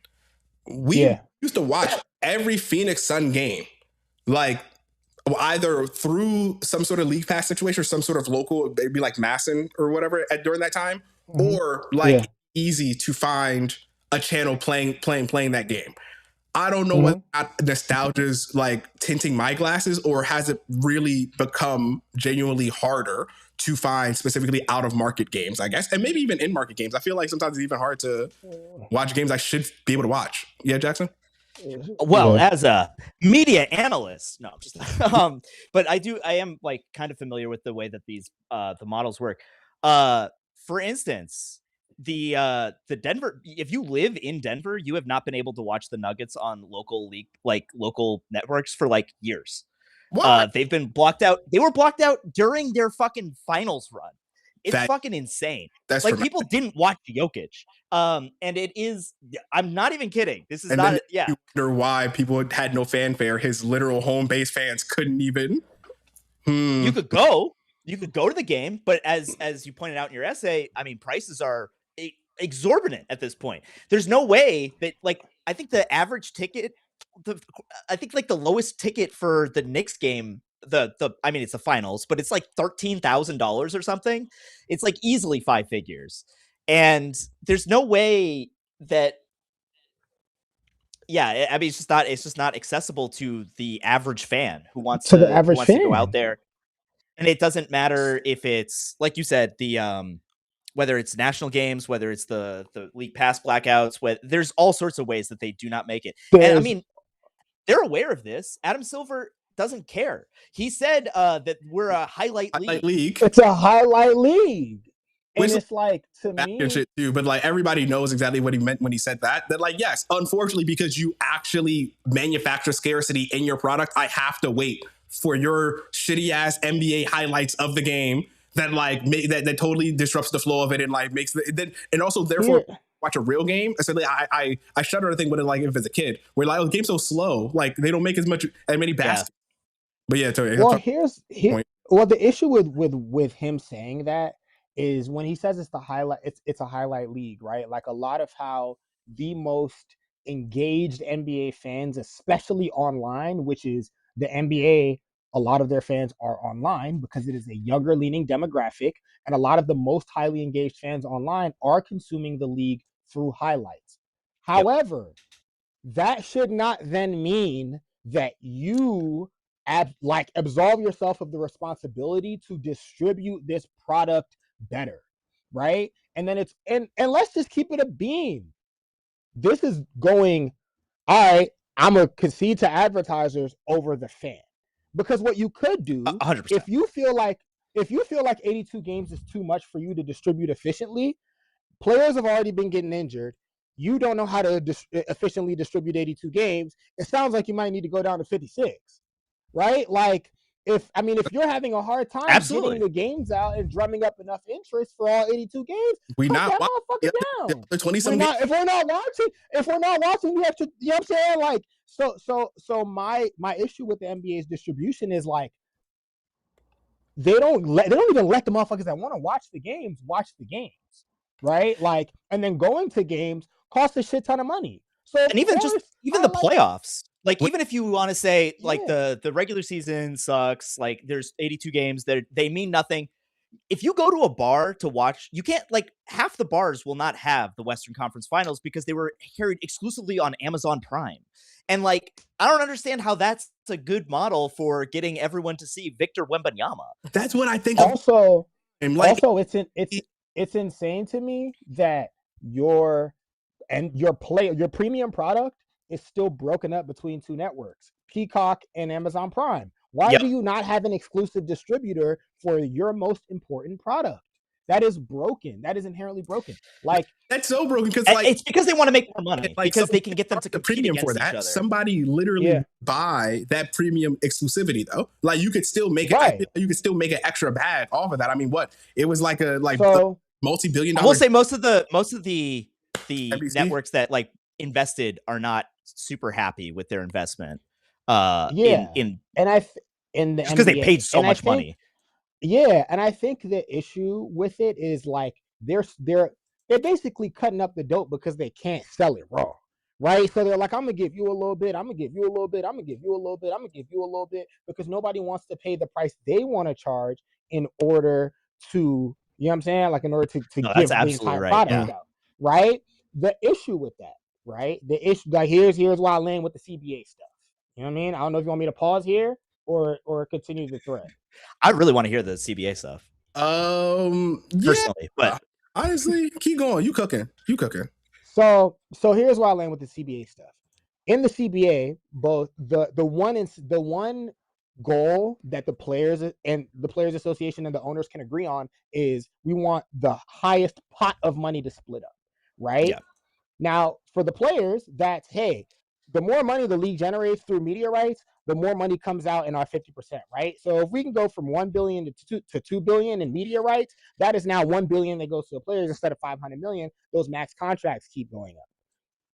[SPEAKER 6] We used to watch every Phoenix Sun game, either through some sort of League Pass situation or some sort of local, maybe Masson or whatever during that time, or easy to find a channel playing that game. I don't know what nostalgia's tinting my glasses, or has it really become genuinely harder to find specifically out of market games, I guess, and maybe even in market games. I feel like sometimes it's even hard to watch games I should be able to watch. Yeah, Jackson?
[SPEAKER 8] Well, as a media analyst, no, I'm just but I am kind of familiar with the way that these the models work. For instance, the Denver, if you live in Denver, you have not been able to watch the Nuggets on local league, local networks for years. They've been blocked out. They were blocked out during their fucking finals run. It's fucking insane.
[SPEAKER 6] That's
[SPEAKER 8] people didn't watch Jokic. And it is, I'm not even kidding. This is
[SPEAKER 6] You wonder why people had no fanfare. His literal home base fans couldn't even.
[SPEAKER 8] You could go to the game, but as you pointed out in your essay, I mean, prices are exorbitant at this point. There's no way that I think the average ticket, the lowest ticket for the Knicks game, I mean, it's the finals, but it's $13,000 or something. It's easily 5 figures. And there's no way that, I mean, it's just not accessible to the average fan who wants to go out there. And it doesn't matter if it's, like you said, the whether it's national games, whether it's the League Pass blackouts, there's all sorts of ways that they do not make it. And I mean, they're aware of this. Adam Silver doesn't care. He said that we're a highlight league.
[SPEAKER 7] It's a highlight league. And it's to me
[SPEAKER 6] and shit too, but everybody knows exactly what he meant when he said that yes, unfortunately, because you actually manufacture scarcity in your product, I have to wait for your shitty ass NBA highlights of the game that that totally disrupts the flow of it and makes and also therefore watch a real game. Essentially, I shudder to think what it's like if it's a kid. Where the game's so slow, they don't make as many baskets. But yeah, Tony.
[SPEAKER 7] Well, the issue with him saying that is when he says it's a highlight league, right? A lot of how the most engaged NBA fans, especially online, which is the NBA a lot of their fans are online because it is a younger leaning demographic, and a lot of the most highly engaged fans online are consuming the league through highlights. However, that should not then mean that you absolve yourself of the responsibility to distribute this product better, right? And then and let's just keep it a beam. This is going, all right, I'm gonna concede to advertisers over the fan. Because what you could do,
[SPEAKER 8] 100%.
[SPEAKER 7] if you feel like 82 games is too much for you to distribute efficiently, players have already been getting injured. You don't know how to efficiently distribute 82 games. It sounds like you might need to go down to 56, right? Like, if you're having a hard time getting the games out and drumming up enough interest for all 82 games,
[SPEAKER 6] we
[SPEAKER 7] put
[SPEAKER 6] not
[SPEAKER 7] that motherfucker down.
[SPEAKER 6] The 20-some
[SPEAKER 7] if we're not watching, we have to. You know what I'm saying? Like, so my issue with the NBA's distribution is like, they don't even let the motherfuckers that want to watch the games, right? Like, and then going to games costs a shit ton of money. So,
[SPEAKER 8] and even the playoffs, like, even if you want to say like the regular season sucks, like there's 82 games that they mean nothing. If you go to a bar to watch, you can't, like, half the bars will not have the Western Conference Finals because they were carried exclusively on Amazon Prime. And, like, I don't understand how that's a good model for getting everyone to see Victor Wembanyama.
[SPEAKER 6] That's what I think.
[SPEAKER 7] Also, it's insane to me that your premium product is still broken up between two networks, Peacock and Amazon Prime. Why do you not have an exclusive distributor for your most important product? That is broken. That is inherently broken. Like,
[SPEAKER 6] that's so broken because, like,
[SPEAKER 8] it's because they want to make more money, like, because they can get them to compete
[SPEAKER 6] premium
[SPEAKER 8] against
[SPEAKER 6] for that.
[SPEAKER 8] each other.
[SPEAKER 6] Somebody literally buy that premium exclusivity though. Like, you could still make it. You could still make an extra bag off of that. I mean, what it was like a multi-billion-dollar.
[SPEAKER 8] I will say most of the networks that like invested are not super happy with their investment. Because they paid so much money.
[SPEAKER 7] Yeah, and I think the issue with it is like they're basically cutting up the dope because they can't sell it raw, right? So they're like, I'm gonna give you a little bit, I'm gonna give you a little bit, I'm gonna give you a little bit, I'm gonna give you a little bit, because nobody wants to pay the price they want to charge in order to, you know what I'm saying? Like, in order to give the entire product out, right? The issue with that, right? The issue, like, here's why I land with the CBA stuff. You know what I mean? I don't know if you want me to pause here or continue the thread.
[SPEAKER 8] I really want to hear the CBA stuff.
[SPEAKER 6] Personally, but honestly, keep going. You cooking.
[SPEAKER 7] So here's why I land with the CBA stuff. In the CBA, both the one goal that the players and the Players Association and the owners can agree on is we want the highest pot of money to split up, right? Yeah. Now, for the players, that's, hey, the more money the league generates through media rights, the more money comes out in our 50%, right? So if we can go from 1 billion to 2 billion in media rights, that is now 1 billion that goes to the players instead of 500 million. Those max contracts keep going up,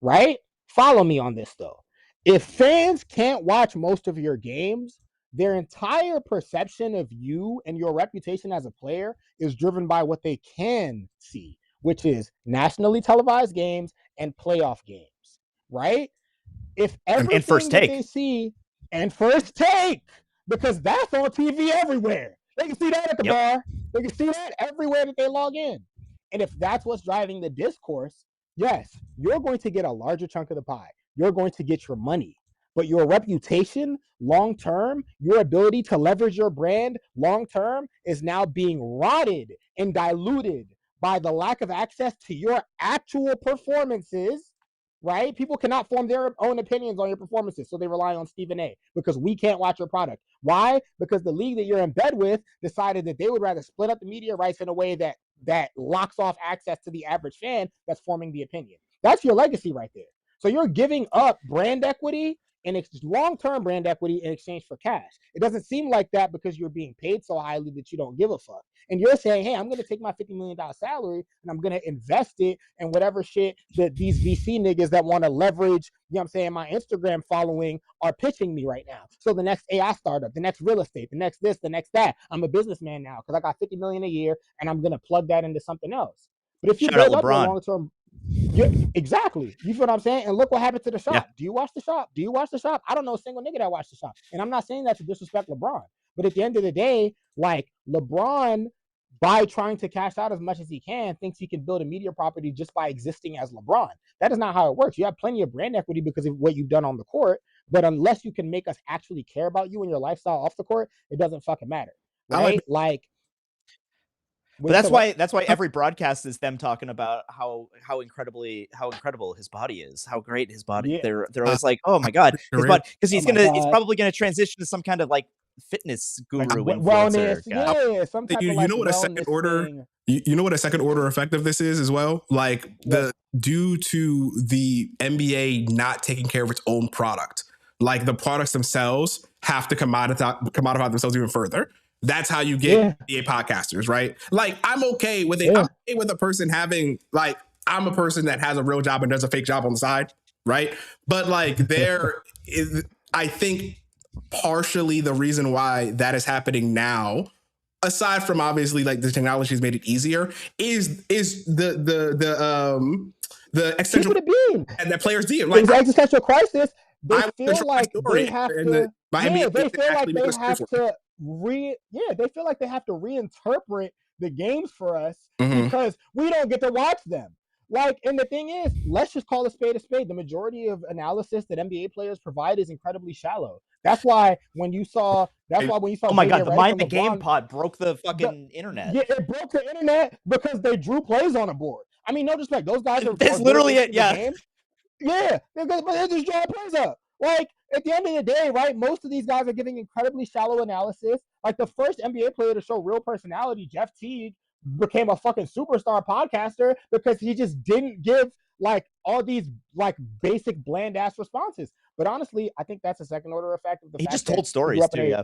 [SPEAKER 7] right? Follow me on this though. If fans can't watch most of your games, their entire perception of you and your reputation as a player is driven by what they can see, which is nationally televised games and playoff games, right? If everything
[SPEAKER 8] First Take.
[SPEAKER 7] that they see, and First Take, because that's on TV everywhere. They can see that at the bar. They can see that everywhere that they log in. And if that's what's driving the discourse, yes, you're going to get a larger chunk of the pie. You're going to get your money. But your reputation long-term, your ability to leverage your brand long-term is now being rotted and diluted by the lack of access to your actual performances, right? People cannot form their own opinions on your performances, so they rely on Stephen A. because we can't watch your product. Why? Because the league that you're in bed with decided that they would rather split up the media rights in a way that locks off access to the average fan that's forming the opinion. That's your legacy right there. So you're giving up brand equity and long-term brand equity in exchange for cash. It doesn't seem like that because you're being paid so highly that you don't give a fuck. And you're saying, hey, I'm going to take my $50 million salary and I'm going to invest it in whatever shit that these VC niggas that want to leverage, you know what I'm saying, my Instagram following are pitching me right now. So the next AI startup, the next real estate, the next this, the next that. I'm a businessman now because I got $50 million a year and I'm going to plug that into something else. But if you build up your long-term, Yeah, exactly. You feel what I'm saying? And look what happened to the shop.
[SPEAKER 8] Yeah.
[SPEAKER 7] Do you watch the shop? Do you watch the shop? I don't know a single nigga that watched the shop. And I'm not saying that to disrespect LeBron, but at the end of the day, like LeBron, by trying to cash out as much as he can, thinks he can build a media property just by existing as LeBron. That is not how it works. You have plenty of brand equity because of what you've done on the court, but unless you can make us actually care about you and your lifestyle off the court, it doesn't fucking matter, right?
[SPEAKER 8] But that's why every broadcast is them talking about how incredible his body is, how great his body.
[SPEAKER 7] Yeah.
[SPEAKER 8] They're always like, oh my god, his body, because he's probably gonna transition to some kind of like fitness guru influencer guy.
[SPEAKER 7] Yeah, some type of like
[SPEAKER 6] what a second order
[SPEAKER 7] thing.
[SPEAKER 6] You know what a second order effect of this is as well? Like due to the NBA not taking care of its own product, like the products themselves have to commodify themselves even further. That's how you get NBA podcasters, right? Like I'm okay with it. I'm okay with a person having like, I'm a person that has a real job and does a fake job on the side, right? But like I think partially the reason why that is happening now, aside from obviously like the technology has made it easier, is the existential and that players DM. Like
[SPEAKER 7] existential crisis. They feel like they have to. They feel like they have to they feel like they have to reinterpret the games for us because we don't get to watch them. Like, and the thing is, let's just call a spade a spade. The majority of analysis that NBA players provide is incredibly shallow. That's why when you saw,
[SPEAKER 8] oh my god, the Mind the Game pod broke the fucking internet.
[SPEAKER 7] Yeah, it broke the internet because they drew plays on a board. I mean, no disrespect, those guys are.
[SPEAKER 8] That's literally it. Yeah,
[SPEAKER 7] yeah, but they're just drawing plays up. Like, at the end of the day, right, most of these guys are giving incredibly shallow analysis. Like, the first NBA player to show real personality, Jeff Teague, became a fucking superstar podcaster because he just didn't give, like, all these, like, basic bland-ass responses. But honestly, I think that's a second-order effect of the fact
[SPEAKER 8] he just told stories, too, yeah.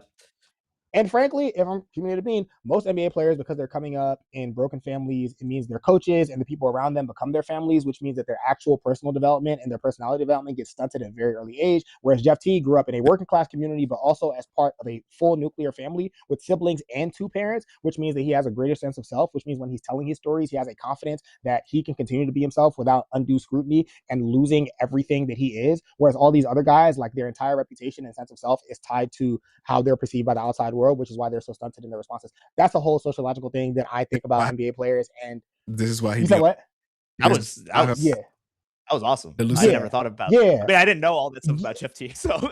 [SPEAKER 7] And frankly, if I'm communicating being, most NBA players, because they're coming up in broken families, it means their coaches and the people around them become their families, which means that their actual personal development and their personality development gets stunted at a very early age. Whereas Jeff T grew up in a working class community, but also as part of a full nuclear family with siblings and two parents, which means that he has a greater sense of self, which means when he's telling his stories, he has a confidence that he can continue to be himself without undue scrutiny and losing everything that he is. Whereas all these other guys, like their entire reputation and sense of self is tied to how they're perceived by the outside world, which is why they're so stunted in their responses. That's a whole sociological thing that I think about NBA players. And
[SPEAKER 6] this is why he
[SPEAKER 7] said what?
[SPEAKER 8] That was awesome. I never thought about
[SPEAKER 7] it.
[SPEAKER 8] I mean, I didn't know all that stuff about Jeff T. So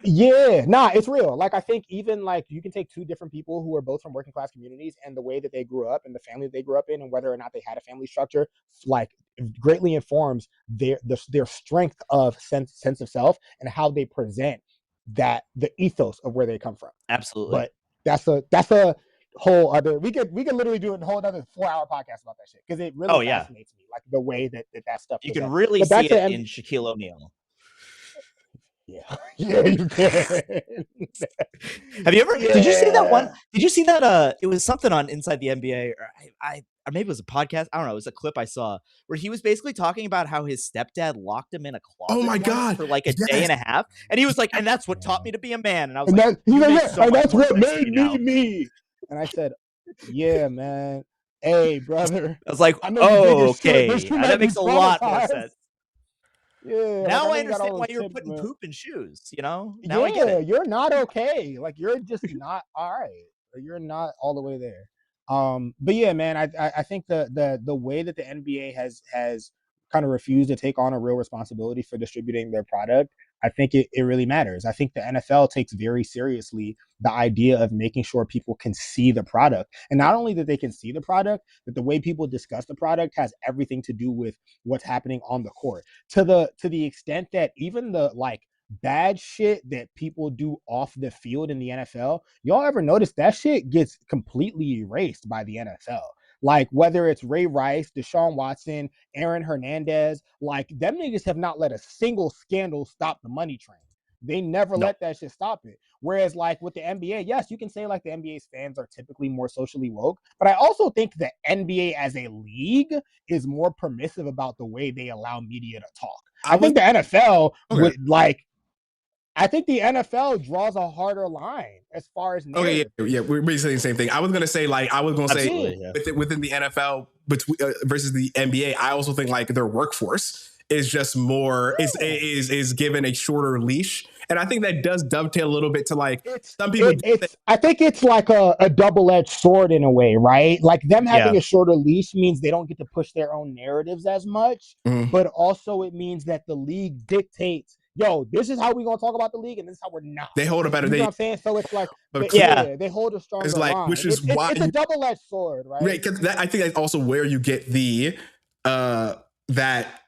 [SPEAKER 7] it's real. Like, I think even like you can take two different people who are both from working class communities and the way that they grew up and the family that they grew up in and whether or not they had a family structure, like, greatly informs their strength of sense of self and how they present that the ethos of where they come from.
[SPEAKER 8] Absolutely.
[SPEAKER 7] But that's a whole other, we could literally do a whole other 4-hour podcast about that shit because it really fascinates me, like the way that stuff
[SPEAKER 8] you can really see it in Shaquille O'Neal.
[SPEAKER 7] Yeah, you can.
[SPEAKER 8] Have you ever? Did you see that one? Did you see that? It was something on Inside the NBA, or maybe it was a podcast. I don't know. It was a clip I saw where he was basically talking about how his stepdad locked him in a closet.
[SPEAKER 6] Oh my god!
[SPEAKER 8] For like a day and a half, and he was like, "And that's what taught me to be a man." And I was
[SPEAKER 7] and
[SPEAKER 8] like,
[SPEAKER 7] "That's what made me me." And I said, "Yeah, man. Hey, brother."
[SPEAKER 8] I was like, "Oh, okay. That makes a lot more sense."
[SPEAKER 7] Yeah.
[SPEAKER 8] Now I understand why you're putting poop in shoes, you know? Now I get it.
[SPEAKER 7] You're not okay. Like, you're just not all right. You're not all the way there. But yeah, man, I think the way that the NBA has kind of refused to take on a real responsibility for distributing their product, I think it really matters. I think the NFL takes very seriously the idea of making sure people can see the product. And not only that they can see the product, that the way people discuss the product has everything to do with what's happening on the court. To the extent that even the like bad shit that people do off the field in the NFL, y'all ever notice that shit gets completely erased by the NFL? Like, whether it's Ray Rice, Deshaun Watson, Aaron Hernandez, like, them niggas have not let a single scandal stop the money train. They never let that shit stop it. Whereas, like, with the NBA, yes, you can say, like, the NBA's fans are typically more socially woke, but I also think the NBA as a league is more permissive about the way they allow media to talk. I think the NFL would, like, I think the NFL draws a harder line as far as narrative.
[SPEAKER 6] Okay, yeah, we're basically saying the same thing. I was gonna say, like, within the NFL, between versus the NBA, I also think like their workforce is just more is given a shorter leash, and I think that does dovetail a little bit to like some people.
[SPEAKER 7] I think it's like a double-edged sword in a way, right? Like them having a shorter leash means they don't get to push their own narratives as much, but also it means that the league dictates, yo, this is how we're gonna talk about the league, and this is how we're not.
[SPEAKER 6] They hold a better.
[SPEAKER 7] You know what I'm saying? So it's like, they hold a stronger
[SPEAKER 6] it's like,
[SPEAKER 7] line.
[SPEAKER 6] which is why
[SPEAKER 7] it's a double-edged sword, right?
[SPEAKER 6] Right, because I think that's also where you get the that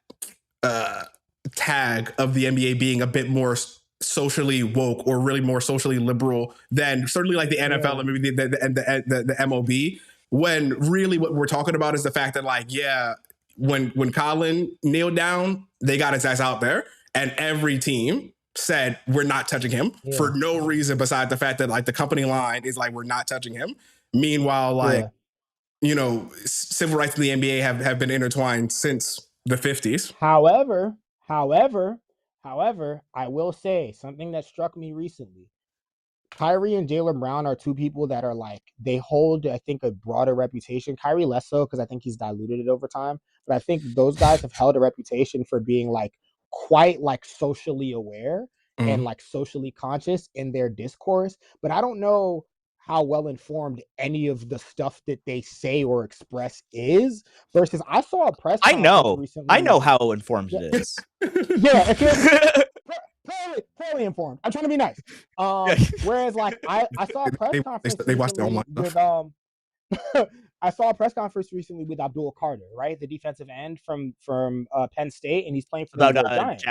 [SPEAKER 6] tag of the NBA being a bit more socially woke or really more socially liberal than certainly like the NFL and maybe the MLB. When really what we're talking about is the fact that like, yeah, when Colin kneeled down, they got his ass out there, and every team said we're not touching him for no reason besides the fact that like the company line is like we're not touching him. Meanwhile, like you know, civil rights in the NBA have been intertwined since the 50s.
[SPEAKER 7] However, I will say something that struck me recently. Kyrie and Jaylen Brown are two people that are like, they hold, I think, a broader reputation. Kyrie less so because I think he's diluted it over time. But I think those guys have held a reputation for being like quite like socially aware and like socially conscious in their discourse. But I don't know how well informed any of the stuff that they say or express is. Versus, I saw a press conference recently.
[SPEAKER 8] I know how informed it is.
[SPEAKER 7] Yeah, if you're fairly informed. I'm trying to be nice. Whereas, like, I saw a press conference recently with I saw a press conference recently with Abdul Carter, right, the defensive end from Penn State, and he's playing for the New York Giants.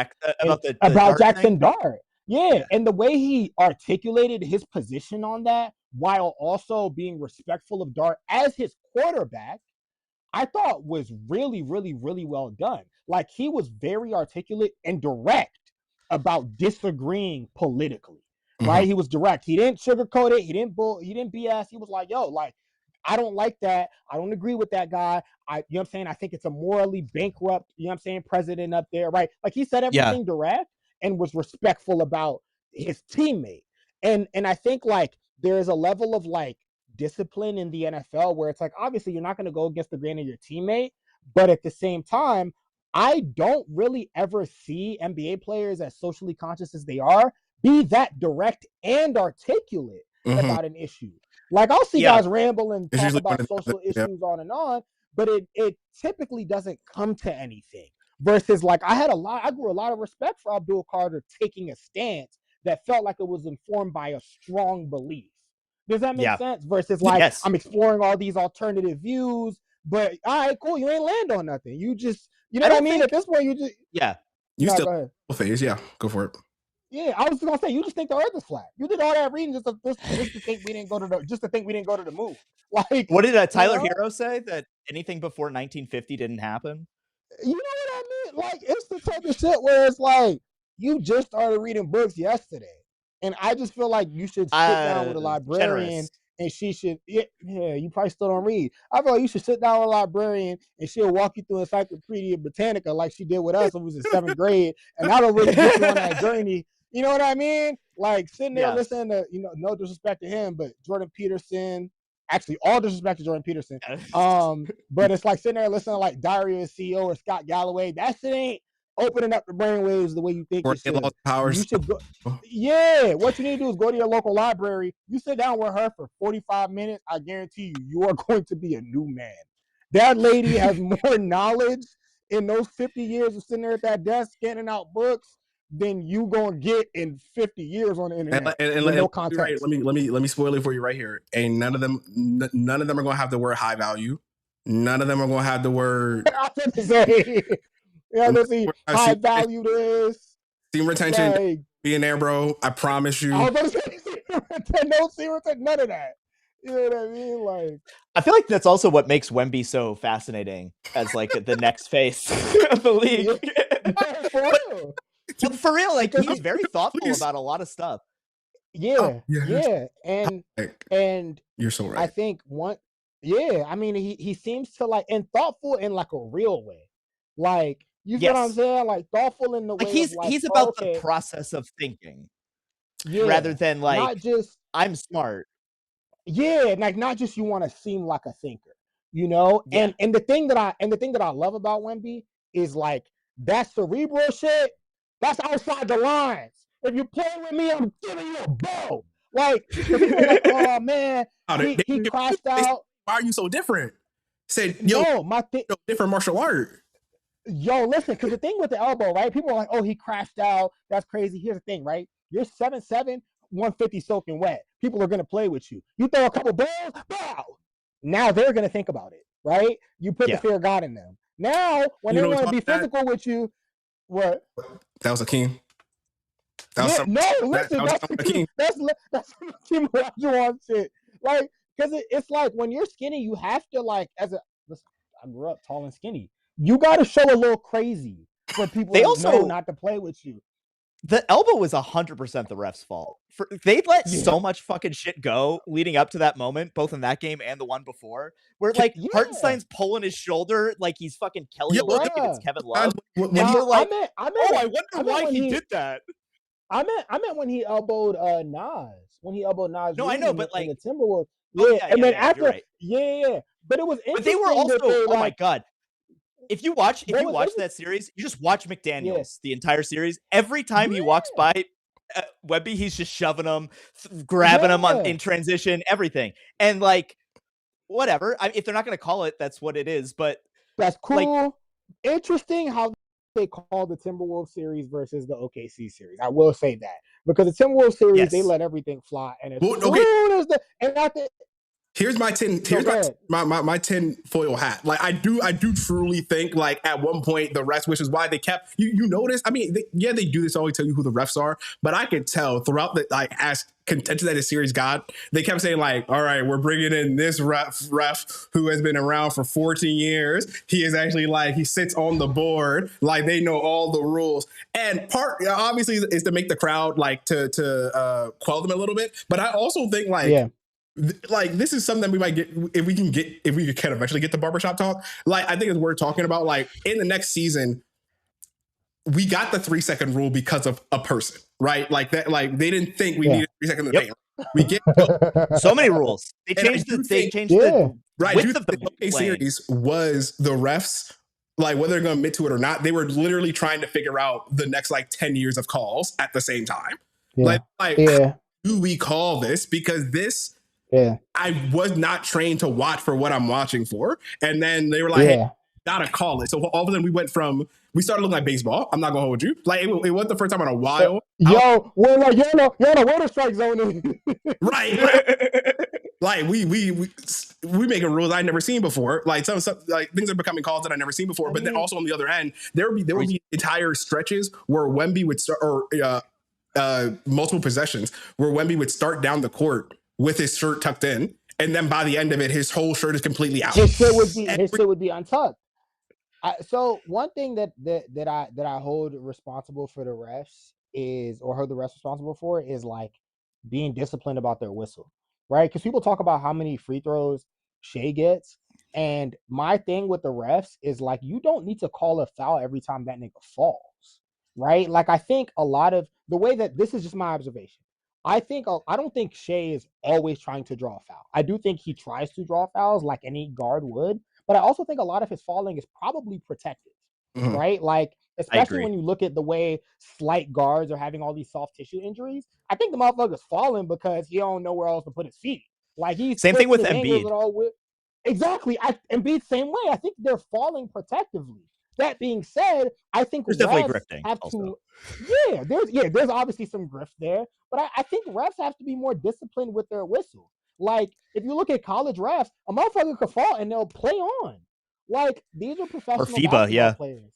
[SPEAKER 7] About Jackson Dart. Yeah, and the way he articulated his position on that, while also being respectful of Dart as his quarterback, I thought was really, really, really well done. Like, he was very articulate and direct about disagreeing politically, right? He was direct. He didn't sugarcoat it. He didn't BS. He was like, yo, like, I don't like that. I don't agree with that guy. You know what I'm saying? I think it's a morally bankrupt, you know what I'm saying, president up there, right? Like, he said everything direct and was respectful about his teammate. And I think, like, there is a level of, like, discipline in the NFL where it's like, obviously you're not going to go against the grain of your teammate, but at the same time, I don't really ever see NBA players, as socially conscious as they are, be that direct and articulate about an issue. Like, I'll see guys ramble and talk about social issues on and on, but it typically doesn't come to anything. Versus, like, I grew a lot of respect for Abdul Carter taking a stance that felt like it was informed by a strong belief. Does that make sense? Versus, like, I'm exploring all these alternative views, but all right, cool, you ain't land on nothing. You just, you know what I mean? At this point, you just
[SPEAKER 6] you still phase, go for it.
[SPEAKER 7] Yeah, I was gonna say, you just think the Earth is flat. You did all that reading just to think we didn't go to the moon. Like,
[SPEAKER 8] what did Tyler Hero say, that anything before 1950 didn't happen?
[SPEAKER 7] You know what I mean? Like, it's the type of shit where it's like, you just started reading books yesterday, and I just feel like you should sit down with a librarian. And she should, you probably still don't read. I feel like you should sit down with a librarian and she'll walk you through Encyclopedia Britannica like she did with us when we was in 7th grade. And that'll really get you on that journey. You know what I mean? Like, sitting there listening to, you know, no disrespect to him, but Jordan Peterson, actually all disrespect to Jordan Peterson. But it's like sitting there listening to like Diary of a CEO or Scott Galloway. That shit ain't opening up the brainwaves the way you think it should. You should go. Yeah, what you need to do is go to your local library. You sit down with her for 45 minutes. I guarantee you are going to be a new man. That lady has more knowledge in those 50 years of sitting there at that desk scanning out books than you gonna get in 50 years on the internet. And no context.
[SPEAKER 6] Right, let me spoil it for you right here. And none of them are gonna have the word high value. None of them are gonna have the word.
[SPEAKER 7] I was going to say. Yeah, let's see. High value this.
[SPEAKER 6] Team retention, like, being there, bro. I promise you.
[SPEAKER 7] I was going to say, no team retention, none of that. You know what I mean? Like,
[SPEAKER 8] I feel like that's also what makes Wemby so fascinating as like the next face of the league.
[SPEAKER 7] Yeah, for real.
[SPEAKER 8] For real, like, he's very thoughtful about a lot of stuff.
[SPEAKER 7] Yeah, and
[SPEAKER 6] you're so right.
[SPEAKER 7] I think I mean, he seems to like, and thoughtful in like a real way. Like, you get what I'm saying? Like, thoughtful in the way
[SPEAKER 8] he's about the process of thinking, rather than like, not just I'm smart.
[SPEAKER 7] Yeah, like, not just you want to seem like a thinker. you know.
[SPEAKER 8] Yeah.
[SPEAKER 7] And the thing that I love about Wemby is like that cerebral shit. That's outside the lines. If you play with me, I'm giving you a bow. Like, because people are like, oh man, he crashed out.
[SPEAKER 6] Why are you so different? Said, yo,
[SPEAKER 7] no,
[SPEAKER 6] different martial art.
[SPEAKER 7] Yo, listen, because the thing with the elbow, right? People are like, oh, he crashed out. That's crazy. Here's the thing, right? You're 7'7", 150 soaking wet. People are going to play with you. You throw a couple balls, bow. Now they're going to think about it, right? You put the fear of God in them. Now, when they want to be physical with you, what?
[SPEAKER 6] That was a king.
[SPEAKER 7] Listen, that's Hakeem Olajuwon shit. Like, because it's like when you're skinny, you have to like, listen, I grew up tall and skinny. You got to show a little crazy for people to know not to play with you.
[SPEAKER 8] The elbow was 100% the ref's fault. They let so much fucking shit go leading up to that moment, both in that game and the one before, where like Hartenstein's pulling his shoulder like he's fucking Kelly Olynyk against Kevin Love. And you're like, I wonder why he did that.
[SPEAKER 7] I meant when he elbowed Nas. When he elbowed Nas.
[SPEAKER 8] No, I know, but like
[SPEAKER 7] the Timberwolves. And then after, but it was interesting.
[SPEAKER 8] But they were also, oh my god. If you watch that series, you just watch McDaniels the entire series. Every time he walks by Wemby, he's just shoving him, grabbing him in transition, everything. And like, whatever. If they're not going to call it, that's what it is. But
[SPEAKER 7] that's cool. Like, interesting how they call the Timberwolves series versus the OKC series. I will say that because the Timberwolves series, they let everything fly, and as soon as
[SPEAKER 6] here's my tin. Here's my tin foil hat. Like I do truly think like at one point the refs, which is why they kept you notice. I mean, they do this always tell you who the refs are, but I could tell throughout the like as contentious that the series got, they kept saying like, all right, we're bringing in this ref who has been around for 14 years. He is actually like he sits on the board, like they know all the rules. And part obviously is to make the crowd like to quell them a little bit, but I also think like. Like this is something that we might get if we can eventually get the barbershop talk. Like I think it's worth talking about. Like in the next season, we got the 3-second rule because of a person, right? Like that. Like they didn't think we needed 3 seconds in the paint. We get
[SPEAKER 8] so many rules. They changed the width of the
[SPEAKER 6] series was the refs. Like whether they're going to admit to it or not, they were literally trying to figure out the next like 10 years of calls at the same time. Like how do we call this? Because this.
[SPEAKER 7] Yeah,
[SPEAKER 6] I was not trained to watch for what I'm watching for, and then they were like, "Hey, gotta call it." So all of a sudden, we started looking like baseball. I'm not gonna hold you. Like it wasn't the first time in a while.
[SPEAKER 7] We're like, you're in a strike zone,
[SPEAKER 6] right? Like we making rules I never seen before. Like some like things are becoming calls that I never seen before. But then also on the other end, there would be entire stretches where Wemby would start or multiple possessions where Wemby would start down the court with his shirt tucked in, and then by the end of it, his whole shirt is completely out.
[SPEAKER 7] His shit would be untucked. So one thing that I hold responsible for the refs is, or hold the refs responsible for, is like being disciplined about their whistle, right? Because people talk about how many free throws Shea gets, and my thing with the refs is like you don't need to call a foul every time that nigga falls, right? Like I think a lot of the way that this is just my observation. I don't think Shea is always trying to draw a foul. I do think he tries to draw fouls like any guard would, but I also think a lot of his falling is probably protective, right? Like, especially when you look at the way slight guards are having all these soft tissue injuries. I think the motherfucker's falling because he don't know where else to put his feet. Like he's
[SPEAKER 8] same thing with Embiid.
[SPEAKER 7] Exactly. Embiid same way. I think they're falling protectively. That being said, I think
[SPEAKER 8] there's definitely grifting.
[SPEAKER 7] There's obviously some grift there, but I think refs have to be more disciplined with their whistle. Like if you look at college refs, a motherfucker could fall and they'll play on. Like these are professional FIBA players,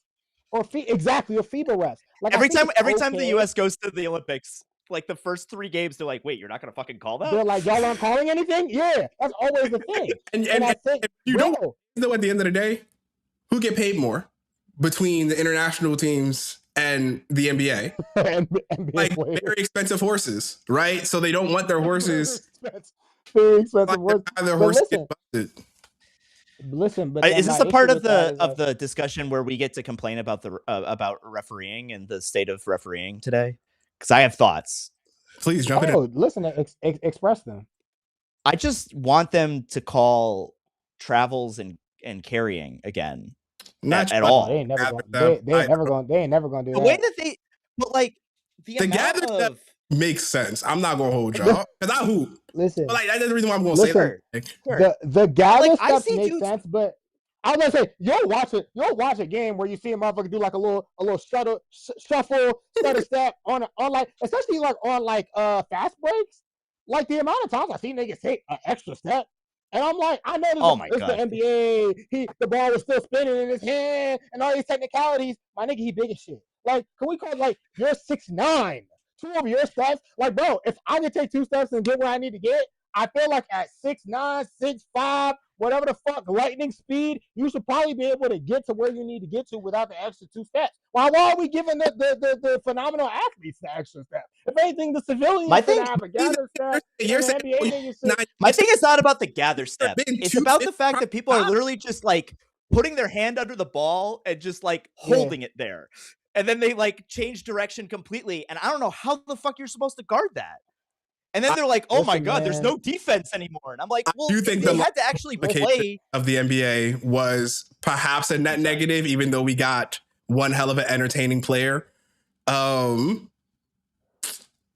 [SPEAKER 7] or FIBA refs. Like
[SPEAKER 8] every time the U.S. goes to the Olympics, like the first 3 games, they're like, "Wait, you're not gonna fucking call that?"
[SPEAKER 7] They're like, "Y'all aren't calling anything." Yeah, that's always the thing.
[SPEAKER 6] and I think you don't know at the end of the day, who get paid more between the international teams and the NBA. Like very expensive horses, right? So they don't want their horses.
[SPEAKER 7] Very expensive horses.
[SPEAKER 6] Their horses get busted.
[SPEAKER 7] Listen, but
[SPEAKER 8] is this the part of the discussion where we get to complain about the about refereeing and the state of refereeing today? Because I have thoughts.
[SPEAKER 6] Please jump in.
[SPEAKER 7] Listen, express them.
[SPEAKER 8] I just want them to call travels and carrying again
[SPEAKER 6] Not
[SPEAKER 8] at
[SPEAKER 7] Oh,
[SPEAKER 8] all.
[SPEAKER 7] they ain't never
[SPEAKER 6] gather
[SPEAKER 7] going.
[SPEAKER 6] step.
[SPEAKER 7] They ain't never going. They ain't never going to do
[SPEAKER 8] The way
[SPEAKER 7] that.
[SPEAKER 8] that they, but like the
[SPEAKER 6] The
[SPEAKER 8] amount
[SPEAKER 6] gather step
[SPEAKER 8] of
[SPEAKER 6] makes sense. I'm not gonna hold y'all because I hoop.
[SPEAKER 7] Listen,
[SPEAKER 6] But like that's the reason why I'm gonna say that.
[SPEAKER 8] sure, sure.
[SPEAKER 7] the gather
[SPEAKER 8] like, I
[SPEAKER 7] steps
[SPEAKER 8] see
[SPEAKER 7] make
[SPEAKER 8] dudes-
[SPEAKER 7] sense, but I was gonna say you'll watch a game where you see a motherfucker do like a little shuffle, stutter step on like, especially like on like fast breaks. Like the amount of times I see niggas take an extra step, and I'm like, I know this,
[SPEAKER 8] Oh my
[SPEAKER 7] this is the
[SPEAKER 8] God.
[SPEAKER 7] NBA. The ball was still spinning in his hand, and all these technicalities. My nigga, he big as shit. Like, can we call it like you're 6'9"? 2 of your steps, like, bro, if I can take 2 steps and get where I need to get, I feel like at 6'9", 6'5", whatever the fuck, lightning speed, you should probably be able to get to where you need to get to without the extra 2 steps. Why are we giving the phenomenal athletes the extra step? If anything, the civilians
[SPEAKER 8] My
[SPEAKER 7] should
[SPEAKER 8] thing-
[SPEAKER 7] have a gather step.
[SPEAKER 6] You're
[SPEAKER 7] And the
[SPEAKER 6] saying
[SPEAKER 7] NBA niggas should.
[SPEAKER 8] My thing is not about the gather step.
[SPEAKER 6] been
[SPEAKER 8] It's
[SPEAKER 6] two
[SPEAKER 8] about the
[SPEAKER 6] fifty
[SPEAKER 8] fact that people are
[SPEAKER 6] five.
[SPEAKER 8] literally just like putting their hand under the ball and just like holding it there. And then they like change direction completely. And I don't know how the fuck you're supposed to guard that. And then they're like, oh my
[SPEAKER 7] Listen,
[SPEAKER 8] God, there's
[SPEAKER 7] man.
[SPEAKER 8] no defense anymore. And I'm like, well,
[SPEAKER 6] do you think
[SPEAKER 8] they
[SPEAKER 6] the
[SPEAKER 8] had to actually
[SPEAKER 6] location
[SPEAKER 8] play.
[SPEAKER 6] of the NBA was perhaps a net negative, even though we got one hell of an entertaining player?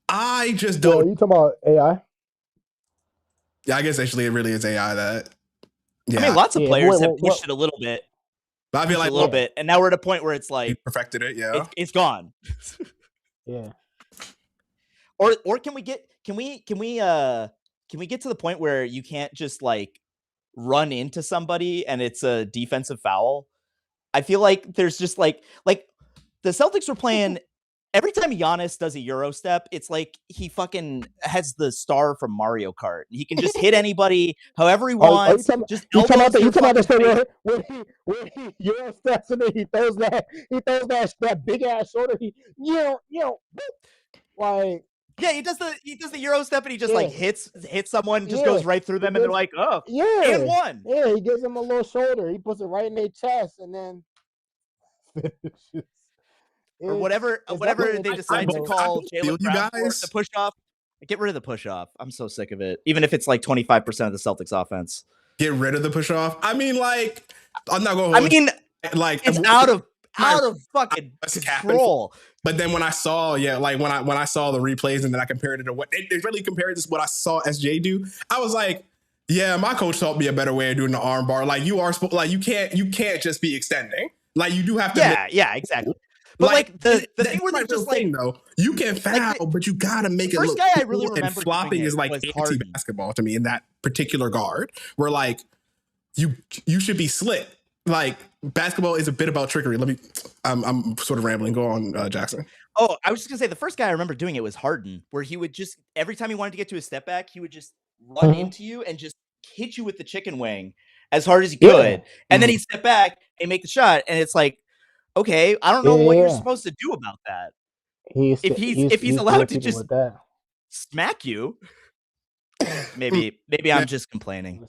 [SPEAKER 6] I just
[SPEAKER 7] Well,
[SPEAKER 6] don't.
[SPEAKER 7] you talking about AI?
[SPEAKER 6] Yeah, I guess actually it really is AI that. Yeah,
[SPEAKER 8] I mean, lots of
[SPEAKER 7] Yeah,
[SPEAKER 8] players
[SPEAKER 7] wait,
[SPEAKER 8] have pushed it a little bit.
[SPEAKER 6] but I feel like
[SPEAKER 8] A little bit. And now we're at a point where it's
[SPEAKER 6] he
[SPEAKER 8] like,
[SPEAKER 6] perfected it. Yeah,
[SPEAKER 8] it's gone.
[SPEAKER 7] Yeah.
[SPEAKER 8] Or can we get to the point where you can't just like run into somebody and it's a defensive foul? I feel like there's just like the Celtics were playing every time Giannis does a Euro step, it's like he fucking has the star from Mario Kart. He can just hit anybody however he wants. Just
[SPEAKER 7] you talking
[SPEAKER 8] elbows your
[SPEAKER 7] about the
[SPEAKER 8] fucking
[SPEAKER 7] story
[SPEAKER 8] face.
[SPEAKER 7] where he Euro steps and then he throws that big ass shoulder. Like,
[SPEAKER 8] Yeah, he does the Euro step and he just like hits someone, just goes right through them, and they're like, oh,
[SPEAKER 7] yeah,
[SPEAKER 8] and one.
[SPEAKER 7] Yeah, he gives them a little shoulder. He puts it right in their chest, and then
[SPEAKER 8] or whatever they decide to call Jaylen Brown for the push off. Get rid of the push off. I'm so sick of it. Even if it's like 25% of the Celtics offense.
[SPEAKER 6] Get rid of the push off. I mean, like, I'm not going.
[SPEAKER 8] I mean,
[SPEAKER 6] like,
[SPEAKER 8] it's out of fucking control.
[SPEAKER 6] But then when I saw, when I saw the replays and then I compared it to what they really compared this to what I saw SJ do, I was like, yeah, my coach taught me a better way of doing the arm bar. Like, you are supposed, like, you can't just be extending. Like, you do have to.
[SPEAKER 8] Yeah, exactly. But like the thing where they're just like,
[SPEAKER 6] though, you can foul, but you gotta make it look.
[SPEAKER 8] First guy I really remember
[SPEAKER 6] and flopping is like anti-basketball to me in that particular guard, where like you should be slit. Like, basketball is a bit about trickery. I'm sort of rambling. Go on, Jackson.
[SPEAKER 8] Oh, I was just gonna say the first guy I remember doing it was Harden, where he would just every time he wanted to get to a step back, he would just run into you and just hit you with the chicken wing as hard as he could, and then he'd step back and make the shot, and it's like, okay, I don't know what you're supposed to do about that. If he's allowed to just smack you, maybe I'm just complaining.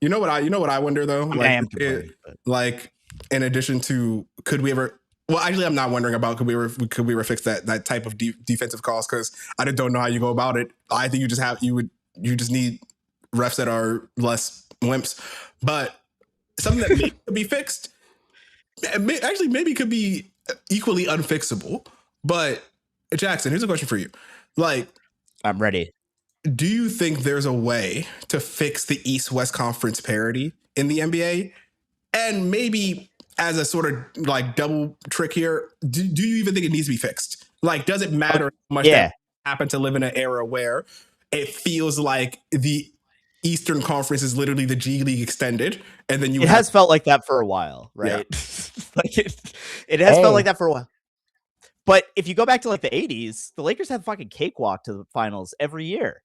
[SPEAKER 6] You know what I wonder though? Like,
[SPEAKER 8] I am complaining.
[SPEAKER 6] Like, in addition to, could we ever? Well, actually, I'm not wondering about could we ever fix that type of defensive calls, because I just don't know how you go about it. I think you just need refs that are less wimps, but something that maybe could be fixed. Actually, maybe could be equally unfixable. But Jackson, here's a question for you. Like,
[SPEAKER 8] I'm ready.
[SPEAKER 6] Do you think there's a way to fix the East-West Conference parity in the NBA? And maybe as a sort of like double trick here, do you even think it needs to be fixed? Like, does it matter how much that happen to live in an era where it feels like the Eastern Conference is literally the G League extended, and then
[SPEAKER 8] has felt like that for a while, right? Yeah. Like it has felt like that for a while. But if you go back to like the 80s, the Lakers had fucking cakewalk to the finals every year.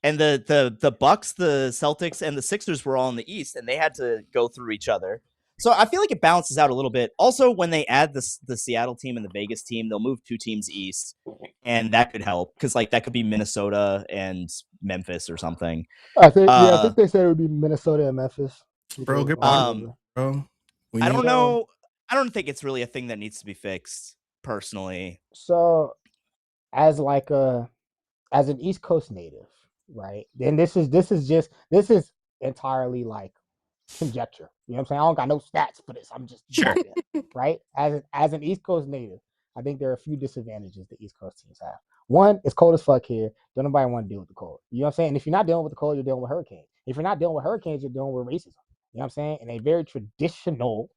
[SPEAKER 8] And the Bucks, the Celtics, and the Sixers were all in the East, and they had to go through each other. So I feel like it balances out a little bit. Also, when they add the Seattle team and the Vegas team, they'll move 2 teams east, and that could help, because like that could be Minnesota and Memphis or something.
[SPEAKER 7] I think they said it would be Minnesota and Memphis.
[SPEAKER 6] Bro, good bro.
[SPEAKER 8] I don't know. I don't think it's really a thing that needs to be fixed, personally.
[SPEAKER 7] So, as an East Coast native, right? Then this is entirely like conjecture. You know what I'm saying? I don't got no stats for this. I'm just guessing, right? As an East Coast native, I think there are a few disadvantages the East Coast teams have. One, it's cold as fuck here. Don't nobody want to deal with the cold. You know what I'm saying? And if you're not dealing with the cold, you're dealing with hurricanes. If you're not dealing with hurricanes, you're dealing with racism. You know what I'm saying? And a very traditional,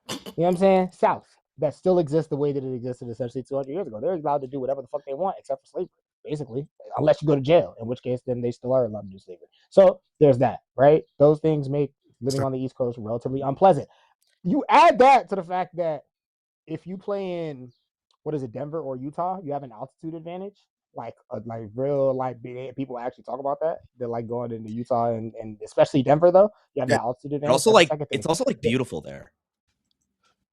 [SPEAKER 7] you know what I'm saying, South that still exists the way that it existed essentially 200 years ago. They're allowed to do whatever the fuck they want except for slavery, basically, unless you go to jail, in which case then they still are allowed to do slavery. So there's that, right? Those things make living on the East Coast relatively unpleasant. You add that to the fact that if you play in, what is it, Denver or Utah, you have an altitude advantage. Like real, like people actually talk about that. They're like going into Utah and especially Denver though. You have that altitude advantage.
[SPEAKER 8] Also, like it's also like beautiful there.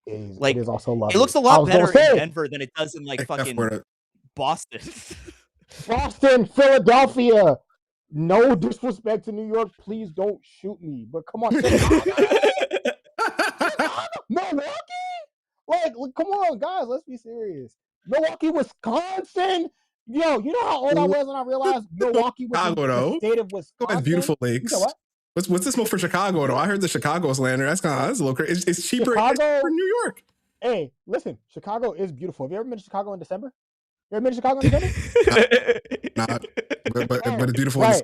[SPEAKER 7] It is also lovely.
[SPEAKER 8] It looks a lot better in Denver than it does in like fucking Boston.
[SPEAKER 7] Boston, Philadelphia. No disrespect to New York. Please don't shoot me. But come on, Milwaukee. Like, come on, guys. Let's be serious. Milwaukee, Wisconsin. Yo, you know how old I was when I realized Milwaukee was the state of Wisconsin?
[SPEAKER 6] Has beautiful lakes.
[SPEAKER 7] You know what?
[SPEAKER 6] What's the smoke for Chicago though? I heard the Chicago slander. That's a little crazy. It's cheaper in New York.
[SPEAKER 7] Hey, listen, Chicago is beautiful. Have you ever been to Chicago in December? You ever been to Chicago in December?
[SPEAKER 6] Not, but it's beautiful.
[SPEAKER 7] Right.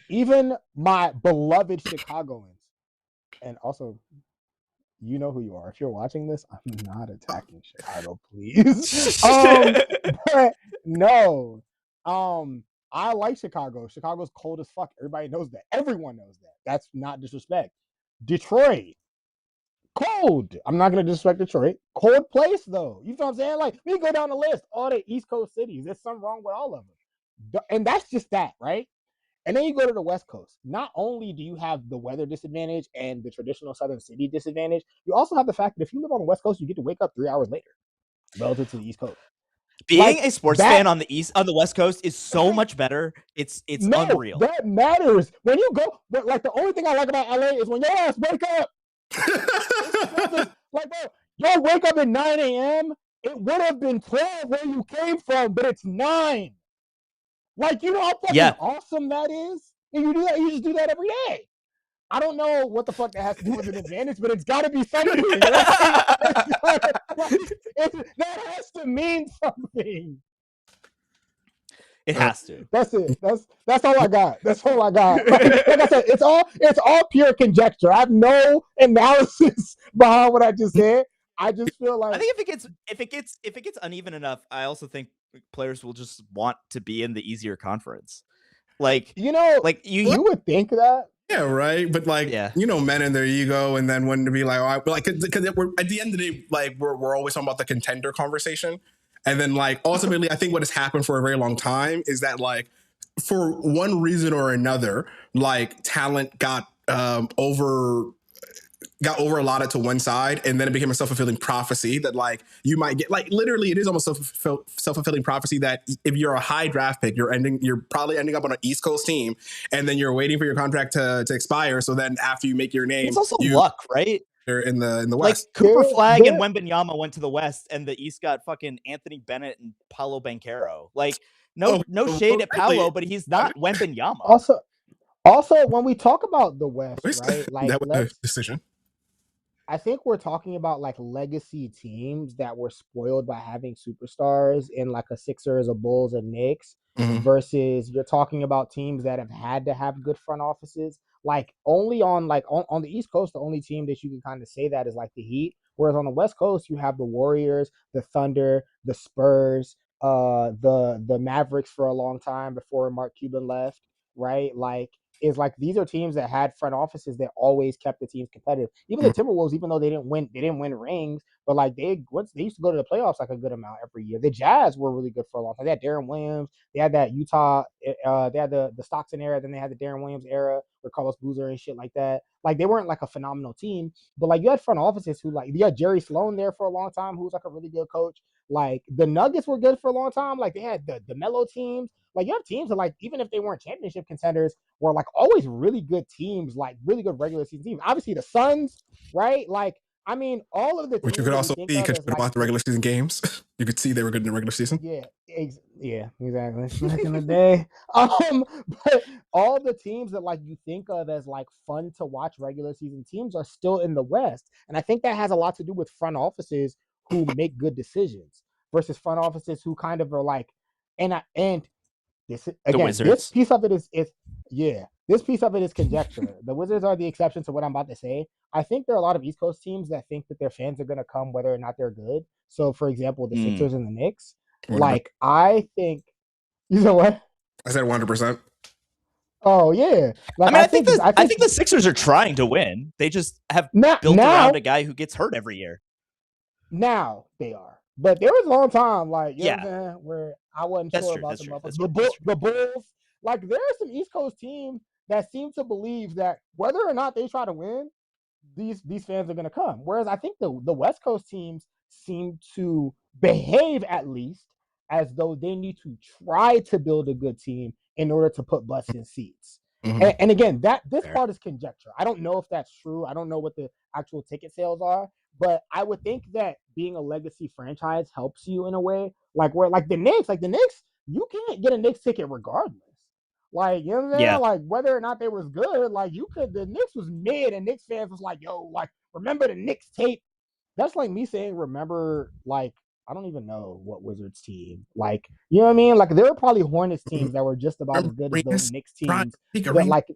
[SPEAKER 7] Even my beloved Chicagoans, and also, you know who you are. If you're watching this, I'm not attacking Chicago, please. But no. I like Chicago. Chicago's cold as fuck. Everybody knows that. Everyone knows that. That's not disrespect. Detroit, cold. I'm not gonna disrespect Detroit. Cold place though. You know what I'm saying? Like we go down the list, all the East Coast cities. There's something wrong with all of them, and that's just that, right? And then you go to the West Coast. Not only do you have the weather disadvantage and the traditional Southern city disadvantage, you also have the fact that if you live on the West Coast, you get to wake up 3 hours later relative to the East Coast.
[SPEAKER 8] Being a sports fan on the West Coast is so much better. It's unreal.
[SPEAKER 7] That matters. When you go, like the only thing I like about LA is when your ass wake up. Like, bro, y'all wake up at 9 a.m. It would have been 12 where you came from, but it's 9. Like, you know how fucking awesome that is? And you do that, you just do that every day. I don't know what the fuck that has to do with an advantage, but it's got to be something. That has to mean something.
[SPEAKER 8] It has to.
[SPEAKER 7] That's it. That's all I got. That's all I got. Like I said, it's all pure conjecture. I have no analysis behind what I just said. I just feel like
[SPEAKER 8] I think if it gets uneven enough, I also think players will just want to be in the easier conference. Like,
[SPEAKER 7] you know,
[SPEAKER 8] like
[SPEAKER 7] you would think that.
[SPEAKER 6] Yeah, right. But like, you know, men and their ego, and then when to be like, all right, like, because we're at the end of the day, like we're always talking about the contender conversation, and then like ultimately, I think what has happened for a very long time is that like for one reason or another, like talent got over-allotted to one side, and then it became a self-fulfilling prophecy that like you might get, like literally it is almost self-fulfilling prophecy that if you're a high draft pick, you're probably ending up on an East Coast team, and then you're waiting for your contract to expire. So then after you make your name,
[SPEAKER 8] it's also luck, right?
[SPEAKER 6] They're in the West.
[SPEAKER 8] Like Cooper Flag and Wembanyama went to the West, and the East got fucking Anthony Bennett and Paolo Banchero. Like no shade at Paolo, but he's not Wembanyama.
[SPEAKER 7] Also, when we talk about the West, right? Like
[SPEAKER 6] that was the decision.
[SPEAKER 7] I think we're talking about like legacy teams that were spoiled by having superstars in like a Sixers, a Bulls, a Knicks, versus you're talking about teams that have had to have good front offices. Like only on the East Coast, the only team that you can kind of say that is like the Heat. Whereas on the West Coast, you have the Warriors, the Thunder, the Spurs, the Mavericks for a long time before Mark Cuban left, right? Like, is like these are teams that had front offices that always kept the teams competitive. Even the Timberwolves, even though they didn't win rings, but like they used to go to the playoffs like a good amount every year. The Jazz were really good for a long time. They had Darren Williams, they had that Utah, they had the Stockton era, then they had the Darren Williams era with Carlos Boozer and shit like that. Like they weren't like a phenomenal team, but like you had front offices who like you had Jerry Sloan there for a long time, who was like a really good coach. Like the Nuggets were good for a long time. Like they had the Melo teams. Like you have teams that like even if they weren't championship contenders, were like always really good teams, like really good regular season teams. Obviously the Suns, right? Like I mean, all of the
[SPEAKER 6] Which you
[SPEAKER 7] teams
[SPEAKER 6] could
[SPEAKER 7] that
[SPEAKER 6] also
[SPEAKER 7] think
[SPEAKER 6] see
[SPEAKER 7] of
[SPEAKER 6] because
[SPEAKER 7] as
[SPEAKER 6] you
[SPEAKER 7] like
[SPEAKER 6] watch the regular season games. You could see they were good in the regular season.
[SPEAKER 7] yeah, exactly. Back in the day. But all the teams that like you think of as like fun to watch regular season teams are still in the West. And I think that has a lot to do with front offices who make good decisions versus front offices who kind of are like, and this again, this
[SPEAKER 8] Wizards.
[SPEAKER 7] piece of it is this piece of it is conjecture. The Wizards are the exception to what I'm about to say. I think there are a lot of East Coast teams that think that their fans are going to come whether or not they're good. So, for example, the Sixers and the Knicks.
[SPEAKER 6] 100%.
[SPEAKER 7] Like, I think, you know what?
[SPEAKER 6] I said 100%.
[SPEAKER 7] Oh yeah. Like,
[SPEAKER 8] I mean, I think the Sixers are trying to win. They just have built around a guy who gets hurt every year.
[SPEAKER 7] Now they are. But there was a long time, like, you know what I'm saying, where I wasn't sure about the motherfuckers. The Bulls, like, there are some East Coast teams that seem to believe that whether or not they try to win, these fans are going to come. Whereas I think the West Coast teams seem to behave at least as though they need to try to build a good team in order to put butts in seats. Mm-hmm. And again, this part is conjecture. I don't know if that's true. I don't know what the actual ticket sales are. But I would think that being a legacy franchise helps you in a way, like where like the Knicks, you can't get a Knicks ticket regardless. Like, you know what I'm saying? Yeah. Like whether or not they was good, like the Knicks was mid and Knicks fans was like, yo, like remember the Knicks tape? That's like me saying remember, like, I don't even know what Wizards team. Like, you know what I mean? Like there were probably Hornets teams that were just about as good as those Knicks teams. But like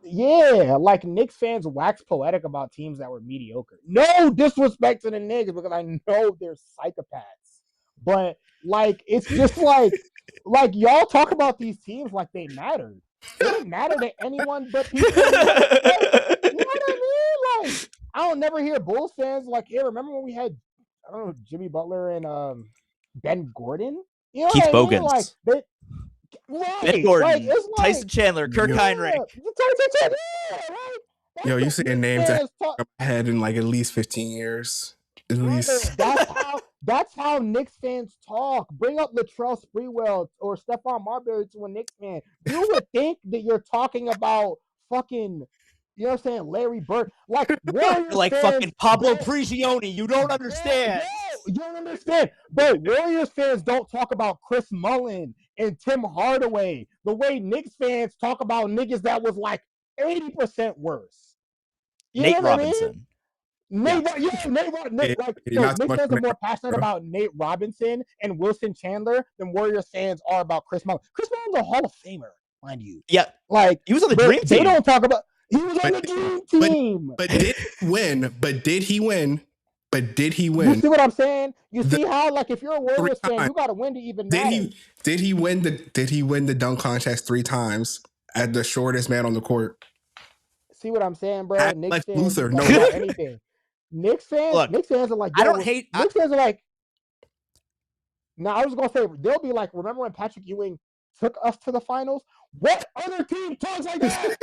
[SPEAKER 7] yeah, like Knicks fans wax poetic about teams that were mediocre. No disrespect to the Knicks because I know they're psychopaths. But like it's just like y'all talk about these teams like they mattered. They didn't matter to anyone but people. Like, you know what I mean? Like I don't never hear Bulls fans like, hey, remember when we had I don't know Jimmy Butler and Ben Gordon? You know
[SPEAKER 8] Keith
[SPEAKER 7] what I mean?
[SPEAKER 8] Bogans.
[SPEAKER 7] Like they right.
[SPEAKER 8] Ben Gordon, like, Tyson Chandler, Kirk Heinrich.
[SPEAKER 6] Yo, you saying names that have had in like at least 15 years. At least.
[SPEAKER 7] That's how Knicks fans talk. Bring up Latrell Sprewell or Stephon Marbury to a Knicks fan. You would think that you're talking about fucking, you know what I'm saying, Larry Bird. Like Warriors
[SPEAKER 8] like
[SPEAKER 7] fans,
[SPEAKER 8] fucking Pablo Prigioni. You don't understand.
[SPEAKER 7] You don't understand. But Warriors fans don't talk about Chris Mullin and Tim Hardaway the way Knicks fans talk about niggas that was like 80% worse.
[SPEAKER 8] You Nate Robinson.
[SPEAKER 7] Nate Robinson. Knicks fans are more passionate about Nate Robinson and Wilson Chandler than Warriors fans are about Chris Mullin. Chris Mullin's a Hall of Famer, mind you.
[SPEAKER 8] Yeah.
[SPEAKER 7] Like
[SPEAKER 8] he was on the dream team.
[SPEAKER 7] They don't talk about he was on the dream team.
[SPEAKER 6] But did he win? But did he win?
[SPEAKER 7] You see what I'm saying? You see how, like, if you're a Warriors fan, you got to win to even matter.
[SPEAKER 6] Did he win the dunk contest 3 times as the shortest man on the court?
[SPEAKER 7] See what I'm saying, bro?
[SPEAKER 6] Knicks fans
[SPEAKER 7] don't talk about anything. Knicks fans are like,
[SPEAKER 8] I don't hate.
[SPEAKER 7] Knicks fans are like, now I was gonna say they'll be like, remember when Patrick Ewing took us to the finals? What other team talks like that?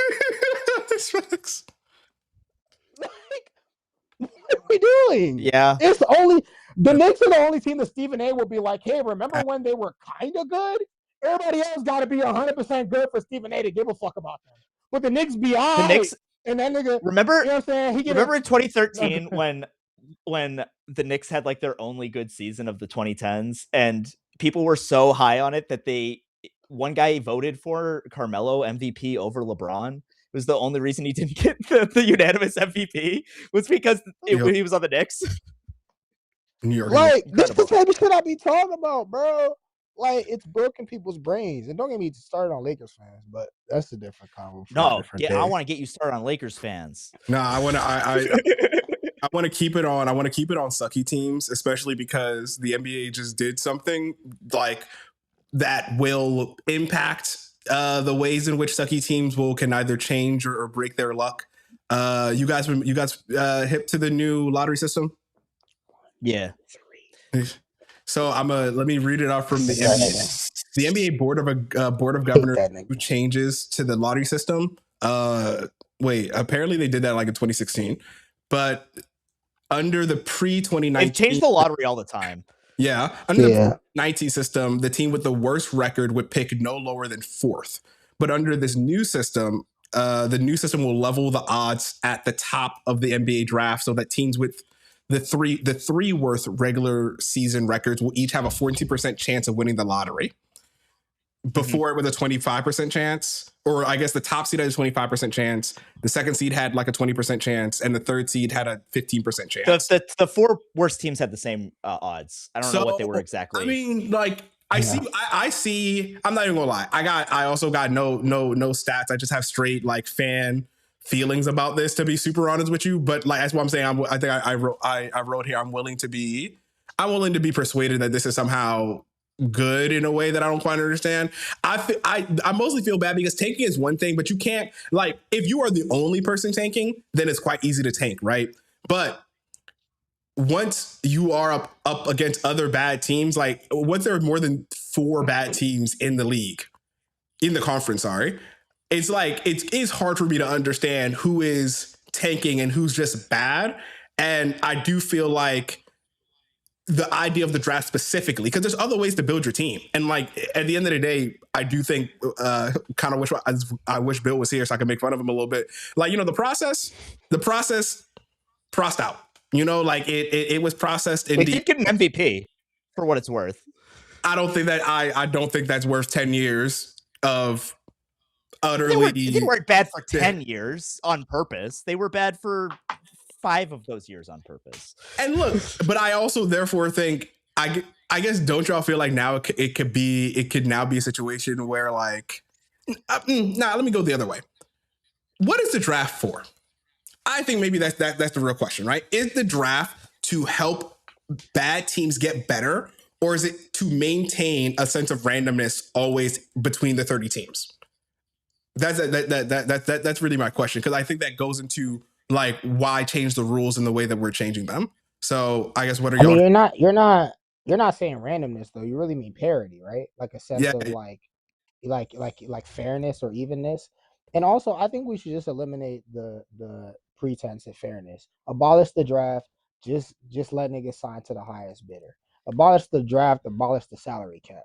[SPEAKER 7] What are we doing?
[SPEAKER 8] Yeah.
[SPEAKER 7] It's only the Knicks are the only team that Stephen A will be like, hey, remember when they were kind of good? Everybody else got to be 100% good for Stephen A to give a fuck about them. But the Knicks be all right. The Knicks, and that nigga,
[SPEAKER 8] remember,
[SPEAKER 7] you know what I'm saying?
[SPEAKER 8] Remember in 2013 when the Knicks had like their only good season of the 2010s and people were so high on it that one guy voted for Carmelo MVP over LeBron. Was the only reason he didn't get the unanimous MVP was because he was on the Knicks.
[SPEAKER 6] New York.
[SPEAKER 7] Like, this is the type of shit I be talking about, bro. Like, it's broken people's brains. And don't get me started on Lakers fans, but that's a different conversation.
[SPEAKER 8] No, I want to get you started on Lakers fans.
[SPEAKER 6] No, I want to keep it on. I want to keep it on sucky teams, especially because the NBA just did something like that will impact the ways in which sucky teams can either change or break their luck. You guys hip to the new lottery system?
[SPEAKER 8] Yeah.
[SPEAKER 6] So let me read it off from the NBA. The NBA Board of Governors changes to the lottery system. Apparently they did that like in 2016, but under the pre-2019,
[SPEAKER 8] they've changed the lottery all the time.
[SPEAKER 6] Yeah, under the 2019 system, the team with the worst record would pick no lower than 4th. But under this new system, the new system will level the odds at the top of the NBA draft so that teams with the three worst regular season records will each have a 14% chance of winning the lottery. Before it was a 25% chance, or I guess the top seed had a 25% chance. The second seed had like a 20% chance, and the third seed had a 15% chance.
[SPEAKER 8] The four worst teams had the same odds. I don't know what they were exactly.
[SPEAKER 6] I mean, like I see. I'm not even gonna lie. I also got no stats. I just have straight like fan feelings about this, to be super honest with you. But like that's what I'm saying. I think I wrote here. I'm willing to be persuaded that this is somehow good in a way that I don't quite understand. I mostly feel bad because tanking is one thing, but you can't, like, if you are the only person tanking, then it's quite easy to tank, right? But once you are up against other bad teams, like once there are more than 4 bad teams in the league, in the conference, sorry, it's like it is hard for me to understand who is tanking and who's just bad. And I do feel like the idea of the draft specifically, because there's other ways to build your team. And like at the end of the day, I do think kind of I wish Bill was here so I could make fun of him a little bit. Like, you know, the process processed out. You know, like it was processed.
[SPEAKER 8] They did get an MVP for what it's worth. I
[SPEAKER 6] don't think that's worth 10 years of utterly.
[SPEAKER 8] They weren't bad for 10 years on purpose. They were bad for 5 of those years on purpose.
[SPEAKER 6] And look, but I also therefore think I guess, don't y'all feel like now it could now be a situation where like, let me go the other way. What is the draft for? I think maybe that's the real question, right? Is the draft to help bad teams get better, or is it to maintain a sense of randomness always between the 30 teams? That's really my question, because I think that goes into like why change the rules in the way that we're changing them. So I guess what are y'all?
[SPEAKER 7] I mean, you're not saying randomness though. You really mean parity, right? Like a sense of like fairness or evenness. And also, I think we should just eliminate the pretense of fairness. Abolish the draft. Just let niggas sign to the highest bidder. Abolish the draft. Abolish the salary cap.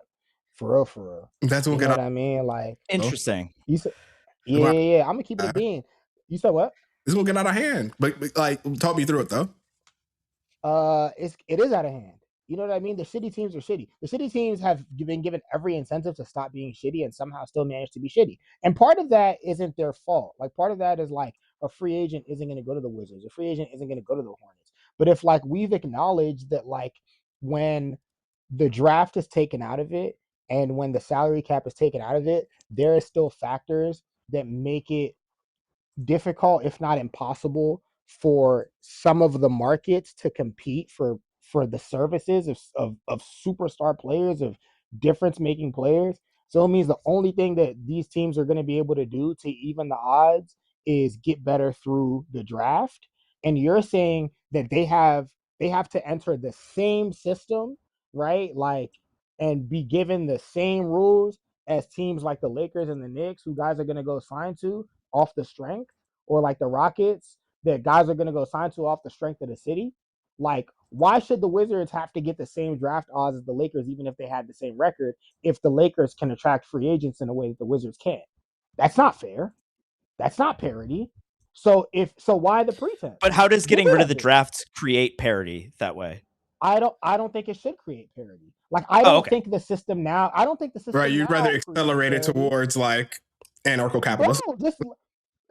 [SPEAKER 7] For real.
[SPEAKER 6] That's what
[SPEAKER 7] I mean. Like,
[SPEAKER 8] interesting.
[SPEAKER 7] You said, yeah. I'm gonna keep it a bean. You said what?
[SPEAKER 6] This will get out of hand. But like, talk me through it though.
[SPEAKER 7] It is out of hand. You know what I mean? The shitty teams are shitty. The shitty teams have been given every incentive to stop being shitty and somehow still manage to be shitty. And part of that isn't their fault. Like, part of that is like a free agent isn't going to go to the Wizards. A free agent isn't going to go to the Hornets. But if like we've acknowledged that like when the draft is taken out of it and when the salary cap is taken out of it, there is still factors that make it difficult, if not impossible, for some of the markets to compete for the services of superstar players, of difference-making players. So it means the only thing that these teams are going to be able to do to even the odds is get better through the draft. And you're saying that they have to enter the same system, right? Like, and be given the same rules as teams like the Lakers and the Knicks, who guys are going to go sign to off the strength, or like the Rockets that guys are going to go sign to off the strength of the city. Like, why should the Wizards have to get the same draft odds as the Lakers, even if they had the same record, if the Lakers can attract free agents in a way that the Wizards can't? That's not fair. That's not parity. So why the pretense?
[SPEAKER 8] But how does getting rid of the draft create parity that way?
[SPEAKER 7] I don't think it should create parity. Like, I don't think the system now. I don't think the system.
[SPEAKER 6] Right, you'd rather accelerate it towards like anarcho-capitalism.
[SPEAKER 7] Bro,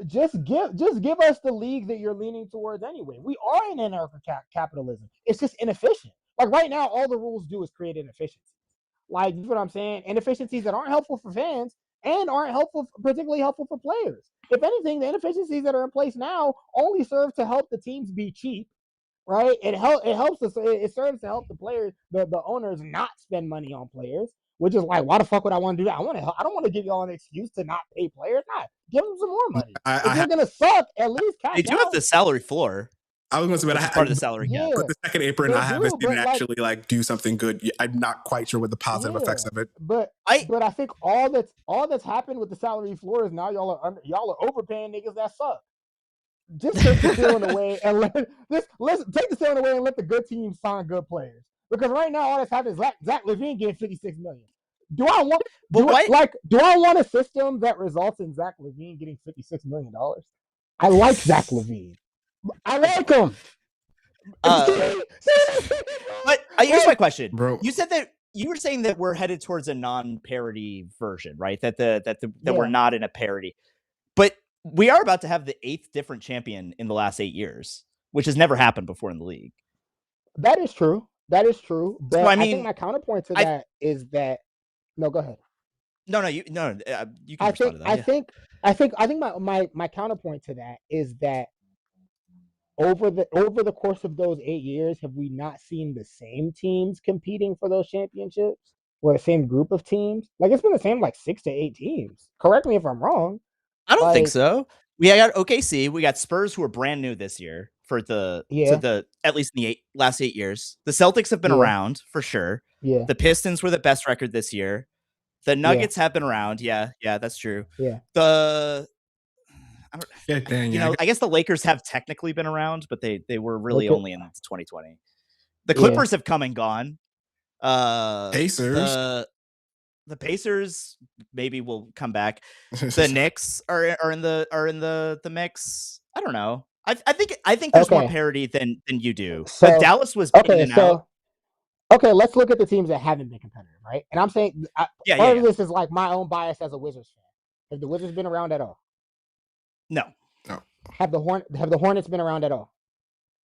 [SPEAKER 7] just give us the league that you're leaning towards anyway. We are in anarcho-capitalism. It's just inefficient. Like right now, all the rules do is create inefficiencies. Like, you know what I'm saying? Inefficiencies that aren't helpful for fans and aren't particularly helpful for players. If anything, the inefficiencies that are in place now only serve to help the teams be cheap, right? It serves to help the players, the owners, not spend money on players. Which is like, why the fuck would I want to do that? I don't want to give y'all an excuse to not pay players. Nah, give them some more money. If you're gonna suck, at least cash
[SPEAKER 8] they do have the salary floor.
[SPEAKER 6] I was going to say, but
[SPEAKER 8] part of the salary cap.
[SPEAKER 6] But the second apron, I haven't seen it actually like do something good. I'm not quite sure what the positive effects of it.
[SPEAKER 7] But I think all that's happened with the salary floor is now y'all are overpaying niggas that suck. Just take the ceiling away and let take the ceiling away and let the good teams sign good players. Because right now, all that's happening is Zach LaVine getting $56 million. Do I want? Do I want a system that results in Zach LaVine getting $56 million? I like Zach LaVine. I like him.
[SPEAKER 8] But here's my question,
[SPEAKER 6] bro.
[SPEAKER 8] You said that you were saying that we're headed towards a non-parity version, right? That we're not in a parity, but we are about to have the 8th different champion in the last 8 years, which has never happened before in the league.
[SPEAKER 7] That is true. But
[SPEAKER 8] So, I mean,
[SPEAKER 7] think my counterpoint to that is that no, go ahead.
[SPEAKER 8] No, you can respond to that.
[SPEAKER 7] I think my counterpoint to that is that over the course of those 8 years, have we not seen the same teams competing for those championships, or the same group of teams? Like, it's been the same 6 to 8 teams. Correct me if I'm wrong.
[SPEAKER 8] I don't think so. We got OKC. We got Spurs, who are brand new this year for at least in the last 8 years. The Celtics have been around for sure.
[SPEAKER 7] Yeah.
[SPEAKER 8] The Pistons were the best record this year. The Nuggets have been around. Yeah, that's true.
[SPEAKER 7] Yeah.
[SPEAKER 8] I guess the Lakers have technically been around, but they were really only in 2020. The Clippers have come and gone.
[SPEAKER 6] Pacers.
[SPEAKER 8] The Pacers maybe will come back. The Knicks are in the mix. I don't know. I think there's more parity than you do. But Dallas was in and out.
[SPEAKER 7] Okay, let's look at the teams that haven't been competitive, right? And I'm saying part of this is my own bias as a Wizards fan. Have the Wizards been around at all?
[SPEAKER 8] No.
[SPEAKER 7] Have the Hornets been around at all?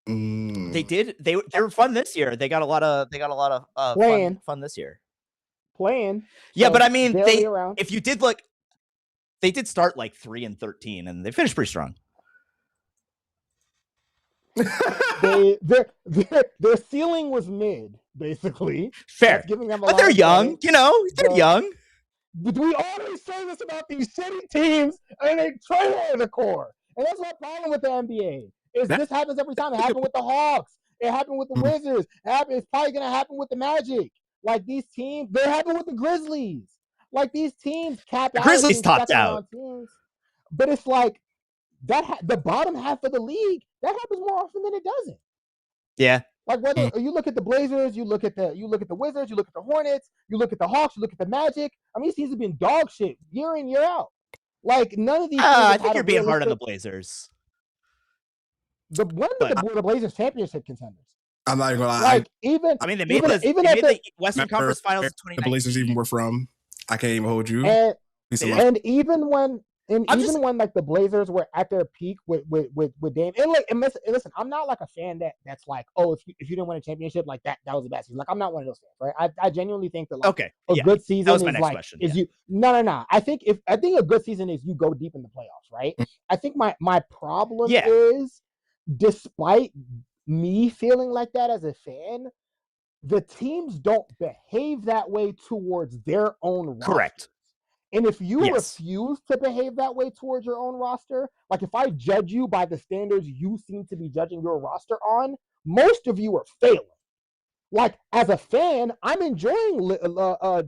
[SPEAKER 8] They did. They were fun this year. They got a lot of fun this year.
[SPEAKER 7] Playing.
[SPEAKER 8] Yeah, but I mean, if you did look, they did start 3-13, and they finished pretty strong.
[SPEAKER 7] Their ceiling was mid, basically.
[SPEAKER 8] Fair, but they're young. They're young.
[SPEAKER 7] But we always say this about these shitty teams, and they trade out the core. And that's my problem with the NBA. This happens every time. It happened with the Hawks. It happened with the Wizards. It's probably going to happen with the Magic. These teams, they happen with the Grizzlies. These teams cap out.
[SPEAKER 8] Grizzlies topped out.
[SPEAKER 7] Teams. But it's that the bottom half of the league, that happens more often than it doesn't.
[SPEAKER 8] Yeah.
[SPEAKER 7] Whether you look at the Blazers, you look at the Wizards, you look at the Hornets, you look at the Hawks, you look at the Magic. I mean, these teams have been dog shit year in, year out. None of these.
[SPEAKER 8] I think you're being hard on the Blazers.
[SPEAKER 7] When were the Blazers championship contenders?
[SPEAKER 6] I'm not even gonna lie.
[SPEAKER 8] They made the Western Conference Finals in 2019.
[SPEAKER 6] The Blazers even were from. I can't even hold you.
[SPEAKER 7] And even when the Blazers were at their peak with Dame, and listen, I'm not a fan that's if you didn't win a championship that was the best season. I'm not one of those fans, right? I genuinely think that a good season
[SPEAKER 8] was my next question.
[SPEAKER 7] You I think a good season is you go deep in the playoffs, right? I think my problem is, despite me feeling like that as a fan, the teams don't behave that way towards their own roster.
[SPEAKER 8] Correct.
[SPEAKER 7] And if you refuse to behave that way towards your own roster, if I judge you by the standards you seem to be judging your roster on, most of you are failing. As a fan, I'm enjoying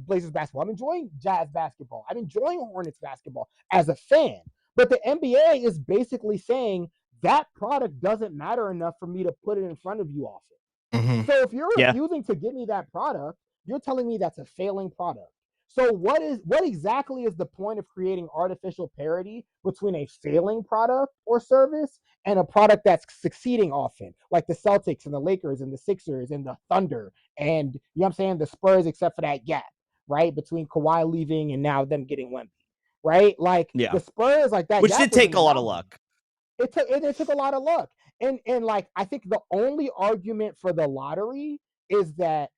[SPEAKER 7] Blazers basketball. I'm enjoying Jazz basketball. I'm enjoying Hornets basketball as a fan. But the NBA is basically saying that product doesn't matter enough for me to put it in front of you often. Mm-hmm. So if you're refusing to give me that product, you're telling me that's a failing product. So what exactly is the point of creating artificial parity between a failing product or service and a product that's succeeding often, like the Celtics and the Lakers and the Sixers and the Thunder and, you know what I'm saying, the Spurs, except for that gap, right, between Kawhi leaving and now them getting Wemby, right? The Spurs, that,
[SPEAKER 8] which did take a lot of luck.
[SPEAKER 7] It took a lot of luck, and I think the only argument for the lottery is that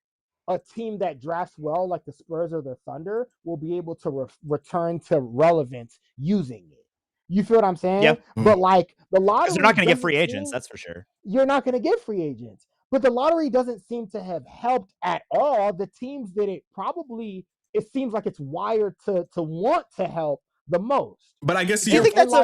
[SPEAKER 7] a team that drafts well, like the Spurs or the Thunder, will be able to return to relevance using it. You feel what I'm saying?
[SPEAKER 8] Yeah.
[SPEAKER 7] But the lottery,
[SPEAKER 8] they're not going to get free agents. That's for sure.
[SPEAKER 7] You're not going to get free agents. But the lottery doesn't seem to have helped at all the teams that it seems like it's wired to want to help the most.
[SPEAKER 6] But I guess
[SPEAKER 8] do you think that's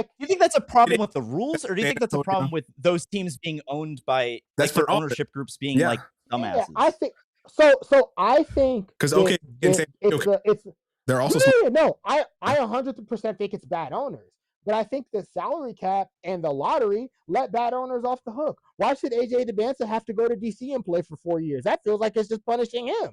[SPEAKER 8] a problem with the rules, or do you think that's a problem with those teams being owned by their ownership groups being dumbasses?
[SPEAKER 7] Yeah, I think so. I think
[SPEAKER 6] because they're also
[SPEAKER 7] I 100% think it's bad owners, but I think the salary cap and the lottery let bad owners off the hook. Why should AJ DeBanza have to go to DC and play for 4 years? That feels like it's just punishing him.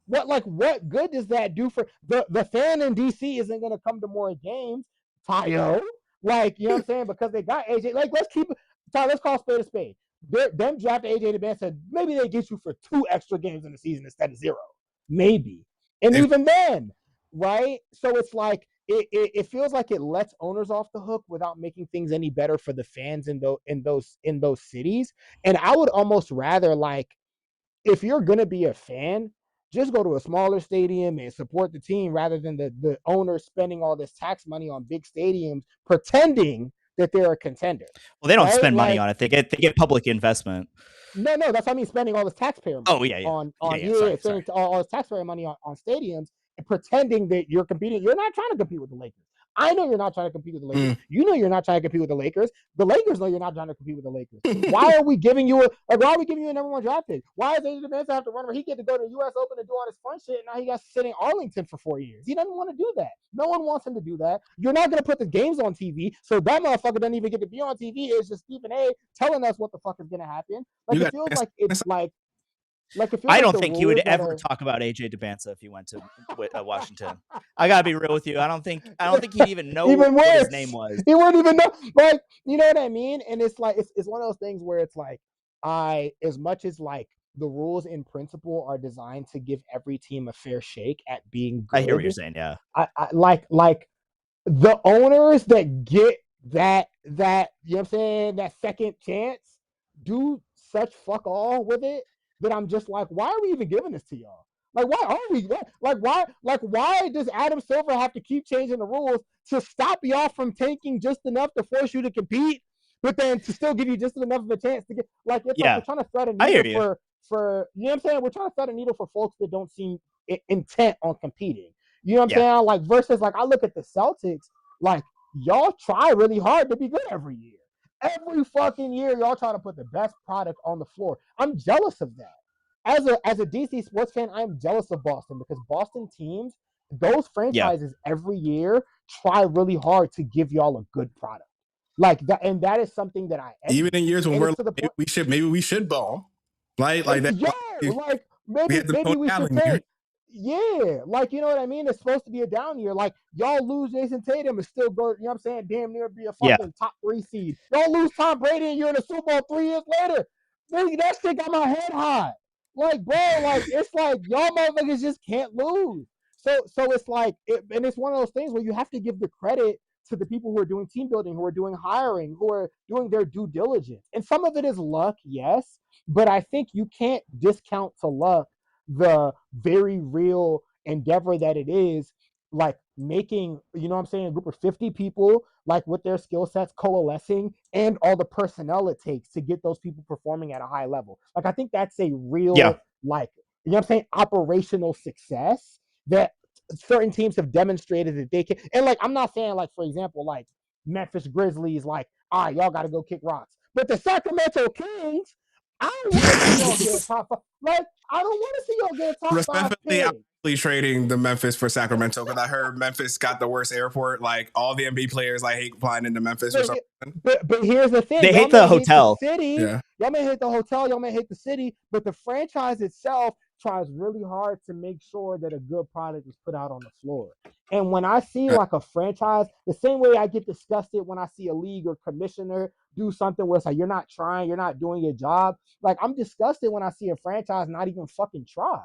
[SPEAKER 7] What good does that do for the fan in DC? Isn't going to come to more games, Tayo. Like, you know what I'm saying? Because they got AJ. Like, let's call spade a spade. Them drafting AJ to bench said maybe they get you for 2 extra games in the season instead of 0. Maybe. And even then, right? So it's like it feels like it lets owners off the hook without making things any better for the fans in those cities. And I would almost rather, like, if you're gonna be a fan, just go to a smaller stadium and support the team rather than the owners spending all this tax money on big stadiums pretending that they're a contender.
[SPEAKER 8] Well, they don't spend money on it. They get public investment.
[SPEAKER 7] No, that's what I mean, spending all this taxpayer money.
[SPEAKER 8] Sorry.
[SPEAKER 7] All this taxpayer money on stadiums and pretending that you're competing. You're not trying to compete with the Lakers. I know you're not trying to compete with the Lakers. You know you're not trying to compete with the Lakers. The Lakers know you're not trying to compete with the Lakers. Why are we giving you a number 1 draft pick? Why is AJ Depends have to run where he get to go to the US Open and do all this fun shit, and now he got to sit in Arlington for 4 years? He doesn't want to do that. No one wants him to do that. You're not going to put the games on TV, so that motherfucker doesn't even get to be on TV. It's just Stephen A telling us what the fuck is going to happen. Like, it feels like it's like
[SPEAKER 8] I don't think he would ever talk about AJ Debinsa if he went to Washington. I gotta be real with you. I don't think he'd even know what his name was.
[SPEAKER 7] He wouldn't even know. Like, you know what I mean? And it's like it's one of those things where it's like, as much as like the rules in principle are designed to give every team a fair shake at being good.
[SPEAKER 8] I hear what you're saying. Yeah.
[SPEAKER 7] I like the owners that get that you know what I'm saying, that second chance do such fuck all with it that I'm just like, why are we even giving this to y'all? Like, why are we? Why does Adam Silver have to keep changing the rules to stop y'all from tanking just enough to force you to compete, but then to still give you just enough of a chance to get, like, it's like we're trying to thread a needle for you know what I'm saying? We're trying to thread a needle for folks that don't seem intent on competing. You know what I'm saying? Like, versus, like, I look at the Celtics, like, y'all try really hard to be good every year. Every fucking year, y'all try to put the best product on the floor. I'm jealous of that. As a DC sports fan, I'm jealous of Boston because Boston teams, those franchises every year try really hard to give y'all a good product. Like that, and that is something that I
[SPEAKER 6] even in years when we're like, maybe we should ball. Like that.
[SPEAKER 7] Yeah, like maybe we should take. Yeah, like, you know what I mean? It's supposed to be a down year. Like, y'all lose Jason Tatum and still go, you know what I'm saying, damn near be a fucking top 3 seed. Y'all lose Tom Brady and you're in the Super Bowl 3 years later. That shit got my head hot. Like, bro, like, it's like y'all motherfuckers just can't lose. So it's like, and it's one of those things where you have to give the credit to the people who are doing team building, who are doing hiring, who are doing their due diligence. And some of it is luck, yes, but I think you can't discount to luck the very real endeavor that it is, like making, you know what I'm saying, a group of 50 people, like with their skill sets coalescing and all the personnel it takes to get those people performing at a high level. Like, I think that's a real, like, you know what I'm saying, operational success that certain teams have demonstrated that they can. And like, I'm not saying, like, for example, like Memphis Grizzlies, like, all right, y'all got to go kick rocks. But the Sacramento Kings, I don't want to see y'all get top 5. Like, I don't want to see y'all get top 5 picks.
[SPEAKER 6] I'm actually trading the Memphis for Sacramento because I heard Memphis got the worst airport. Like, all the NBA players like hate flying into Memphis or something.
[SPEAKER 7] But here's the thing:
[SPEAKER 8] they hate the hotel.
[SPEAKER 7] Y'all may hate the hotel. Y'all may hate the city, but the franchise itself tries really hard to make sure that a good product is put out on the floor. And when I see like a franchise, the same way I get disgusted when I see a league or commissioner do something where it's like, you're not trying, you're not doing your job. Like, I'm disgusted when I see a franchise not even fucking try.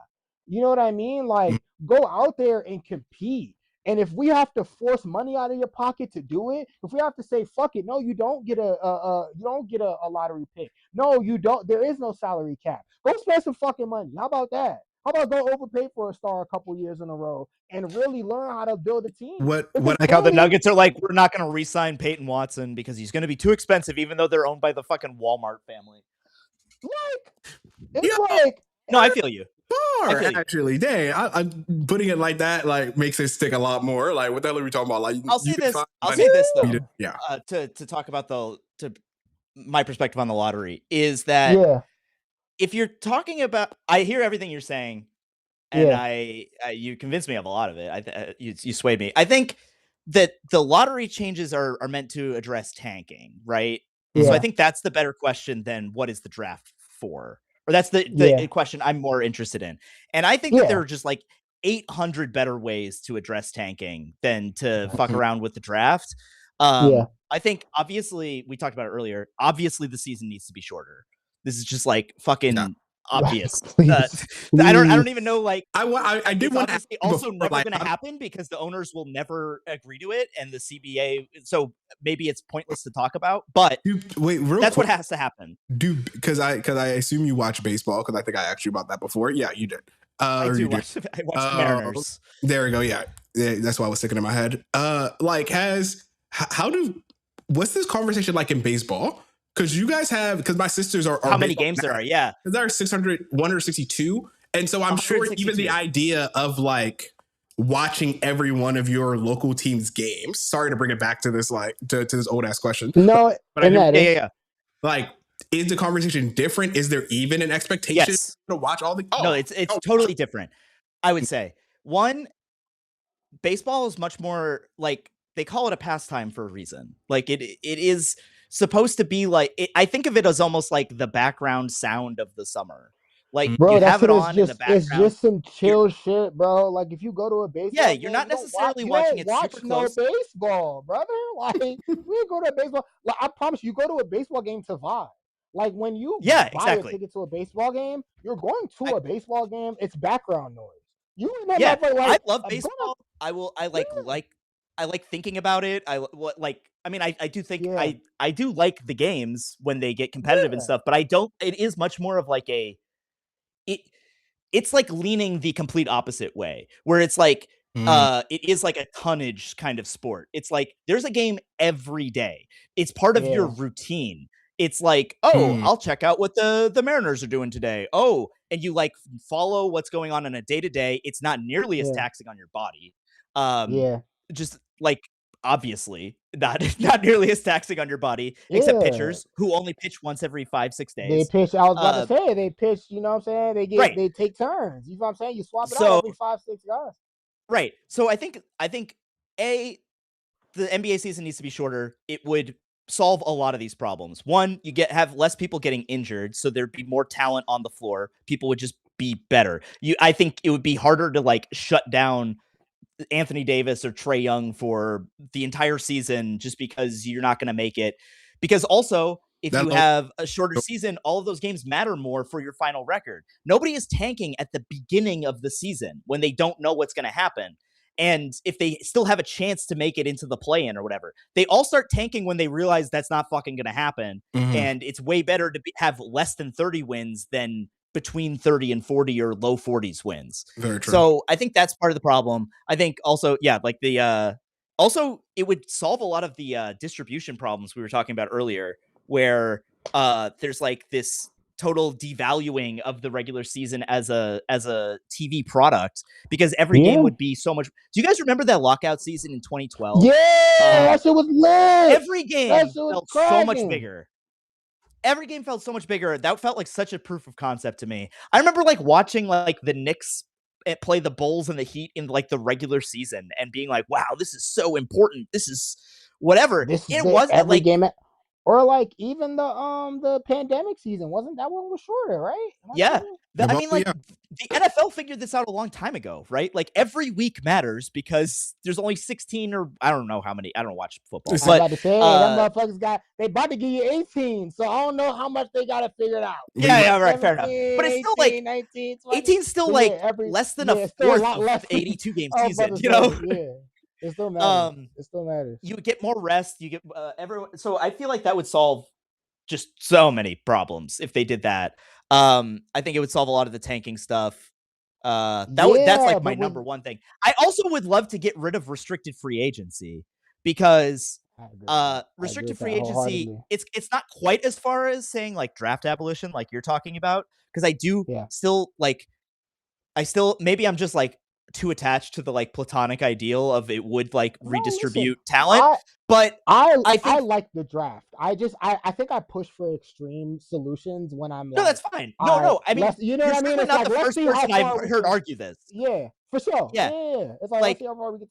[SPEAKER 7] You know what I mean? Like, go out there and compete. And if we have to force money out of your pocket to do it, if we have to say, fuck it, no, you don't get a lottery pick. No, you don't. There is no salary cap. Go spend some fucking money. How about that? How about go overpay for a star a couple years in a row and really learn how to build a team?
[SPEAKER 8] Like how the Nuggets are like, we're not going to re-sign Peyton Watson because he's going to be too expensive, even though they're owned by the fucking Walmart family.
[SPEAKER 7] Like, it's like,
[SPEAKER 8] no, I feel you.
[SPEAKER 6] Actually, dang, I'm putting it like that, like, makes it stick a lot more. Like, what the hell are we talking about? Like,
[SPEAKER 8] I'll say this though.
[SPEAKER 6] Yeah.
[SPEAKER 8] To talk about my perspective on the lottery is that if you're talking about, I hear everything you're saying, and you convinced me of a lot of it. You swayed me. I think that the lottery changes are meant to address tanking, right? So I think that's the better question than what is the draft for, Or that's the question I'm more interested in. And I think that there are just like 800 better ways to address tanking than to fuck around with the draft. I think obviously we talked about it earlier. Obviously the season needs to be shorter. This is just like fucking obvious.
[SPEAKER 7] Please.
[SPEAKER 8] I don't even know. Like
[SPEAKER 6] I did want to
[SPEAKER 8] also never going to happen because the owners will never agree to it, and the CBA. So maybe it's pointless to talk about. But that's what has to happen.
[SPEAKER 6] Because I assume you watch baseball, because I think I asked you about that before. Yeah, you did.
[SPEAKER 8] I watch Mariners.
[SPEAKER 6] There we go. Yeah, that's why I was sticking in my head. What's this conversation like in baseball? Because you guys have, because my sisters are
[SPEAKER 8] how many games there are? Yeah,
[SPEAKER 6] there are 162, and so I'm sure even the idea of like watching every one of your local team's games. Sorry to bring it back to this to this old ass question.
[SPEAKER 7] No,
[SPEAKER 6] but yeah. Like, is the conversation different? Is there even an expectation to watch all the?
[SPEAKER 8] No, it's totally different. I would say baseball is much more like, they call it a pastime for a reason. Like it is supposed to be like, I think of it as almost like the background sound of the summer. Like,
[SPEAKER 7] bro,
[SPEAKER 8] you have it on in the background.
[SPEAKER 7] It's just some chill shit, bro. Like, if you go to a baseball game,
[SPEAKER 8] you're not necessarily watching it super close.
[SPEAKER 7] No baseball, brother. Like, we go to a baseball. Like, I promise you, go to a baseball game to vibe. Like, when you buy a ticket to a baseball game, you're going to a baseball game. It's background noise. You remember?
[SPEAKER 8] I love baseball. I like thinking about it. I do think I do like the games when they get competitive and stuff, but it is much more of like it's like leaning the complete opposite way, where it's like it is like a tonnage kind of sport. It's like there's a game every day. It's part of your routine. It's like, I'll check out what the Mariners are doing today. Oh, and you like follow what's going on a day-to-day. It's not nearly as taxing on your body. Just like, obviously not nearly as taxing on your body, except pitchers who only pitch once every 5-6 days.
[SPEAKER 7] They pitch. I was about to say they pitch. You know what I'm saying? They take turns. You know what I'm saying? You swap it out every 5-6 guys.
[SPEAKER 8] Right. So I think the NBA season needs to be shorter. It would solve a lot of these problems. One, you have less people getting injured, so there'd be more talent on the floor. People would just be better. I think it would be harder to like shut down Anthony Davis or Trae Young for the entire season just because you're not going to make it. Because also, if you have a shorter season, all of those games matter more for your final record. Nobody is tanking at the beginning of the season when they don't know what's going to happen. And if they still have a chance to make it into the play-in or whatever, they all start tanking when they realize that's not fucking going to happen. And it's way better to have less than 30 wins than between 30 and 40 or low 40s wins.
[SPEAKER 6] Very true.
[SPEAKER 8] So I think that's part of the problem. I think also, like also it would solve a lot of the distribution problems we were talking about earlier, where there's like this total devaluing of the regular season as a TV product, because every game would be so much. Do you guys remember that lockout season in 2012?
[SPEAKER 7] Yeah, that shit was lit.
[SPEAKER 8] Every game felt so much bigger. Every game felt so much bigger. That felt like such a proof of concept to me. I remember like watching like the Knicks play the Bulls and the Heat in like the regular season and being like, wow, this is so important. This is whatever. It wasn't
[SPEAKER 7] every
[SPEAKER 8] like
[SPEAKER 7] game. Or like even the pandemic season, wasn't that one was shorter, right?
[SPEAKER 8] I mean, like the NFL figured this out a long time ago, right? Like every week matters because there's only 16 or I don't know how many. I don't watch football.
[SPEAKER 7] I was about to say, them motherfuckers they about to give you 18, so I don't know how much they got to figure it out.
[SPEAKER 8] Yeah, right, fair enough. But it's still like 19, 18 still like less than a fourth of 82 game season, you know?
[SPEAKER 7] It still matters. It still matters.
[SPEAKER 8] You get more rest. You get everyone. So I feel like that would solve just so many problems if they did that. I think it would solve a lot of the tanking stuff. That's like my number one thing. I also would love to get rid of restricted free agency, because restricted free agency, it's not quite as far as saying like draft abolition, like you're talking about, because I do still like, maybe I'm just like too attached to the like platonic ideal of it would like redistribute talent, but I
[SPEAKER 7] like the draft. I think I push for extreme solutions when I'm like,
[SPEAKER 8] no, that's fine. No, I mean,
[SPEAKER 7] you know what I mean? It's
[SPEAKER 8] not
[SPEAKER 7] like,
[SPEAKER 8] the first person I've heard argue this.
[SPEAKER 7] Yeah, for sure. Yeah. It's like,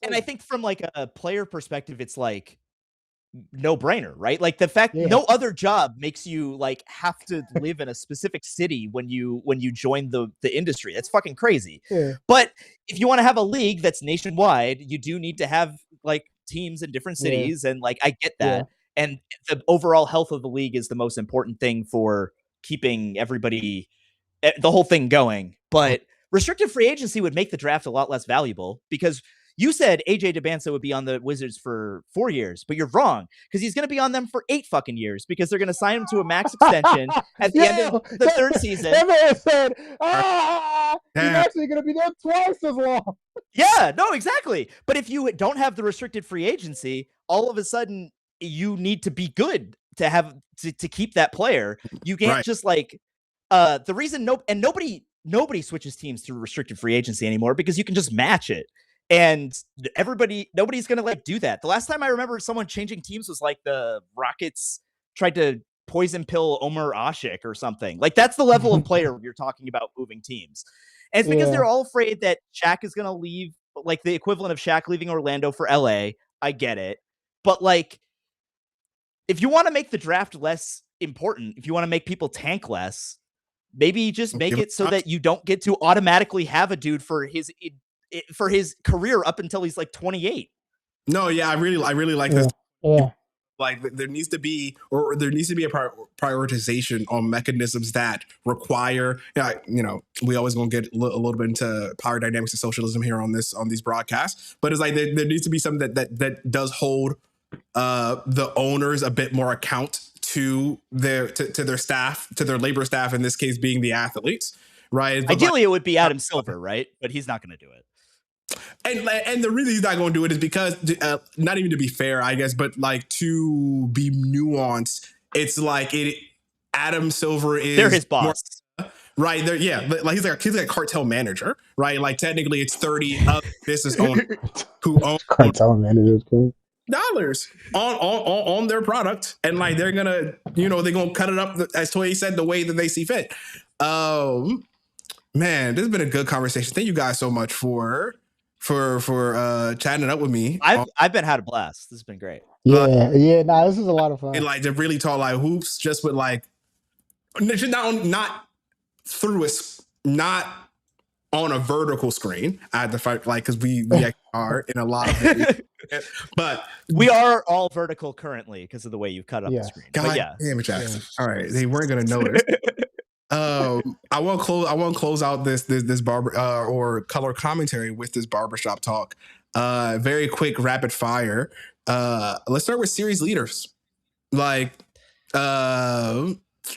[SPEAKER 8] and I think from like a player perspective, it's like no brainer, right? Like the fact no other job makes you like have to live in a specific city when you join the industry. That's fucking crazy.
[SPEAKER 7] Yeah.
[SPEAKER 8] But if you want to have a league that's nationwide, you do need to have like teams in different cities, and like I get that. And the overall health of the league is the most important thing for keeping everybody the whole thing going. But restricted free agency would make the draft a lot less valuable because you said AJ DeBanza would be on the Wizards for 4 years, but you're wrong because he's going to be on them for 8 fucking years because they're going to sign him to a max extension at the end of the third season.
[SPEAKER 7] That man said, he's actually going to be there twice as long.
[SPEAKER 8] Yeah, no, exactly. But if you don't have the restricted free agency, all of a sudden you need to be good to have to keep that player. You can't just like the reason nobody switches teams to restricted free agency anymore because you can just match it. And nobody's going to like do that. The last time I remember someone changing teams was like the Rockets tried to poison pill Omer Asik or something. Like that's the level of player you're talking about moving teams. And it's because they're all afraid that Shaq is going to leave, like the equivalent of Shaq leaving Orlando for LA. I get it. But like, if you want to make the draft less important, if you want to make people tank less, maybe just make it so that you don't get to automatically have a dude for his career up until he's like 28.
[SPEAKER 2] No, yeah, I really like this.
[SPEAKER 7] Yeah.
[SPEAKER 2] Like there needs to be a prioritization on mechanisms that require, we always gonna get a little bit into power dynamics and socialism here on these broadcasts, but it's like there needs to be something that does hold the owners a bit more account to their staff, to their labor staff, in this case being the athletes, right?
[SPEAKER 8] Ideally, it would be Adam Silver, right? But he's not going to do it.
[SPEAKER 2] And the reason he's not going to do it is because, not even to be fair, I guess, but like to be nuanced, it's like Adam Silver is
[SPEAKER 8] they're his boss,
[SPEAKER 2] right? There, yeah, like he's like a cartel manager, right? Like technically, it's 30 other business owners who own
[SPEAKER 7] cartel managers
[SPEAKER 2] dollars on their product, and like they're gonna cut it up as Toye said the way that they see fit. Man, this has been a good conversation. Thank you guys so much for chatting it up with me.
[SPEAKER 8] I've been had a blast. This has been great.
[SPEAKER 7] This is a lot of fun.
[SPEAKER 2] And like to really talk like hoops, just with like not through not on a vertical screen. I had to fight like because we are in a lot of videos. But
[SPEAKER 8] we are all vertical currently because of the way you cut up the screen.
[SPEAKER 2] God damn it, Jackson. All right, they weren't gonna notice. I won't close out this barber or color commentary with this barbershop talk. Very quick rapid fire. Let's start with series leaders. Like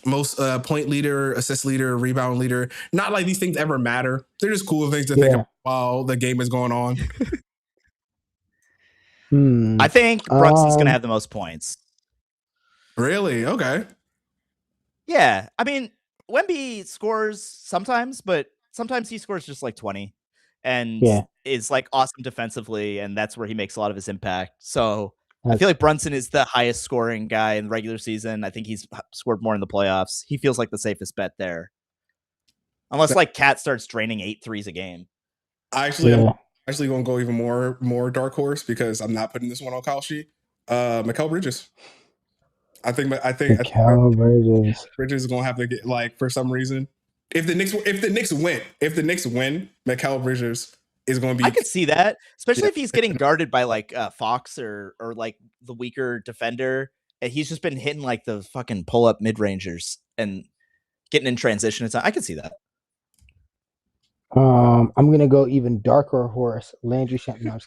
[SPEAKER 2] most point leader, assist leader, rebound leader. Not like these things ever matter. They're just cool things to think about while the game is going on.
[SPEAKER 8] I think Brunson's gonna have the most points.
[SPEAKER 2] Really? Okay.
[SPEAKER 8] Yeah, I mean, Wemby scores sometimes, but sometimes he scores just like 20 and is like awesome defensively, and that's where he makes a lot of his impact. So I feel like Brunson is the highest scoring guy in the regular season. I think he's scored more in the playoffs. He feels like the safest bet there. Unless like Cat starts draining 8 threes a game.
[SPEAKER 2] I'm actually going to go even more dark horse because I'm not putting this one on Kyle Shee. Mikal Bridges. I think Bridges is gonna have to get like for some reason. If the Knicks win, Mikal Bridges is gonna be.
[SPEAKER 8] I could see that, especially if he's getting guarded by like Fox or like the weaker defender. And he's just been hitting like the fucking pull up mid rangers and getting in transition. I could see that.
[SPEAKER 7] I'm gonna go even darker horse. Landry Shamet. No,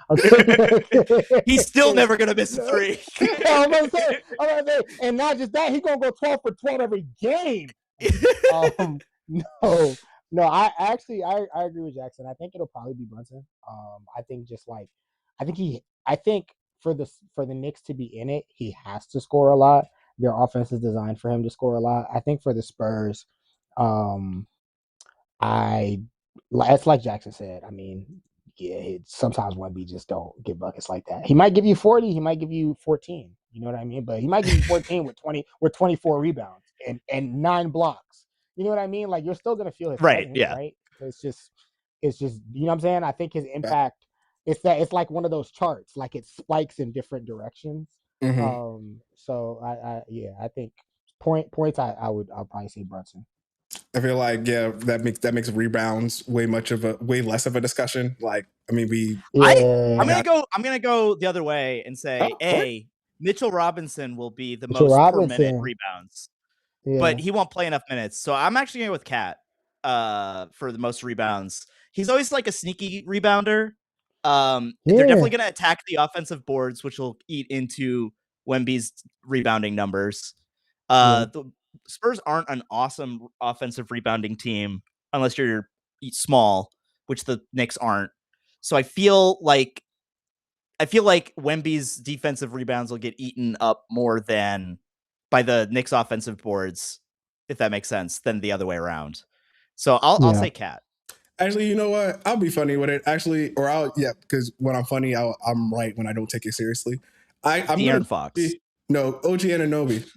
[SPEAKER 7] I'm just kidding.
[SPEAKER 8] He's still never gonna miss a 3.
[SPEAKER 7] I'm gonna say, and not just that, he's gonna go 12 for 12 every game. No, I agree with Jackson. I think it'll probably be Brunson. I think for the Knicks to be in it, he has to score a lot. Their offense is designed for him to score a lot. I think for the Spurs, it's like Jackson said. I mean, sometimes Wemby just don't get buckets like that. He might give you 40. He might give you 14. You know what I mean? But he might give you 14 with 24 rebounds and 9 blocks. You know what I mean? Like you're still gonna feel his presence, right? It's just you know what I'm saying? I think his impact. It's like one of those charts. Like it spikes in different directions. So I think points. I'll probably say Brunson.
[SPEAKER 6] I feel like that makes rebounds way less of a discussion. Like, I mean,
[SPEAKER 8] I'm gonna go the other way and say Mitchell Robinson will be the most per minute rebounds, but he won't play enough minutes. So I'm actually going with Cat for the most rebounds. He's always like a sneaky rebounder. They're definitely going to attack the offensive boards, which will eat into Wemby's rebounding numbers. The Spurs aren't an awesome offensive rebounding team unless you're small, which the Knicks aren't. So I feel like Wemby's defensive rebounds will get eaten up more than by the Knicks offensive boards, if that makes sense, than the other way around. So I'll say Cat.
[SPEAKER 6] Actually, you know what? I'll be funny with it. Actually, because when I'm funny, I'm right when I don't take it seriously. I'm
[SPEAKER 8] De'Aaron Fox.
[SPEAKER 6] OG Anunoby.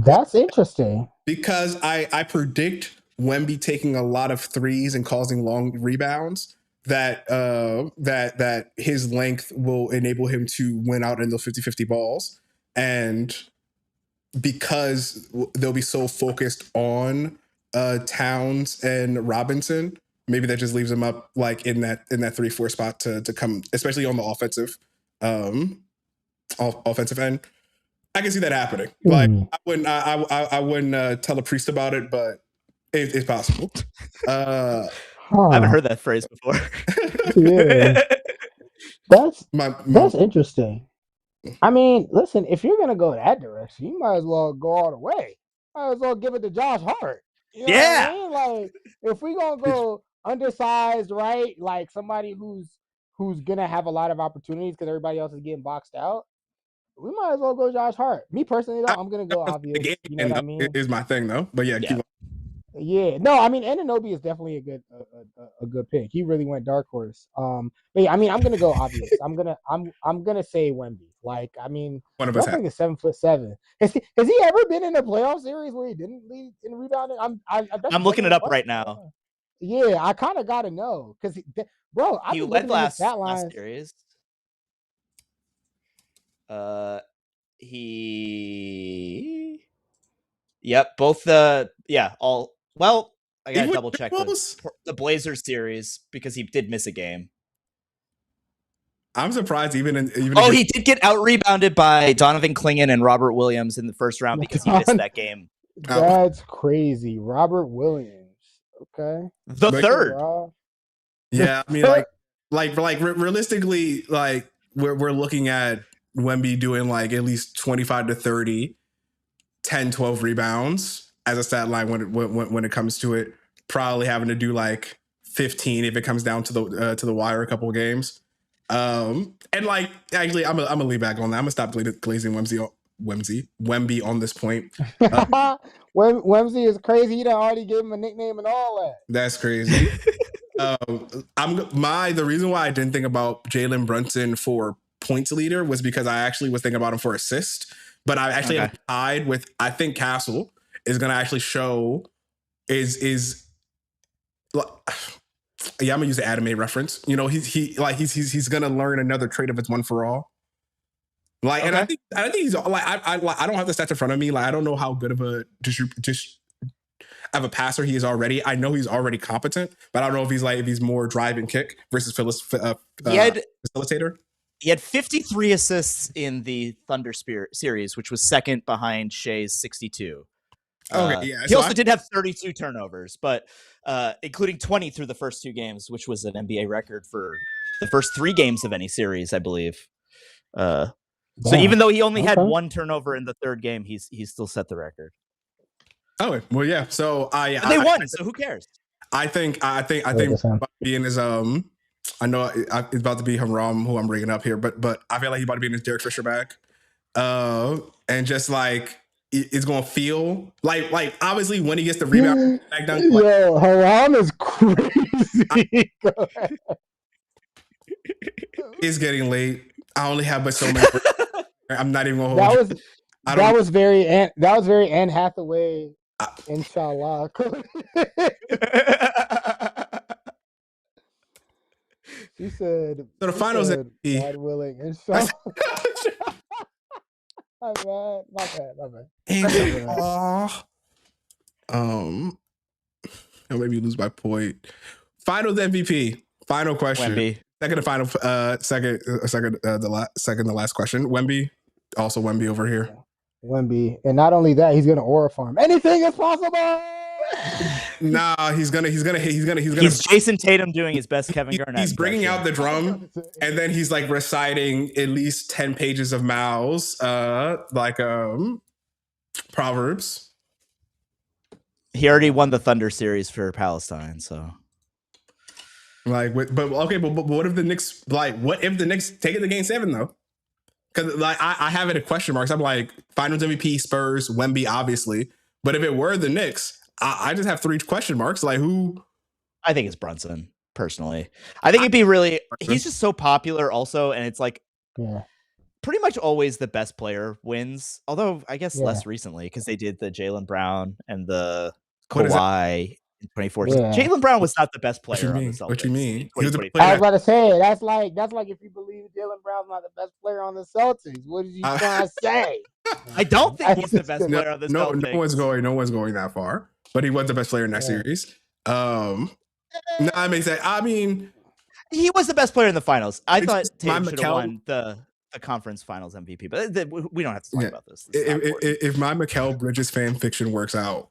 [SPEAKER 7] That's interesting
[SPEAKER 6] because I predict Wemby taking a lot of threes and causing long rebounds. That his length will enable him to win out in those 50-50 balls, and because they'll be so focused on Towns and Robinson, maybe that just leaves him up like in that 3-4 spot to come, especially on the offensive end. I can see that happening. Like I wouldn't tell a priest about it, but it's possible.
[SPEAKER 8] I haven't heard that phrase before.
[SPEAKER 7] Yeah, that's interesting. I mean, listen, if you're gonna go that direction, you might as well go all the way. Might as well give it to Josh Hart. You know what I mean? Like, if we gonna go undersized, right? Like somebody who's gonna have a lot of opportunities because everybody else is getting boxed out. We might as well go Josh Hart. Me personally, though, I'm gonna go obvious. You know what I mean?
[SPEAKER 6] Is my thing though, but yeah.
[SPEAKER 7] Yeah, no, I mean Anunoby is definitely a good pick. He really went dark horse. But yeah, I mean I'm gonna go obvious. I'm gonna say Wemby. Like, I mean,
[SPEAKER 6] one of us
[SPEAKER 7] is 7'7". Has he ever been in a playoff series where he didn't lead in rebounding?
[SPEAKER 8] I'm looking it up right now.
[SPEAKER 7] Yeah, I kind of gotta know because bro,
[SPEAKER 8] he led last series. Both well, I gotta double check the Blazers series because he did miss a game.
[SPEAKER 6] I'm surprised he
[SPEAKER 8] did get out rebounded by Donovan Clingan and Robert Williams in the first round because he missed that game.
[SPEAKER 7] That's crazy. Robert Williams. Okay.
[SPEAKER 8] The third.
[SPEAKER 6] Yeah, I mean like realistically, like we're looking at Wemby doing like at least 25 to 30, 10, 12 rebounds as a stat line when it comes to it. Probably having to do like 15 if it comes down to the wire a couple of games. And like actually, I'm gonna leave back on that. I'm gonna stop glazing Wemby on this point.
[SPEAKER 7] Wemby is crazy. You done already gave him a nickname and all that.
[SPEAKER 6] That's crazy. The reason why I didn't think about Jalen Brunson for points leader was because I actually was thinking about him for assist, but I actually have tied with, I think Castle is going to actually show I'm gonna use the anime reference. You know, he's gonna learn another trait of its one for all. Like, and I think he's like, I don't have the stats in front of me. Like, I don't know how good of a of a passer he is already. I know he's already competent, but I don't know if he's more drive and kick versus facilitator.
[SPEAKER 8] He had 53 assists in the Thunder Spirit series, which was second behind Shea's 62.
[SPEAKER 6] Okay, yeah.
[SPEAKER 8] He also did have 32 turnovers, but including 20 through the first two games, which was an NBA record for the first 3 games of any series, I believe. So even though he only had 1 turnover in the third game, he's still set the record.
[SPEAKER 6] Oh well, yeah. So
[SPEAKER 8] they won. So who cares?
[SPEAKER 6] I think being his I know it's about to be Haram who I'm bringing up here, but I feel like he's about to be in his Derek Fisher bag, and just like it's gonna feel like obviously when he gets the rebound back down.
[SPEAKER 7] Yo, Haram is crazy.
[SPEAKER 6] It's getting late. I only have but so many. I'm not even gonna hold you.
[SPEAKER 7] That was very Anne Hathaway. Inshallah. She said.
[SPEAKER 6] So the finals MVP.
[SPEAKER 7] God willing, and so. My bad.
[SPEAKER 6] Maybe you lose by point. Finals MVP. Final question.
[SPEAKER 8] Wemby.
[SPEAKER 6] Second to last question. Wemby. Also Wemby over here.
[SPEAKER 7] Wemby, and not only that, he's gonna aura farm. Anything is possible.
[SPEAKER 6] Nah, he's gonna.
[SPEAKER 8] He's Jason Tatum doing his best Kevin Garnett.
[SPEAKER 6] He's bringing out the drum, and then he's like reciting at least 10 pages of Mao's, Proverbs.
[SPEAKER 8] He already won the Thunder series for Palestine, so.
[SPEAKER 6] But what if the Knicks take it to Game 7 though? Because like I have it at question marks. I'm like Finals MVP, Spurs, Wemby, obviously. But if it were the Knicks, I just have 3 question marks. Like who?
[SPEAKER 8] I think it's Brunson, personally. I think it'd be really. He's just so popular, also, and it's like, pretty much always the best player wins. Although I guess less recently because they did the Jaylen Brown and the Kawhi in 2014. Jaylen Brown was not the best player on the Celtics.
[SPEAKER 6] What you mean?
[SPEAKER 7] I was about to say that's like if you believe Jaylen Brown's not the best player on the Celtics. What did you trying to say?
[SPEAKER 8] I don't think he's the best player on the Celtics.
[SPEAKER 6] No one's going that far. But he was the best player in that series. No, I mean,
[SPEAKER 8] he was the best player in the finals. I thought Tatum should have won the conference finals MVP, but we don't have to talk about this.
[SPEAKER 6] If my Mikal Bridges fan fiction works out,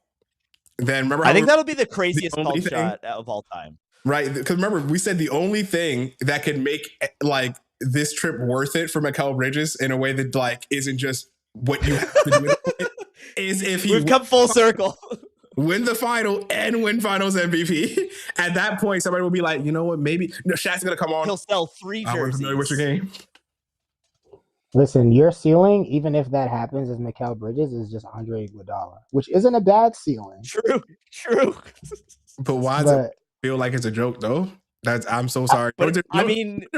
[SPEAKER 6] then remember,
[SPEAKER 8] I think that'll be the craziest cult shot of all time.
[SPEAKER 6] Right? Because remember, we said the only thing that could make like this trip worth it for Mikal Bridges in a way that like isn't just what you have to do is if
[SPEAKER 8] we've come full circle.
[SPEAKER 6] Win the final and win finals MVP. At that point, somebody will be like, you know what? Maybe Shaq's gonna come on.
[SPEAKER 8] He'll sell 3 jerseys.
[SPEAKER 6] I'm familiar with your game.
[SPEAKER 7] Listen, your ceiling, even if that happens, as Mikal Bridges, is just Andre Iguodala, which isn't a bad ceiling.
[SPEAKER 8] True.
[SPEAKER 6] But why does it feel like it's a joke though? I'm so sorry.
[SPEAKER 8] Everyone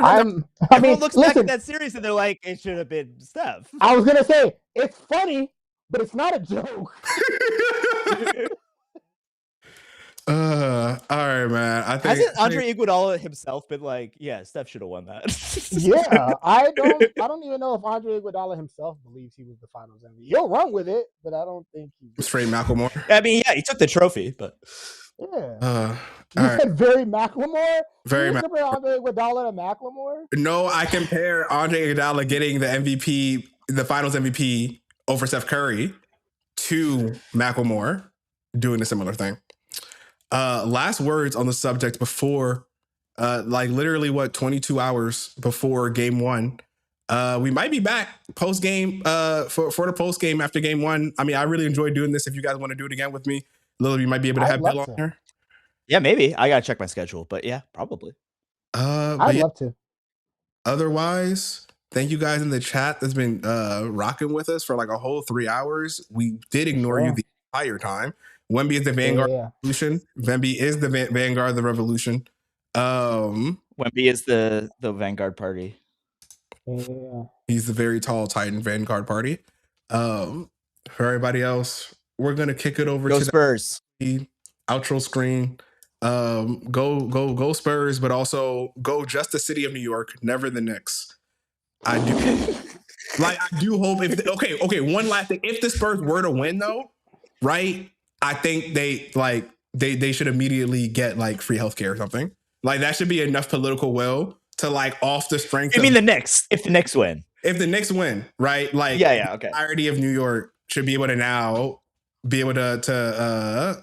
[SPEAKER 8] looks back at that series and they're like, it should have been Steph.
[SPEAKER 7] I was gonna say it's funny, but it's not a joke.
[SPEAKER 6] All right, man. I think
[SPEAKER 8] hasn't Andre Iguodala himself been like, yeah, Steph should have won that.
[SPEAKER 7] Yeah, I don't even know if Andre Iguodala himself believes he was the Finals MVP. He'll run with it, but I don't think he's
[SPEAKER 6] straight Macklemore.
[SPEAKER 8] I mean, yeah, he took the trophy, but
[SPEAKER 7] you said very Macklemore.
[SPEAKER 6] Very Macklemore.
[SPEAKER 7] Compare Andre Iguodala to Macklemore?
[SPEAKER 6] No, I compare Andre Iguodala getting the MVP, the Finals MVP over Steph Curry, to Macklemore doing a similar thing. Last words on the subject before, literally 22 hours before Game 1. We might be back post game for the post game after Game 1. I mean, I really enjoyed doing this. If you guys want to do it again with me, Lily, you might be able to have Bill on here.
[SPEAKER 8] Yeah, maybe. I gotta check my schedule, but yeah, probably.
[SPEAKER 7] I'd love to.
[SPEAKER 6] Otherwise, thank you guys in the chat that's been rocking with us for like a whole 3 hours. We did ignore you the entire time. Wemby is the vanguard of the revolution. Wemby is the vanguard of the revolution.
[SPEAKER 8] Wemby is the vanguard party.
[SPEAKER 7] Yeah.
[SPEAKER 6] He's the very tall Titan vanguard party. For everybody else, we're gonna kick it over
[SPEAKER 8] to
[SPEAKER 6] Spurs. The outro screen. Go Spurs, but also go just the city of New York, never the Knicks. I do hope okay, one last thing. If the Spurs were to win though, right? I think they should immediately get like free healthcare or something. Like that should be enough political will to like off the strength.
[SPEAKER 8] You mean the Knicks? If the Knicks win,
[SPEAKER 6] right? Like
[SPEAKER 8] okay.
[SPEAKER 6] The entirety of New York should be able to now be able to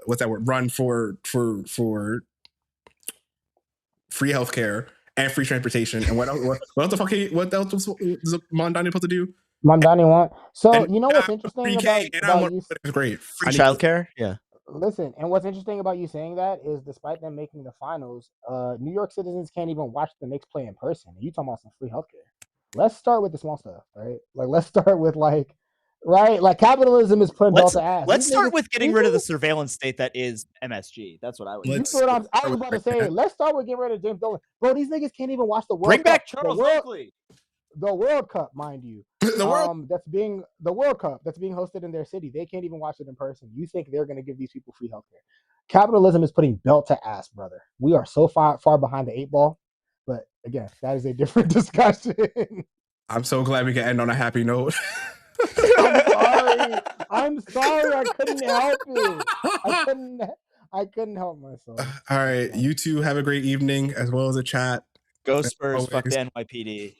[SPEAKER 6] what's that word? Run for free healthcare and free transportation. And what else? What else does Mondani supposed to do?
[SPEAKER 7] Mondani want. So you know what's interesting about you?
[SPEAKER 6] It's great.
[SPEAKER 8] Free childcare. Yeah.
[SPEAKER 7] Listen, and what's interesting about you saying that is, despite them making the finals, New York citizens can't even watch the Knicks play in person. You talking about some free healthcare? Let's start with the small stuff, right? Like, let's start with like capitalism is putting belt to ass.
[SPEAKER 8] Let's start with getting rid of the surveillance state that is MSG. That's what I would.
[SPEAKER 7] I was about to say. Let's start with getting rid of James Dolan. Bro, these niggas can't even watch the World Cup.
[SPEAKER 8] Bring back Charles Oakley.
[SPEAKER 7] The World Cup, mind you, the World Cup that's being hosted in their city. They can't even watch it in person. You think they're going to give these people free healthcare? Capitalism is putting belt to ass, brother. We are so far behind the 8 ball. again, that is a different discussion.
[SPEAKER 6] I'm so glad we can end on a happy note.
[SPEAKER 7] I'm sorry. I couldn't help it. I couldn't help myself.
[SPEAKER 6] All right, you two have a great evening as well as a chat.
[SPEAKER 8] Go
[SPEAKER 6] As
[SPEAKER 8] Spurs, fuck
[SPEAKER 6] always,
[SPEAKER 8] the NYPD.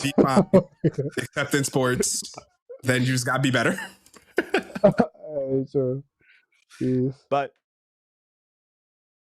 [SPEAKER 6] be fine, except in sports. Then you just gotta be better.
[SPEAKER 7] Sure. Peace.
[SPEAKER 8] But